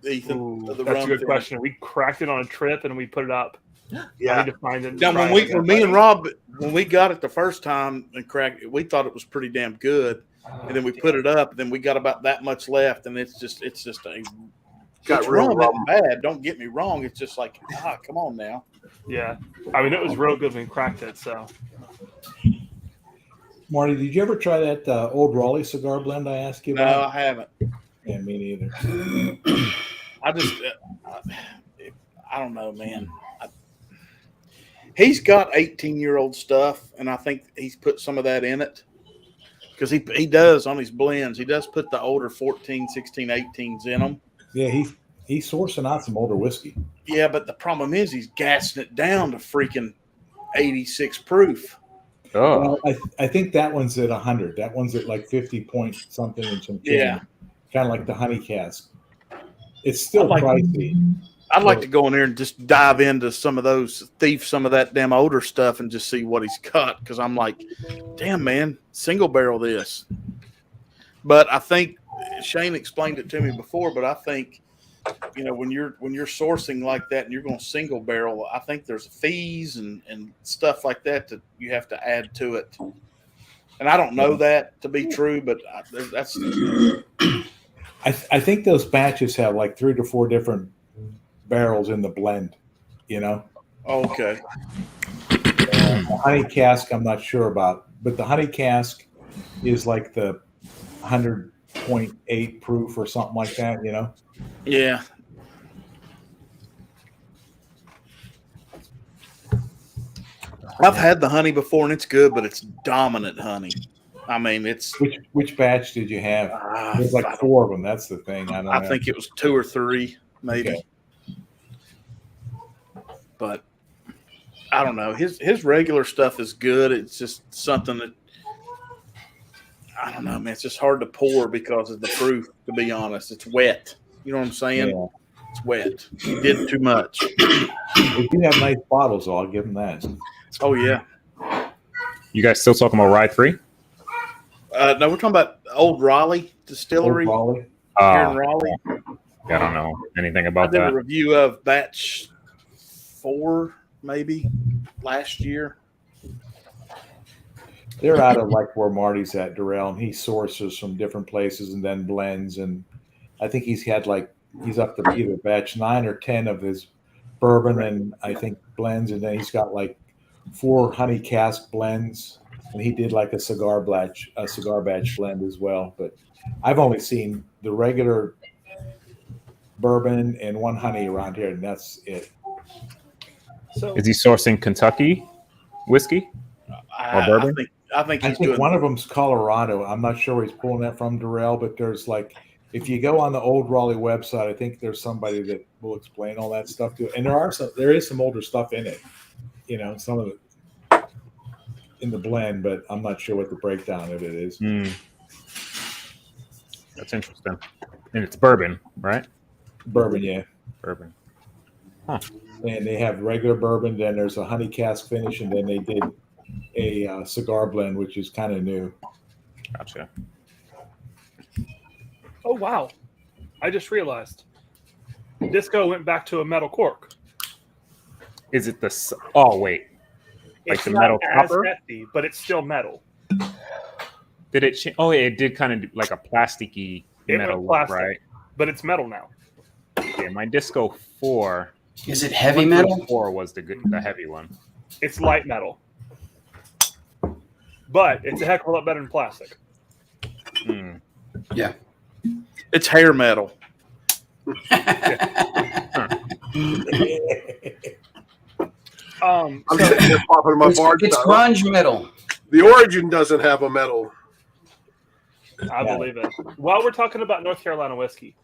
Ethan? Ooh, the that's a rum good finish? question. We cracked it on a trip and we put it up. I Yeah. need to find it. Now, when me and Rob, when we got it the first time and cracked it, we thought it was pretty damn good, and then we put it up, and then we got about that much left, and it's just a Got it's real rum rum. isn't bad. Don't get me wrong. It's just like, come on now. Yeah. I mean, it was real good when we cracked it. So Marty, did you ever try that old Raleigh cigar blend I asked you No, about? I haven't. Yeah, me neither. I just, I don't know, man. He's got 18-year-old stuff, and I think he's put some of that in it. Because he does on his blends. He does put the older 14, 16, 18s in them. Yeah, he's sourcing out some older whiskey. Yeah, but the problem is he's gassing it down to freaking 86 proof. Oh, Well, I think that one's at 100. That one's at like 50 point something and some change. Yeah. Kind of like the honey cask. It's still pricey. I'd like to go in there and just dive into some of those, thief some of that damn older stuff and just see what he's cut. Because I'm like, damn, man, single barrel this. But I think Shane explained it to me before, but I think, when you're sourcing like that and you're going single barrel, I think there's fees and stuff like that you have to add to it. And I don't know that to be true, but that's. I think those batches have like 3 to 4 different barrels in the blend, Okay. The honey cask, I'm not sure about, but the honey cask is like the 100.8 proof or something like that, Yeah. I've had the honey before and it's good, but it's dominant honey. I mean, it's which batch did you have? There's like 4 of them. That's the thing. I think it was 2 or 3, maybe. Okay. But I don't know. His regular stuff is good. It's just something that I don't know, man. It's just hard to pour because of the proof. To be honest, it's wet. You know what I'm saying? Yeah. It's wet. You did too much. They do have nice bottles, though. I'll give them that. Oh yeah. You guys still talking about Rye 3? No, we're talking about Old Raleigh Distillery here in Raleigh. I don't know anything about that. I did a review of batch 4, maybe last year. They're out of like where Marty's at, Durrell, and he sources from different places and then blends. And I think he's up to either batch 9 or 10 of his bourbon and I think blends, and then he's got like 4 honey cask blends. And he did like a cigar batch blend as well. But I've only seen the regular bourbon and 1 honey around here, and that's it. So, is he sourcing Kentucky whiskey or bourbon? I think he's doing one of them's Colorado. I'm not sure where he's pulling that from, Durrell, but there's like, if you go on the Old Raleigh website, I think there's somebody that will explain all that stuff to it. And there is some older stuff in it, some of it in the blend, but I'm not sure what the breakdown of it is. That's interesting. And it's bourbon, right? Bourbon, yeah. Bourbon. Huh. And they have regular bourbon, then there's a honey cask finish, and then they did a cigar blend, which is kind of new. Gotcha. Oh, wow. I just realized. Disco went back to a metal cork. Is it the... Oh, wait. Like it's the not metal as copper? hefty, but it's still metal. Did it change? Oh, it did kind of like a plasticky metal look, right? But it's metal now. Yeah, my Disco 4... Is it heavy metal? 4 was the heavy one. It's light metal. But it's a heck of a lot better than plastic. Yeah. It's hair metal. I'm sitting here popping my barge. It's grunge metal. The Origin doesn't have a metal. I believe it. While we're talking about North Carolina whiskey,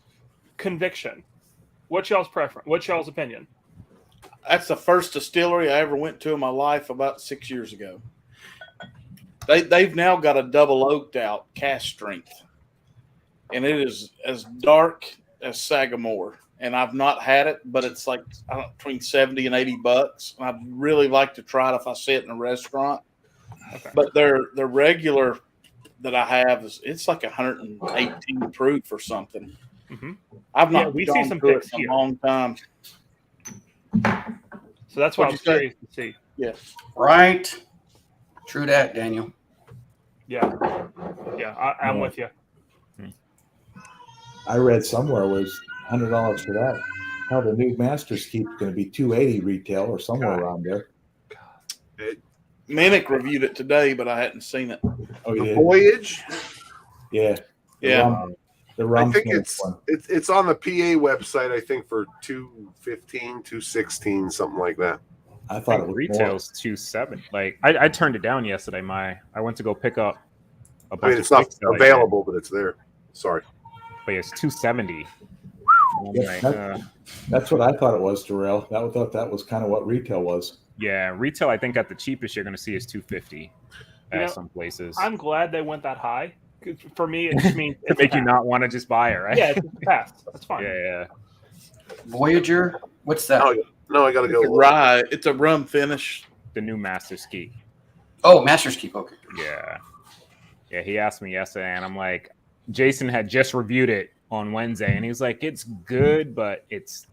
Conviction. What's y'all's preference? What's y'all's opinion? That's the first distillery I ever went to in my life about 6 years ago. They've now got a double oaked out cast strength, and it is as dark as Sagamore. And I've not had it, but it's like between $70 and $80. And I'd really like to try it if I see it in a restaurant. Okay. But their regular that I have it's like 118 proof or something. Mm-hmm. I've not we gone see some through picks it in here. a long time. So that's what I'm curious to see. Yeah. Right. True that, Daniel. Yeah. I'm with you. I read somewhere it was $100 for that. How the new Master's Keep is going to be $280 retail or somewhere around there. Minnick reviewed it today, but I hadn't seen it. Oh, you did? Voyage? Yeah. The rum I think it's on the PA website, I think, for $215, $216, something like that. I I thought think it was retail's 270. Like I turned it down yesterday. I went to go pick up a bunch I mean, of it's not sticks that I did, available, but it's there. Sorry. but it's 270. And I'm Yeah, like, that's what I thought it was, Darrell. I thought that was kind of what retail was. yeah, retail. I think at the cheapest you're going to see is 250 at some places. I'm glad they went that high. 'Cause for me, it just means to it's make you fast. not want to just buy it, right? Yeah, it's fast. That's fine. yeah. Voyager, what's that? No, I got to It's go. a rye. It's a rum finish. The new Master's Keep. Oh, Master's Keep. Okay. Yeah. Yeah, he asked me yesterday, and I'm like, Jason had just reviewed it on Wednesday, and he was like, it's good, but it's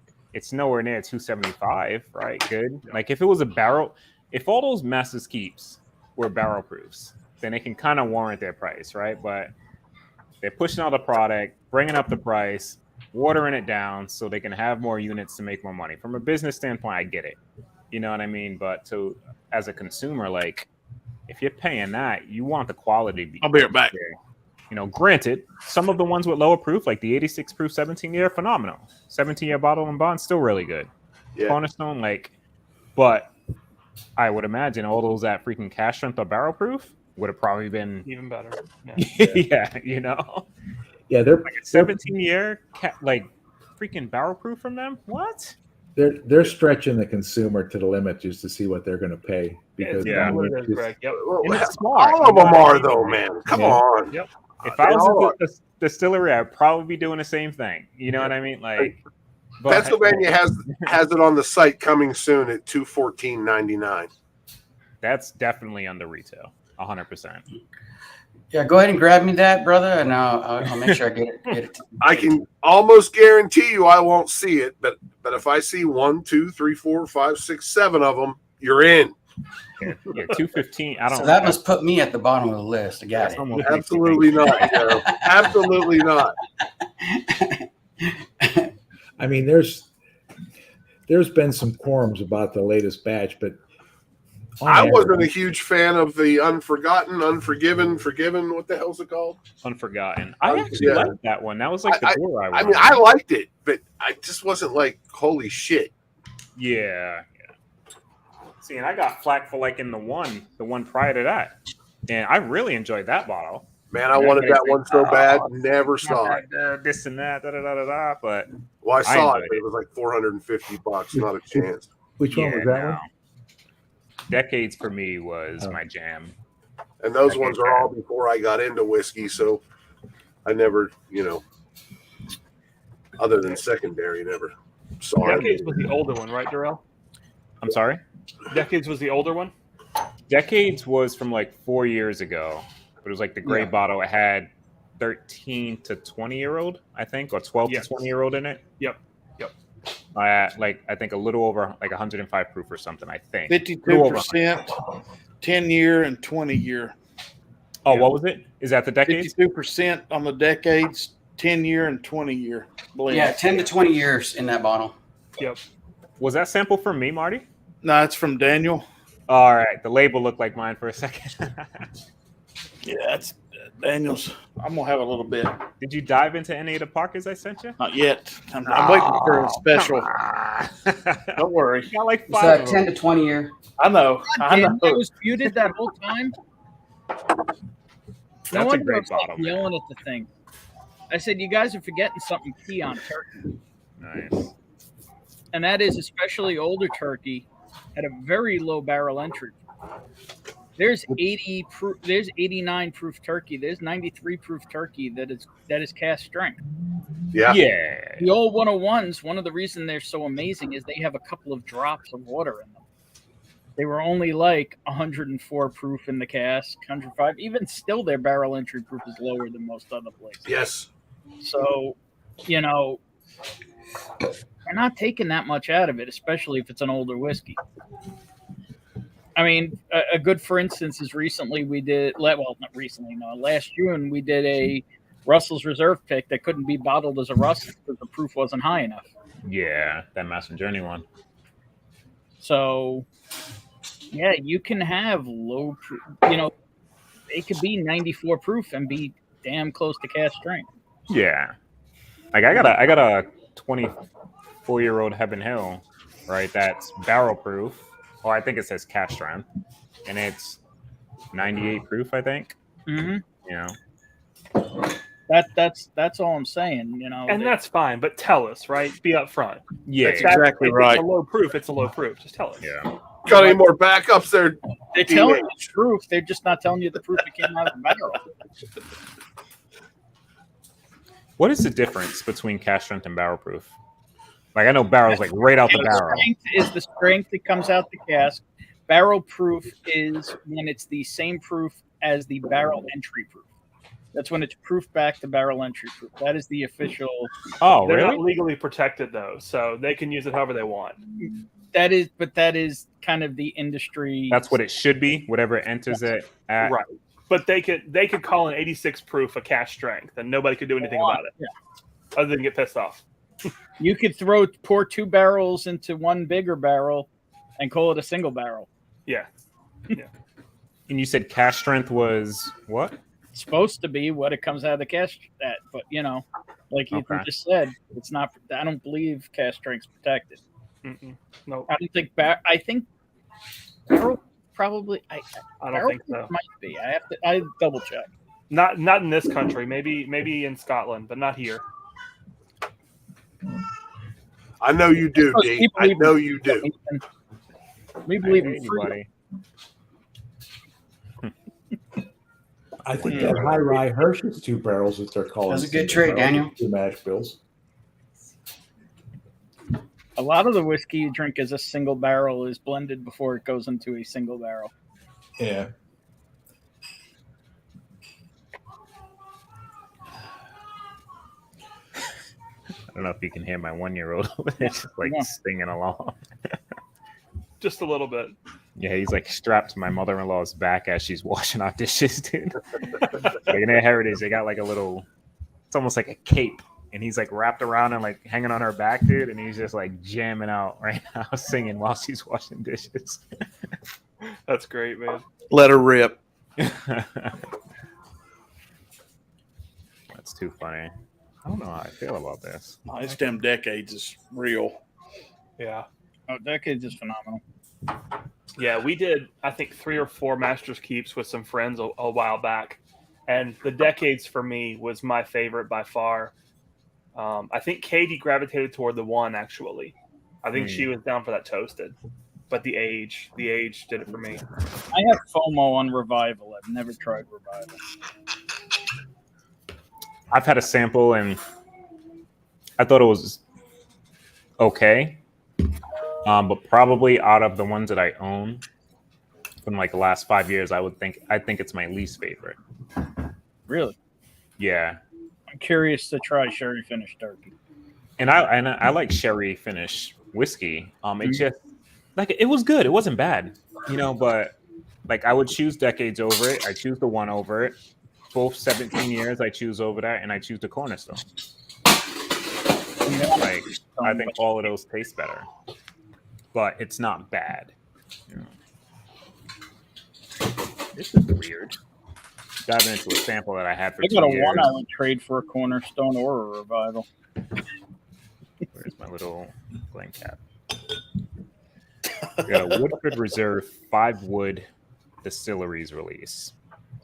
nowhere near 275, right? Good. Like if it was a barrel, if all those Master's Keeps were barrel proofs, then it can kind of warrant their price, right? But they're pushing out the product, bringing up the price, watering it down so they can have more units to make more money. From a business standpoint, I get it. You know what I mean? But as a consumer, like if you're paying that, you want the quality to be. I'll be right back. there. You know, granted, some of the ones with lower proof, like the 86 proof 17-year, phenomenal. 17-year bottle and bond, still really good. Yeah. Cornerstone, but I would imagine all those at freaking cash strength or barrel proof would have probably been Even better. yeah, you know, Yeah, they're like a 17-year freaking barrel proof from them. What? they're stretching the consumer to the limit just to see what they're going to pay because Yeah. I mean, What it is, it's- Greg. Yep. And it's smart. All of you know them what I are, mean? though, man. Come Yeah. on. Yep. If I They all was at the distillery, I'd probably be doing the same thing. You know what I mean? Like, but Pennsylvania has it on the site coming soon at $214.99. that's definitely under retail, 100%. Yeah, go ahead and grab me that, brother, and I'll make sure I get it. I can almost guarantee you I won't see it, but if I see 1, 2, 3, 4, 5, 6, 7 of them, you're in. Yeah, 215. I don't. So that must put me at the bottom of the list. I got that's it. almost makes me Absolutely think- not. Joe. Absolutely not. I mean, there's been some quorums about the latest batch, but on I average- wasn't a huge fan of the Unforgotten, Unforgiven, Forgiven. What the hell's it called? Unforgotten. I actually Yeah. liked that one. That was like the door I I mean, I liked it, but I just wasn't like, holy shit. Yeah. See, and I got flack for liking the one prior to that, and I really enjoyed that bottle. Man, I wanted that one so bad. Never saw it. This and that, but Well, I saw it, enjoyed but it was like $450. Not a chance. which one was that no. one? Decades for me was Oh. my jam. And those ones are all before I got into whiskey, so I never, other than secondary, never saw it. Decades was the older one, right, Darrell? I'm sorry. Decades was the older one. Decades was from like 4 years ago, but it was like the gray bottle. It had 13 to 20-year-old, I think, or 12 Yes. to 20-year-old in it. Yep. I think a little over like 105 proof or something. I think. Little over 52%, 10-year and 20-year. Oh, what was it? Is that the decades? 52% on the decades, 10-year and 20-year blend. Yeah, 10 to 20 years in that bottle. Yep. Was that sample from me, Marty? No, it's from Daniel. All right. The label looked like mine for a second. Yeah, that's Daniel's. I'm gonna have a little bit. Did you dive into any of the Parkers I sent you? Not yet. I'm waiting for a special. Don't worry. You got like It's 5 of 10 them. to 20 year. I know. I Damn, know. I was muted that whole time. That's No a wonder I great was bottle, man. yelling at the thing. I said, "You guys are forgetting something key on turkey, Nice. and that is especially older turkey at a very low barrel entry. There's 80 proof. There's 89 proof turkey. There's 93 proof turkey that is cast strength. Yeah. Yeah. The old 101s. One of the reasons they're so amazing is they have a couple of drops of water in them. They were only like 104 proof in the cask, 105. Even still, their barrel entry proof is lower than most other places. Yes. So, they're not taking that much out of it, especially if it's an older whiskey. I mean, a good for instance is recently we did, well, not recently, no, last June we did a Russell's Reserve pick that couldn't be bottled as a Russell because the proof wasn't high enough. Yeah, that Master Journey one. So, yeah, you can have low proof, it could be 94 proof and be damn close to cast strength. Yeah. Like I got a 24-year-old Heaven Hill, right? That's barrel proof, Oh, I think it says cash strength, and it's 98 proof. I think. Mm-hmm. You know. That's all I'm saying. You know, And that's fine, but tell us, right? Be upfront. Yeah. That's exactly If right. it's a low proof, it's a low proof. Just tell us. Yeah. Got any more backups there? they're telling you the proof. They're just not telling you the proof that came out of the barrel. What is the difference between cash strength and barrel proof? Like I know barrel's like right out the barrel. Strength is the strength that comes out the cask. Barrel proof is when it's the same proof as the barrel entry proof. That's when it's proof back to barrel entry proof. That is the official. Oh, They're really? not legally protected though, so they can use it however they want. That is kind of the industry. That's what it should be. Whatever it enters it at. Right. But they could call an 86 proof a cash strength, and nobody could do anything about it. Yeah. Other than get pissed off. You could pour 2 barrels into one bigger barrel and call it a single barrel. Yeah. And you said cash strength was what? It's supposed to be what it comes out of the cask at, but like you Okay. just said, it's not. I don't believe cask strength's protected. No, I don't think I think barrel probably. I don't barrel think so. might be. I double check. Not in this country. Maybe in Scotland, but not here. I know you do, Because D. we I believe know in you do. freedom. We believe Hey, in freedom. anybody. I think that high rye Hershey's 2 barrels that they're calling. That's a good single trade, barrels, Daniel. 2 mash bills. A lot of the whiskey you drink as a single barrel is blended before it goes into a single barrel. Yeah. I don't know if you can hear my 1-year-old over there just like Yeah. singing along. Just a little bit. Yeah, he's like strapped to my mother-in-law's back as she's washing our dishes, dude. Like in their heritage, they got like a little, it's almost like a cape. And he's like wrapped around and like hanging on her back, dude. And he's just like jamming out right now, singing while she's washing dishes. That's great, man. Let her rip. That's too funny. I don't know how I feel about this. Oh, it's them decades is real. Yeah. Oh, Decades is phenomenal. Yeah, we did, I think, 3 or 4 Master's Keeps with some friends a while back. And the Decades for me was my favorite by far. I think Katie gravitated toward the 1, actually. I think she was down for that Toasted. But the age did it for me. I have FOMO on Revival. I've never tried Revival. I've had a sample and I thought it was okay. But probably out of the ones that I own from like the last 5 years, I think it's my least favorite. Really? Yeah. I'm curious to try Sherry Finish Turkey. And I like sherry finish whiskey. It just like it was good. It wasn't bad, but like I would choose Decades over it. I choose the 1 over it. Both 17 years I choose over that, and I choose the Cornerstone. Like I think all of those taste better. But it's not bad. This is weird. Diving into a sample that I had for I 2 got a years. 1 I would trade for a Cornerstone or a Revival. Where's my little blank cap? We got a Woodford Reserve 5 Wood Distilleries release.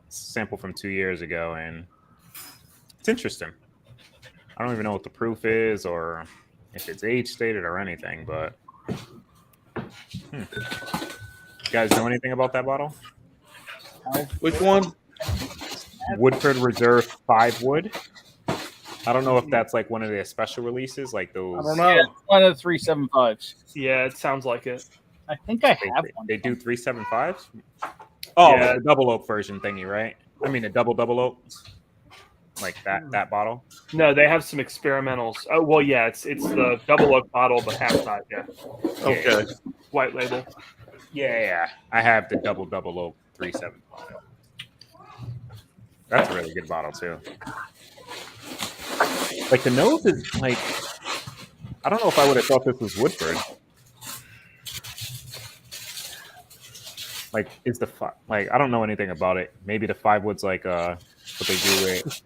It's a sample from 2 years ago, and it's interesting. I don't even know what the proof is or if it's age stated or anything, but you guys know anything about that bottle? Which one? Woodford Reserve 5 Wood. I don't know if that's like one of their special releases, like those. I don't know. Yeah, it's one of the 375s. Yeah, it sounds like it. I think I have one. They do 375s. Oh, Yeah. the double oak version thingy, right? I mean, a double oak, like that bottle. No, they have some experimentals. Oh, well, yeah, it's the double oak bottle, but half size, yeah. Okay. White label. Yeah. I have the double oak 375. That's a really good bottle too. Like the nose is like, I don't know if I would have thought this was Woodford. Like, is the like I don't know anything about it. Maybe the 5 Wood's like what they do with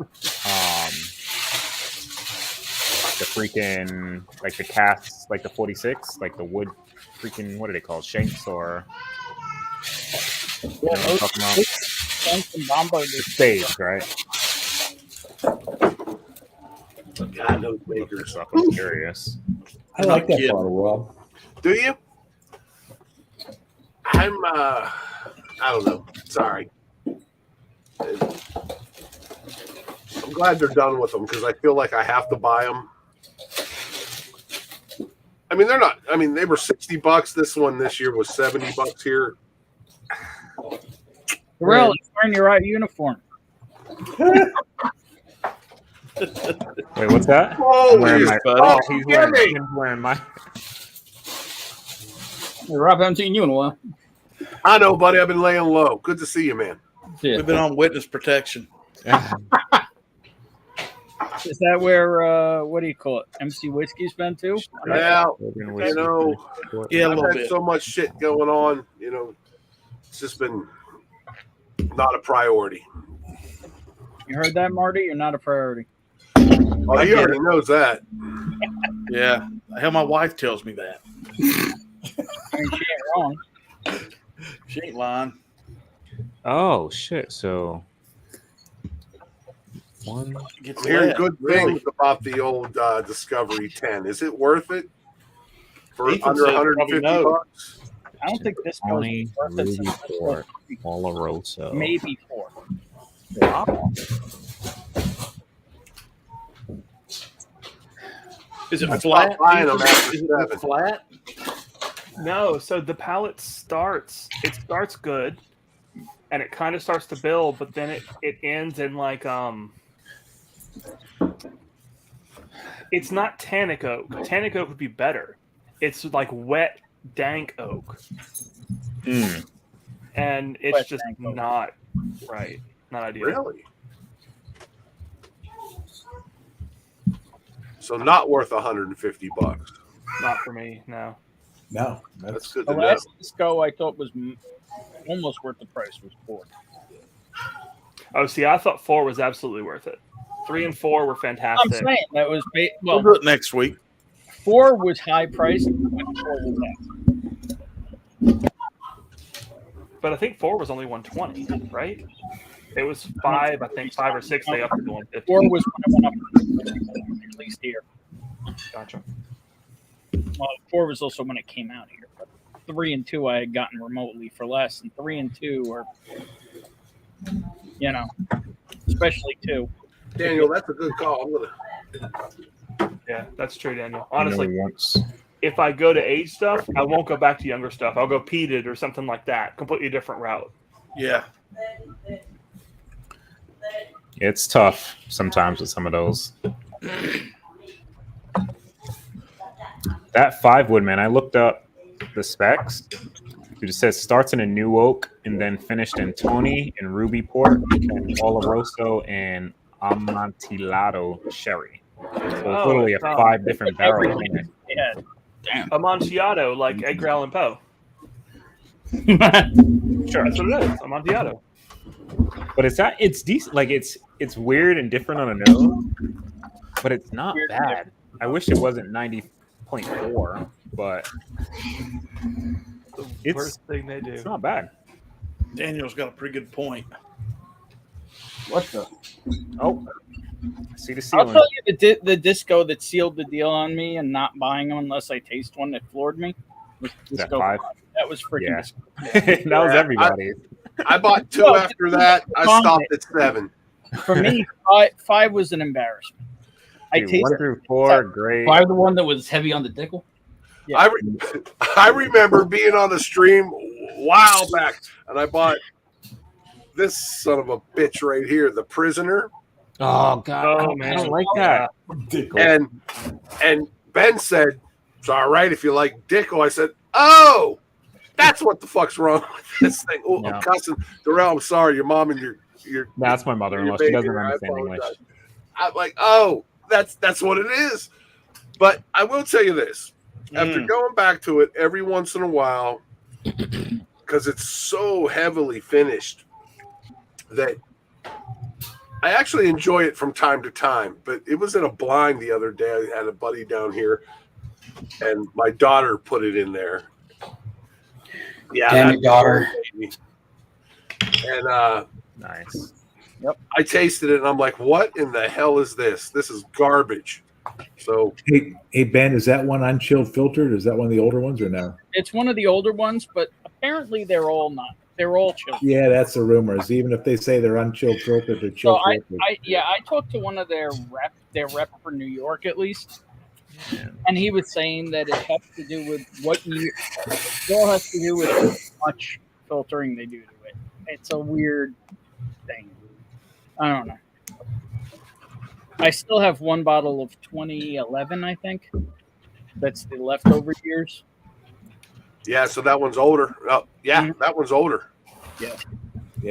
the freaking like the casts, like the 46, like the wood freaking, what are they called? Shanks or Yeah, you know what I'm talking about? Shanks and bombarders. Spades, right? God, those Look makers. this up. I'm curious. I like that Yeah. part of the world. Do you? I don't know. Sorry. I'm glad they're done with them because I feel like I have to buy them. I mean, they're not. I mean, they were $60. This one this year was $70 here. Terrell, you're wearing your right uniform. Wait, what's that? Oh, I'm wearing geez, my, buddy. oh, he's Hear wearing, me. I'm wearing my. Rob, I haven't seen you in a while. I know, buddy. I've been laying low. Good to see you, man. Yeah. We've been on witness protection. Is that where what do you call it? MC Whiskey's been too? Yeah, you know, Yeah, a I've little had bit. so much shit going on. You know, it's just been not a priority. You heard that, Marty? You're not a priority. Oh, I he get already knows that. Yeah. Hell, my wife tells me that. I mean, she ain't wrong. She ain't lying. Oh shit! So one. Gets I'm hearing lit, good really. things about the old Discovery 10. Is it worth it for Ethan under says probably $150? no. I don't think this goes Tony, worth it. Ruby since this Port, was Oloroso. maybe 4. Is it That's flat? not buying them after Is it 7. flat? No, so the palette starts good and it kind of starts to build, but then it ends in like it's not tannic oak. Tannic oak would be better. It's like wet, dank oak. Mm. And it's Wet, just dank oak. not right. Not ideal. Really? So not worth $150. Not for me, no. No, That's good The to know. last disco I thought was almost worth the price was 4. Oh, see, I thought 4 was absolutely worth it. 3 and 4 were I'm fantastic. saying that was We'll do it next week. 4 was high priced, but 4 was that. But I think 4 was only 120, right? It was 5, I think 5 or 6 they upped it to 150. 4 was when it went up at least here. Gotcha. Well, 4 was also when it came out here. But 3 and 2 I had gotten remotely for less, and 3 and 2 are, you know, especially 2. Daniel, that's a good call. I'm gonna. Yeah, that's true, Daniel. You know, Honestly, once if I go to age stuff, I won't go back to younger stuff. I'll go peated or something like that. Completely different route. Yeah. it's tough sometimes with some of those. That 5 wood, man. I looked up the specs. It just says starts in a new oak and then finished in Tony and Ruby Port and Oloroso and Amontillado sherry. So it's literally a 5 different barrel finish. Yeah, Amontillado, like Edgar Allan Poe. Sure. That's what it is. Amontillado. But it's decent. Like it's weird and different on a nose, but it's not Weird and bad. I wish it wasn't 90.4, but The worst thing they do. it's not bad. Daniel's got a pretty good point. What the? Oh, I see the I'll ceiling. tell you the disco that sealed the deal on me and not buying them unless I taste one that floored me was Is that disco. 5? That was freaking Yeah. disco. That was everybody. I bought 2 Well, after that. I stopped at 7. For me, 5 was an embarrassment. I Dude, tasted 1 through 4, great. 5 the one that was heavy on the dickle? Yeah. I remember being on the stream a while back, and I bought this son of a bitch right here, The Prisoner. Oh god, Oh, I man. don't like that. And Ben said, "It's all right if you like Dicko." I said, "Oh, that's what the fuck's wrong with this thing." Oh, Yeah. I'm cussing. Darrell, I'm sorry. Your mom and your That's my mother-in-law. your She doesn't baby, I understand English. apologize. I'm like, oh, that's what it is. But I will tell you this: after going back to it every once in a while, because it's so heavily finished that I actually enjoy it from time to time, but it was in a blind the other day. I had a buddy down here, and my daughter put it in there. Yeah, Damn your daughter. Baby. And Nice. I tasted it, and I'm like, "What in the hell is this? This is garbage." So, Hey Ben, is that one unchilled filtered? Is that one of the older ones or no? It's one of the older ones, but apparently they're all not. They're all chilled. Yeah, that's the rumors. Even if they say they're unchilled filtered, they're chilled So filtered. I talked to one of their rep for New York at least, and he was saying that it has to do with it all has to do with how much filtering they do to it. It's a weird thing. I don't know. I still have one bottle of 2011, I think. That's the leftover years. yeah, so that one's older. Oh, yeah, Mhm. that one's older. Yeah,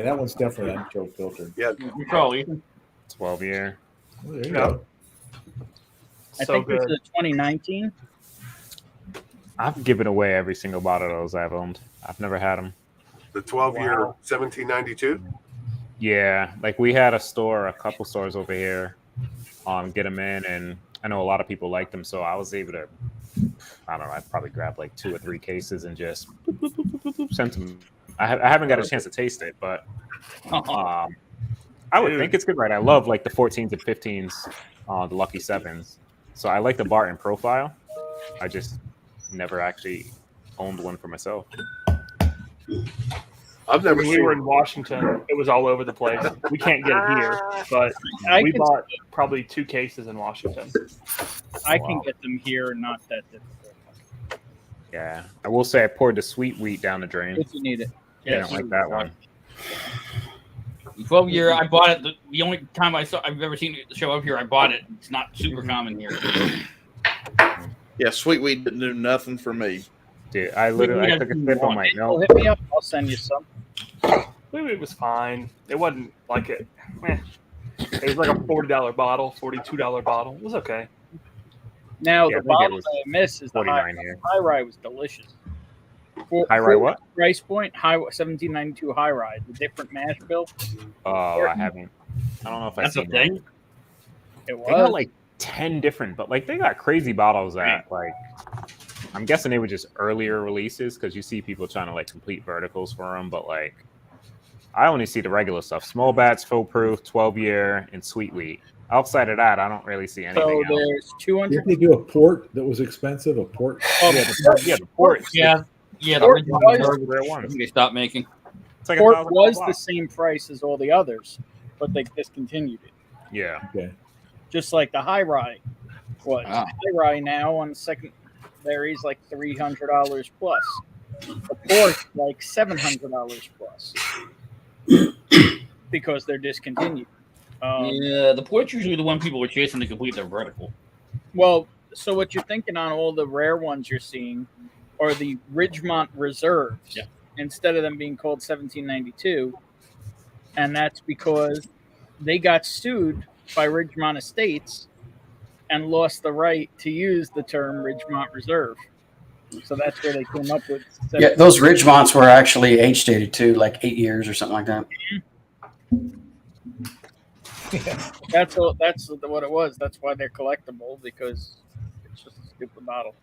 that one's definitely unchilled filtered. Yeah, You call Ethan. 12 year. Oh, there you Yeah. go. I So think this good. is 2019. I've given away every single bottle of those I've owned. I've never had them. the 12-year Wow. 1792. Yeah, like we had a couple stores over here, get them in, and I know a lot of people like them, so I was able to, I don't know, I'd probably grab like 2 or 3 cases and just send them. I haven't got a chance to taste it, but I would think it's good, right? I love like the 14s and 15s, the Lucky 7s. So I like the Barton profile. I just never actually owned one for myself. I've never When we seen were in Washington, it was all over the place. We can't get it here, but we can- bought probably 2 cases in Washington. I can get them here, not that difficult. Yeah, I will say I poured the sweet wheat down the drain. If you need it. I don't like that one. 12-year, I bought it. The only time I've ever seen it show up here, I bought it. It's not super common here. Yeah, sweet wheat didn't do nothing for me. Dude, I took a sip. I'm like, Well, no. hit me up. I'll send you some. It was fine. It wasn't like it. It was like a $40 bottle, $42 bottle. It was okay. Now Yeah, I the think it bottle was that I miss is the 49 here. high rye was delicious. High rye what? Price point, 1792 high rye, the different mash bill. Oh, I haven't. I don't know if I've That's a seen thing. it. It They got was. like 10 different, but like they got crazy bottles that like I'm guessing they were just earlier releases because you see people trying to like complete verticals for them, but like I only see the regular stuff: small batch, full proof, 12-year, and sweet wheat. Outside of that, I don't really see anything So else. there's 200. Didn't they do a port that was expensive? A port? Oh, Yeah, the port. Yeah, the Port original was- one, Rare I ones. think they stopped making. It's like Port $1,000 was the box. same price as all the others, but they discontinued it. Yeah. Okay. Just like the high rye was. Ah. High rye now on the secondary is like $300 plus. The port like $700 plus because they're discontinued. Yeah, the port's usually the one people are chasing to complete their vertical. Well, so what you're thinking on all the rare ones you're seeing are the Ridgemont Reserves Yeah. instead of them being called 1792. And that's because they got sued by Ridgemont Estates and lost the right to use the term Ridgemont Reserve. So that's where they came up with. Yeah, those Ridgemonts were actually age stated too, like 8 years or something like that. That's what it was. That's why they're collectible, because it's just a stupid bottle.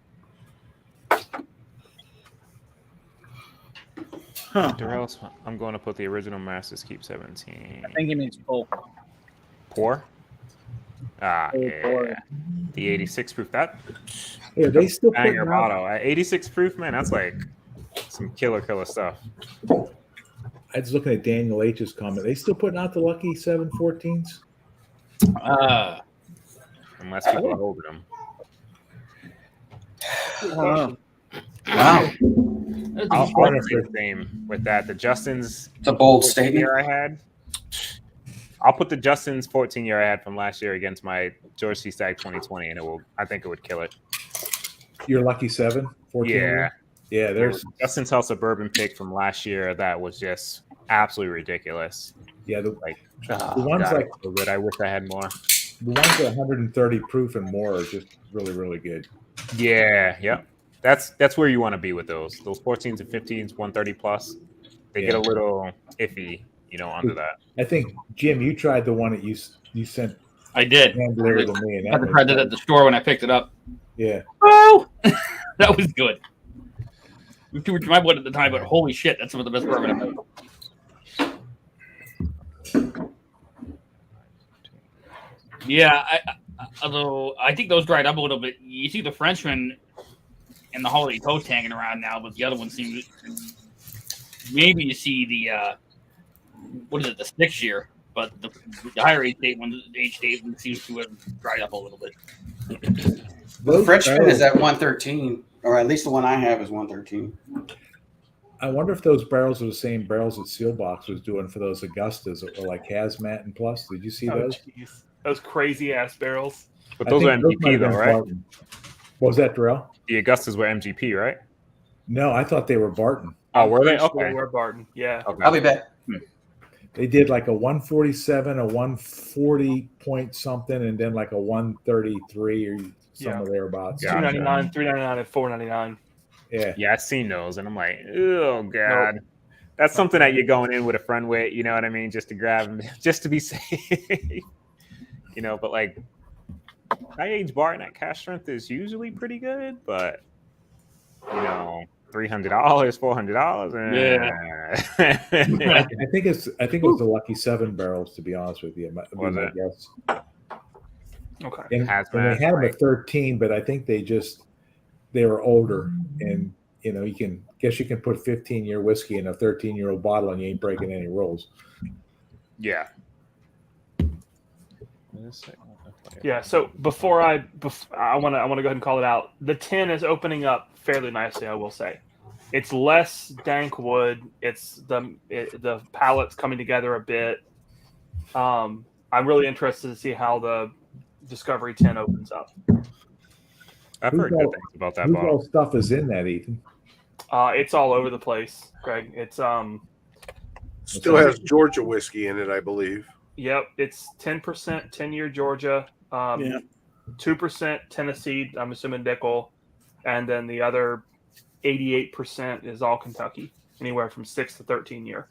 Where else? I'm going to put the original Master's Keep 17. I think he means full. Pour? Ah, Oh, yeah. pour. The 86 proof. That Yeah, they still put banger bottle. At 86 proof, man, that's like some killer stuff. I was looking at Daniel H's comment. They still putting out the Lucky 714s? Unless people are over them. Wow. That's I'll a- say the same with that. The Justin's It's a bold 14 statement. year I had. I'll put the Justin's 14 year I had from last year against my George C. Stagg 2020, and I think it would kill it. Your Lucky 7? 14? Yeah. Yeah, there's Justin's House Suburban pick from last year that was just absolutely ridiculous. yeah, the Oh, ones God, like- it's so good. I wish I had more. ones at 130 proof and more are just really, really good. Yeah, yep. That's where you want to be with those. Those 14s and 15s, 130 plus. They get Yeah. a little iffy under that. I think Jim, you tried the one that you sent. I did. Hand delivered to me, and I tried it at the store when I picked it up. Yeah. Oh, that was good. It was too much my blood at the time, but holy shit, that's some of the best bourbon I've had. Yeah, although I think those dried up a little bit. You see the Frenchman and the Holiday Toast hanging around now, but the other one seems. Maybe you see the what is it, the 6 year, but the higher age date one seems to have dried up a little bit. The Frenchman is at 113, or at least the one I have is 113. I wonder if those barrels are the same barrels that Sealbox was doing for those Augustas that were like Hazmat and Plus. Did you see those? Geez. Those crazy ass barrels. But those are MGP though, right? Barton. What was that, Darrell? The Augustas were MGP, right? No, I thought they were Barton. Oh, were they? Sure Okay. they were Barton. Yeah. Okay. I'll be back. They did like a 147, a 140 point something, and then like a 133 or somewhere thereabouts. Gotcha. $2.99, $3.99, and $4.99. Yeah. Yeah, I've seen those, and I'm like, oh god, that's something that you're going in with a friend with, you know what I mean, just to grab them, just to be safe, But like, high age Barton at cash strength is usually pretty good, but $300, $400. Yeah. I think it was the Lucky 7 barrels, to be honest with you. Was it? Yes. Okay. And they had them at 13, but I think they were older, and you can put 15-year whiskey in a 13-year-old bottle, and you ain't breaking any rules. Yeah. Yeah. So before I want to go ahead and call it out. The tin is opening up fairly nicely, I will say. It's less dank wood. It's the palate's coming together a bit. I'm really interested to see how the Discovery 10 opens up. I've heard good things about that Whose bottle. all stuff is in that, Ethan? It's all over the place, Greg. It's Still has Georgia whiskey in it, I believe. Yep, it's 10% 10-year Georgia, 2% Tennessee. I'm assuming Dickel, and then the other 88% is all Kentucky, anywhere from 6 to 13 year.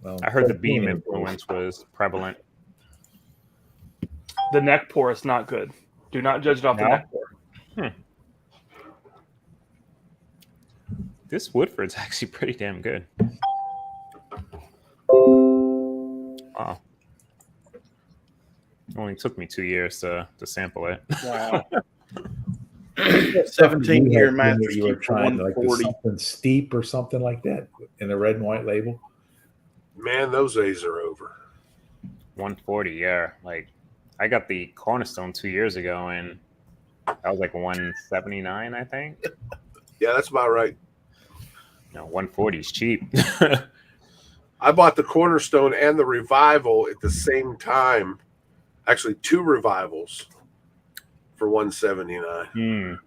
Well, I heard the Beam influence was prevalent. The neck pour is not good. Do not judge it off the neck pour. This Woodford's actually pretty damn good. Wow. It only took me 2 years to sample it. Wow. 17-year master. You were trying like something steep or something like that in a red and white label. Man, those days are over. 140, yeah. Like I got the Cornerstone 2 years ago, and that was like 179, I think. Yeah, that's about right. 140 is cheap. I bought the Cornerstone and the Revival at the same time. Actually, 2 Revivals for $179.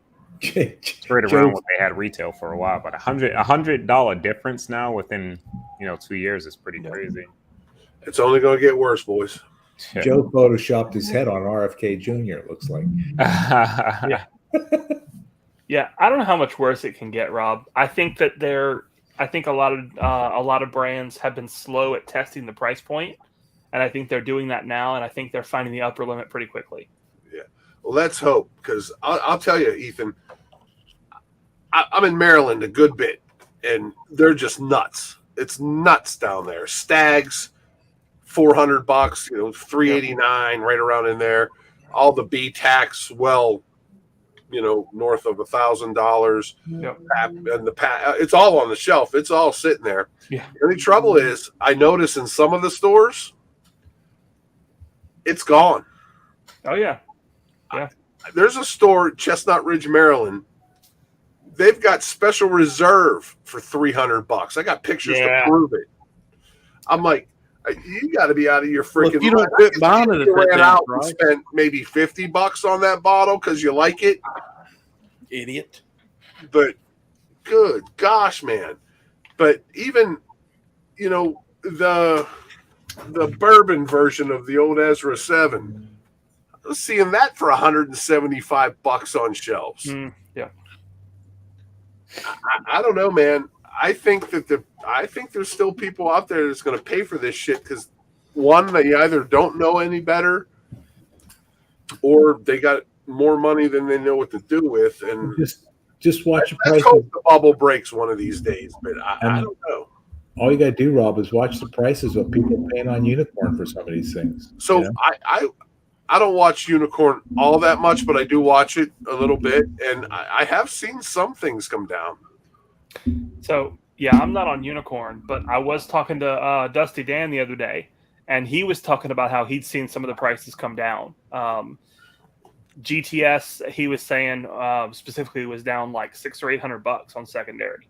Straight around what they had retail for a while, but $100 difference now within 2 years is pretty crazy. It's only going to get worse, boys. Joe photoshopped his head on RFK Jr. It looks like. Yeah, I don't know how much worse it can get, Rob. I think that a lot of brands have been slow at testing the price point, and I think they're doing that now, and I think they're finding the upper limit pretty quickly. Yeah, well, let's hope, because I'll tell you, Ethan, I'm in Maryland a good bit, and they're just nuts. It's nuts down there. Stags, $400, $389, right around in there. All the B tax, north of $1,000. Yep. And it's all on the shelf. It's all sitting there. Yeah. The only trouble is, I notice in some of the stores, it's gone. Oh yeah. Yeah. There's a store, Chestnut Ridge, Maryland. They've got special reserve for $300. I got pictures to prove it. I'm like, you got to be out of your freaking. Well, you don't quit buying it. You ran out and spent maybe $50 on that bottle because you like it, idiot. But good gosh, man! But even the bourbon version of the old Ezra 7, I was seeing that for $175 on shelves. Yeah. I don't know, man. I think there's still people out there that's going to pay for this shit because one, they either don't know any better, or they got more money than they know what to do with, and just watch the let's prices. hope the bubble breaks one of these days. But I don't know. All you got to do, Rob, is watch the prices of people paying on Unicorn for some of these things. So you know? I don't watch Unicorn all that much, but I do watch it a little bit, and I have seen some things come down. So yeah, I'm not on Unicorn, but I was talking to Dusty Dan the other day, and he was talking about how he'd seen some of the prices come down. GTS, he was saying specifically was down like $600 or $800 on secondary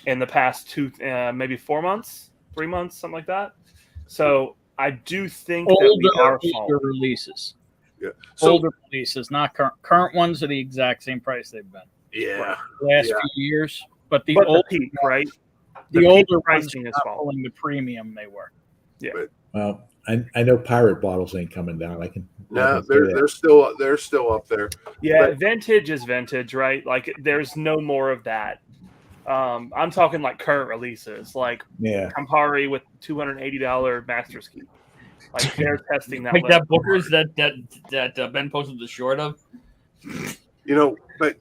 in the past maybe 4 months, 3 months, something like that. So I do think that we are older releases. Yeah, older releases, not current ones are the exact same price they've been. Yeah, last few years, but the peak, right? The older pricing ones is not pulling the premium they were. Yeah. Well, I know pirate bottles ain't coming down. No, they're still up there. Yeah, but vintage is vintage, right? Like there's no more of that. I'm talking like current releases, like Campari with $280 Master's Key. Like they're testing that. Like that Booker's that Ben posted the short of. But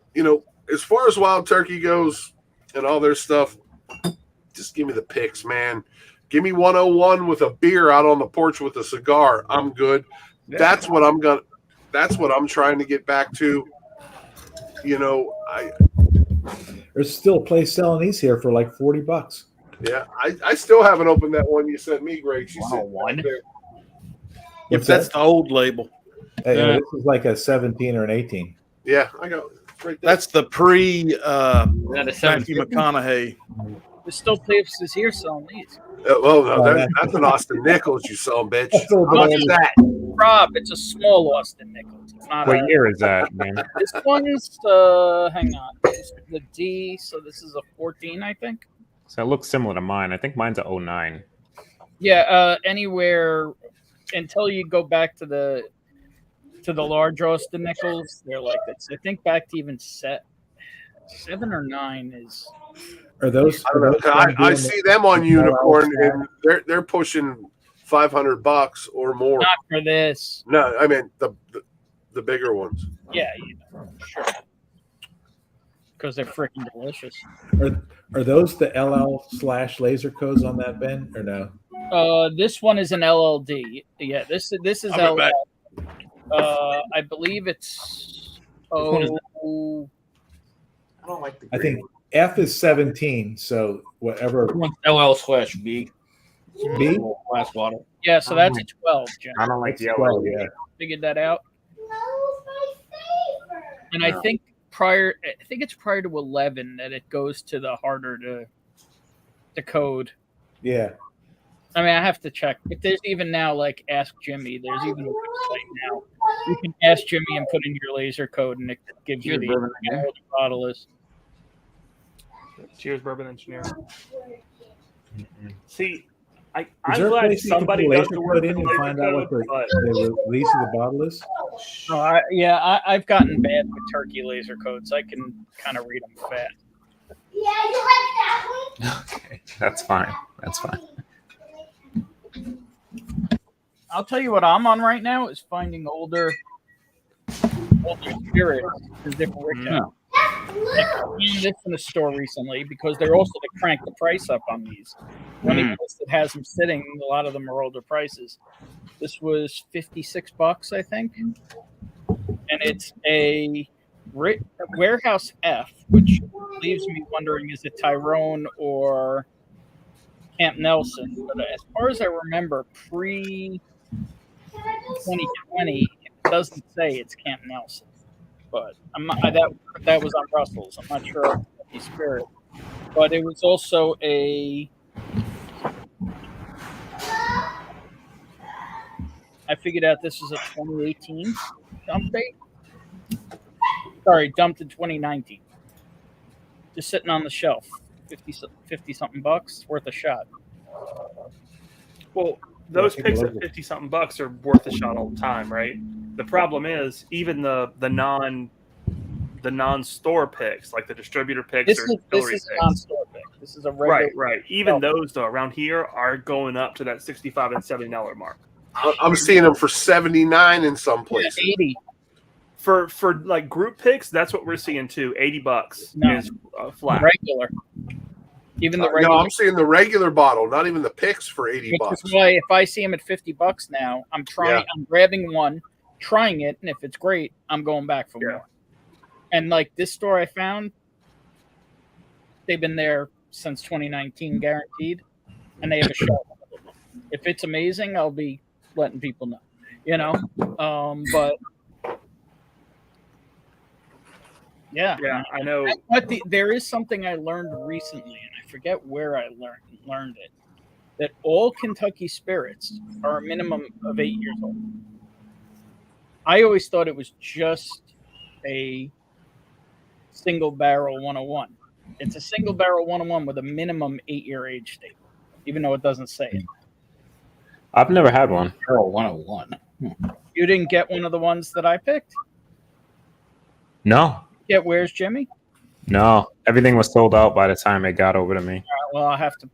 as far as Wild Turkey goes and all their stuff, just give me the picks, man. Give me 101 with a beer out on the porch with a cigar. I'm good. Yeah. That's what I'm trying to get back to. There's still a place selling these here for like $40. Yeah, I still haven't opened that one you sent me, Greg. She said one. If that's the old label. Hey, this is like a 17 or an 18. Yeah, I got it right there. That's the Matthew McConaughey. There's still places here selling these. That's an Austin Nichols, you son of a bitch. How much is that? Rob, it's a small Austin Nichols. It's not. What year is that, man? This one's hang on, the D. So this is a 14, I think. So it looks similar to mine. I think mine's a 09. Yeah, anywhere until you go back to the large Austin Nichols, they're like this. I think back to even 7 or 9 is. Are those? I see them on Unicorn, and they're pushing $500 or more. Not for this. No, I mean the bigger ones. Yeah, sure. Because they're freaking delicious. Are those the LL/laser codes on that, Ben, or no? This one is an LLD. Yeah, this is LL. I believe it's. I don't like the. I think F is 17. So whatever. LL/B. B? Glass bottle. Yeah, so that's a 12, Jim. I don't like the 12, yeah. Figured that out. And I think it's prior to 11 that it goes to the harder to code. Yeah. I mean, I have to check. If there's even now, like Ask Jimmy, there's even a website now. You can ask Jimmy and put in your laser code, and it gives you the bottle is. Cheers, Bourbon Engineer. See, I'm glad somebody does the work in and find out what the release of the bottle is. I've gotten bad with turkey laser codes. I can kind of read them fast. Yeah, you like that one? Okay, that's fine. That's fine. I'll tell you what I'm on right now is finding older spirits because they're rich out. I found this in a store recently because they cranked the price up on these. When it has them sitting, a lot of them are older prices. This was $56, I think, and it's a Warehouse F, which leaves me wondering is it Tyrone or Camp Nelson? But as far as I remember, pre 2020, it doesn't say it's Camp Nelson. But I'm not, that was on Russell's. I'm not sure of the spirit. But it was also I figured out this was a 2018 dump date. Sorry, dumped in 2019. Just sitting on the shelf. 50 something bucks worth a shot. Well, those picks at 50 something bucks are worth a shot all the time, right? The problem is even the non-store picks, like the distributor picks This or is a non-store pick. This is a regular. Right. Even those though around here are going up to that $65 and $70 mark. I'm seeing them for 79 in some places. 80 for like group picks. That's what we're seeing too. $80 No. is flat. regular. Even the regular. No, I'm seeing the regular bottle, not even the picks for $80. Which is why if I see them at $50 now, I'm trying. Yeah. I'm grabbing one, trying it, and if it's great, I'm going back for more. And like this store I found, they've been there since 2019, guaranteed, and they have a shelf. If it's amazing, I'll be letting people know. You know, but yeah, I know. But there is something I learned recently, and I forget where I learned it. That all Kentucky spirits are a minimum of 8 years old. I always thought it was just a single barrel 101. It's a single barrel 101 with a minimum 8-year age statement, even though it doesn't say it. I've never had one. Barrel 101. You didn't get one of the ones that I picked? No. Get where's Jimmy? No. Everything was sold out by the time it got over to me. All right, well, I'll have to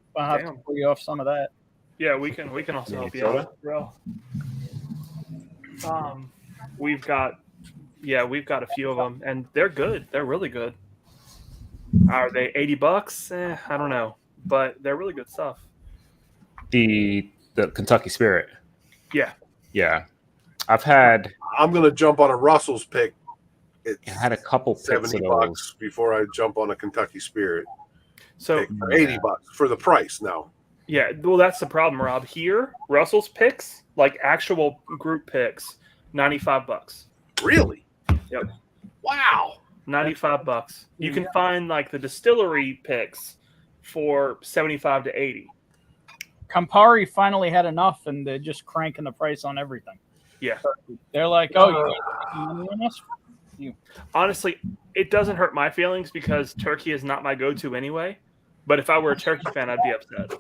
pull you off some of that. Yeah, we can also help you out, bro. We've got a few of them, and they're good. They're really good. Are they $80? I don't know, but they're really good stuff. The Kentucky Spirit. Yeah. I've had. I'm gonna jump on a Russell's pick. I had a couple picks of $70 before I jump on a Kentucky Spirit. So $80 for the price now. Yeah, well, that's the problem, Rob. Here, Russell's picks, like actual group picks, $95. Really? Yep. Wow. $95. You can find like the distillery picks for $75 to $80. Campari finally had enough, and they're just cranking the price on everything. Yeah. They're like, oh, you got money on us? Honestly, it doesn't hurt my feelings because turkey is not my go-to anyway. But if I were a turkey fan, I'd be upset.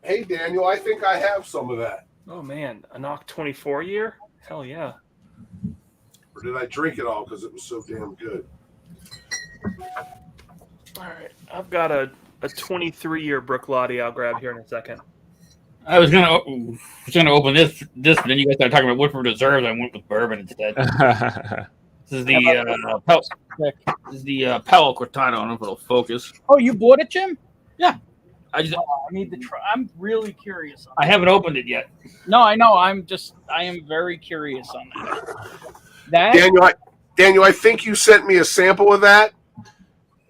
Hey, Daniel, I think I have some of that. Oh, man. A knock 24 year? Hell yeah. Or did I drink it all because it was so damn good? All right. I've got a 23-year Brooklotti I'll grab here in a second. I was gonna open this, but then you guys started talking about Woodford Reserves. I went with bourbon instead. This is the Palo Cortado. I don't know if it'll focus. Oh, you bought it, Jim? Yeah. I need to try. I'm really curious. I haven't opened it yet. No, I know. I am very curious on that. Daniel, I think you sent me a sample of that,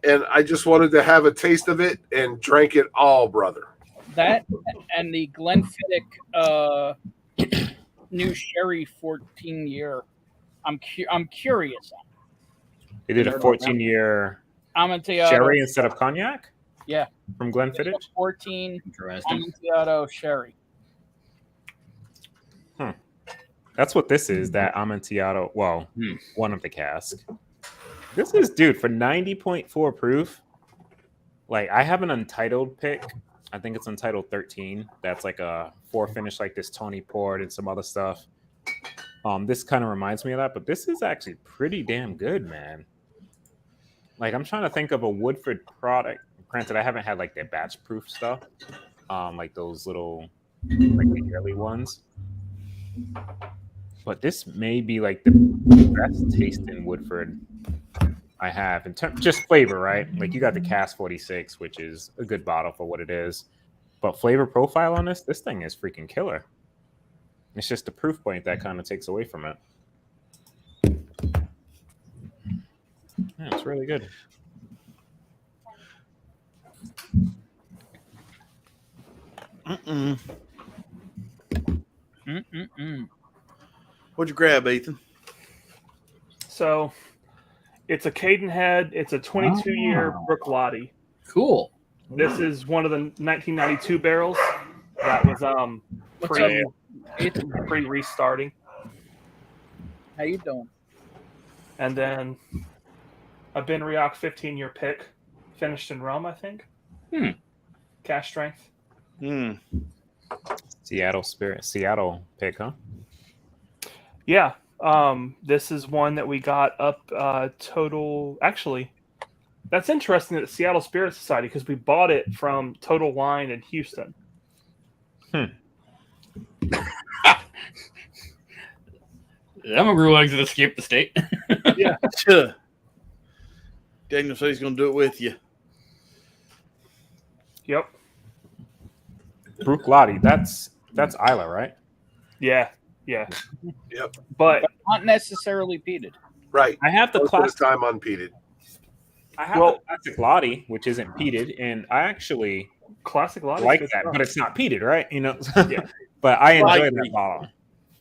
and I just wanted to have a taste of it and drank it all, brother. That and the Glenfiddich new sherry 14-year. I'm curious on. They did a 14-year Amontillado sherry instead of cognac? Yeah. From Glenfiddich? 14 Interesting. Amontillado sherry. That's what this is, that Amontillado. Well, one of the casks. This is, dude, for 90.4 proof. Like, I have an Untitled pick. I think it's Untitled 13. That's like a 4 finish like this Tony poured and some other stuff. This kind of reminds me of that, but this is actually pretty damn good, man. Like, I'm trying to think of a Woodford product. Granted, I haven't had like their batch proof stuff, like those little like the yearly ones. But this may be like the best tasting Woodford I have in terms just flavor, right? Like you got the Cask 46, which is a good bottle for what it is, but flavor profile on this thing is freaking killer. It's just the proof point that kind of takes away from it. Yeah, it's really good. What'd you grab, Ethan? So it's a Cadenhead. It's a 22-year Brooklotti. Cool. This is one of the 1992 barrels that was pre-restarting. How you doing? And then a Ben Rioch 15-year pick, finished in Rome, I think. Cash strength. Seattle pick, huh? Yeah. This is one that we got up total. Actually, That's interesting at the Seattle Spirit Society because we bought it from Total Wine in Houston. Them McGrew eggs that escaped the state. Yeah. Daniel said he's going to do it with you. Yep. Bruichladdich, that's Isla, right? Yeah. Yeah. Yep. But Not necessarily peated. Right. I have the Most of classic. the time unpeated. I have the classic Lottie, which isn't peated, and I actually classic Lottie like that, but it's not peated, right? Yeah. But I enjoy Like- that bottle.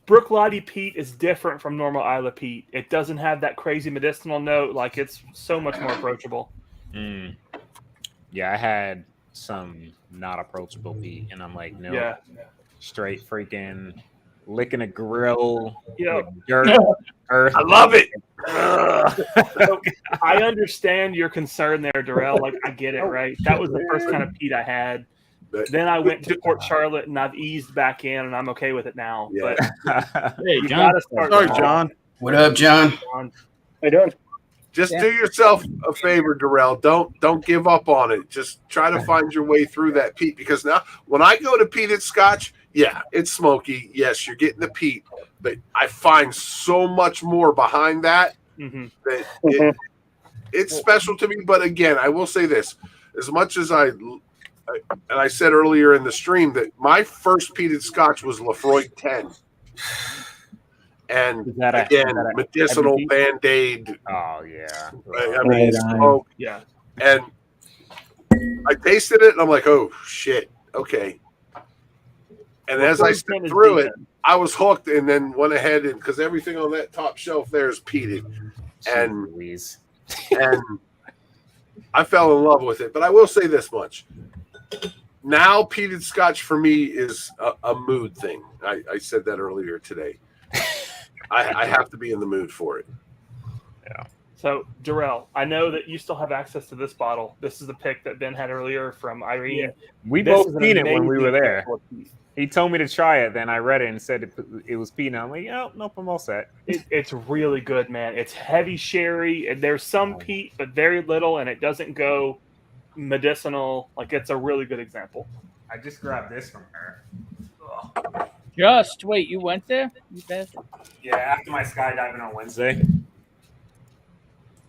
Bruichladdich peat is different from normal Isla peat. It doesn't have that crazy medicinal note. Like, it's so much more approachable. Mm. Yeah, I had some not approachable peat, and I'm like, no, Yeah. straight freaking licking a grill Yeah. with dirt, earth. I love it. So, I understand your concern there, Darrell. Like, I get it, right? That was the first kind of peat I had. Then I went to Port Charlotte, and I've eased back in, and I'm okay with it now. Yeah. But Hey, you John. gotta start. Sorry, small. John. What up, John? How you doing? Just do yourself a favor, Darrell. Don't give up on it. Just try to find your way through that peat, because now when I go to peated Scotch, yeah, it's smoky. Yes, you're getting the peat, but I find so much more behind that Mm-hmm. that it's special to me. But again, I will say this: as much as I said earlier in the stream that my first peated Scotch was Lafroy 10. And Is that a- again, is that a medicinal heavy peat? Band-Aid. Oh yeah. I mean, Right on. smoke. Yeah. And I tasted it, and I'm like, oh, shit, okay. And as I Lafroy stepped 10 is through it, decent. I was hooked, and then went ahead and because everything on that top shelf there is peated, and Louise. and I fell in love with it. But I will say this much: now peated Scotch for me is a mood thing. I said that earlier today. I have to be in the mood for it. So, Darrell, I know that you still have access to this bottle. This is the pick that Ben had earlier from Irene. We This both is an seen it when we were amazing there. example of peat. He told me to try it, then I read it and said it was peat. And I'm like, oh, nope, I'm all set. It's really good, man. It's heavy sherry, and there's some peat, but very little, and it doesn't go medicinal. Like, it's a really good example. I just grabbed this from her. Just wait, you went there? You bastard. Yeah, after my skydiving on Wednesday.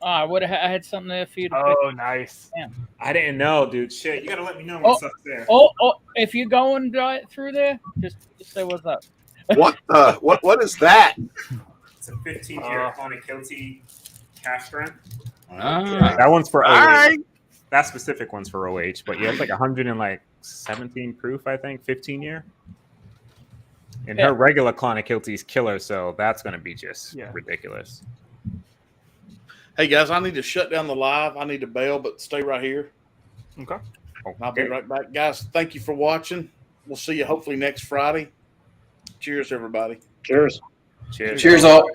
Oh, I would have. I had something there for you to Oh, nice. I didn't know, dude. Shit, you gotta let me know what's up there. Oh, if you go and drive through there, just say what's up. What is that? It's a 15-year Clonakilty cash strength. Ah. That one's for OH. All right. That specific one's for OH, but yeah, it's like 117 proof, I think, 15-year. And her regular Clonakilty's killer, so that's gonna be just ridiculous. Hey, guys, I need to shut down the live. I need to bail, but stay right here. Okay. I'll be right back. Guys, thank you for watching. We'll see you hopefully next Friday. Cheers, everybody. Cheers. Cheers. Cheers, all.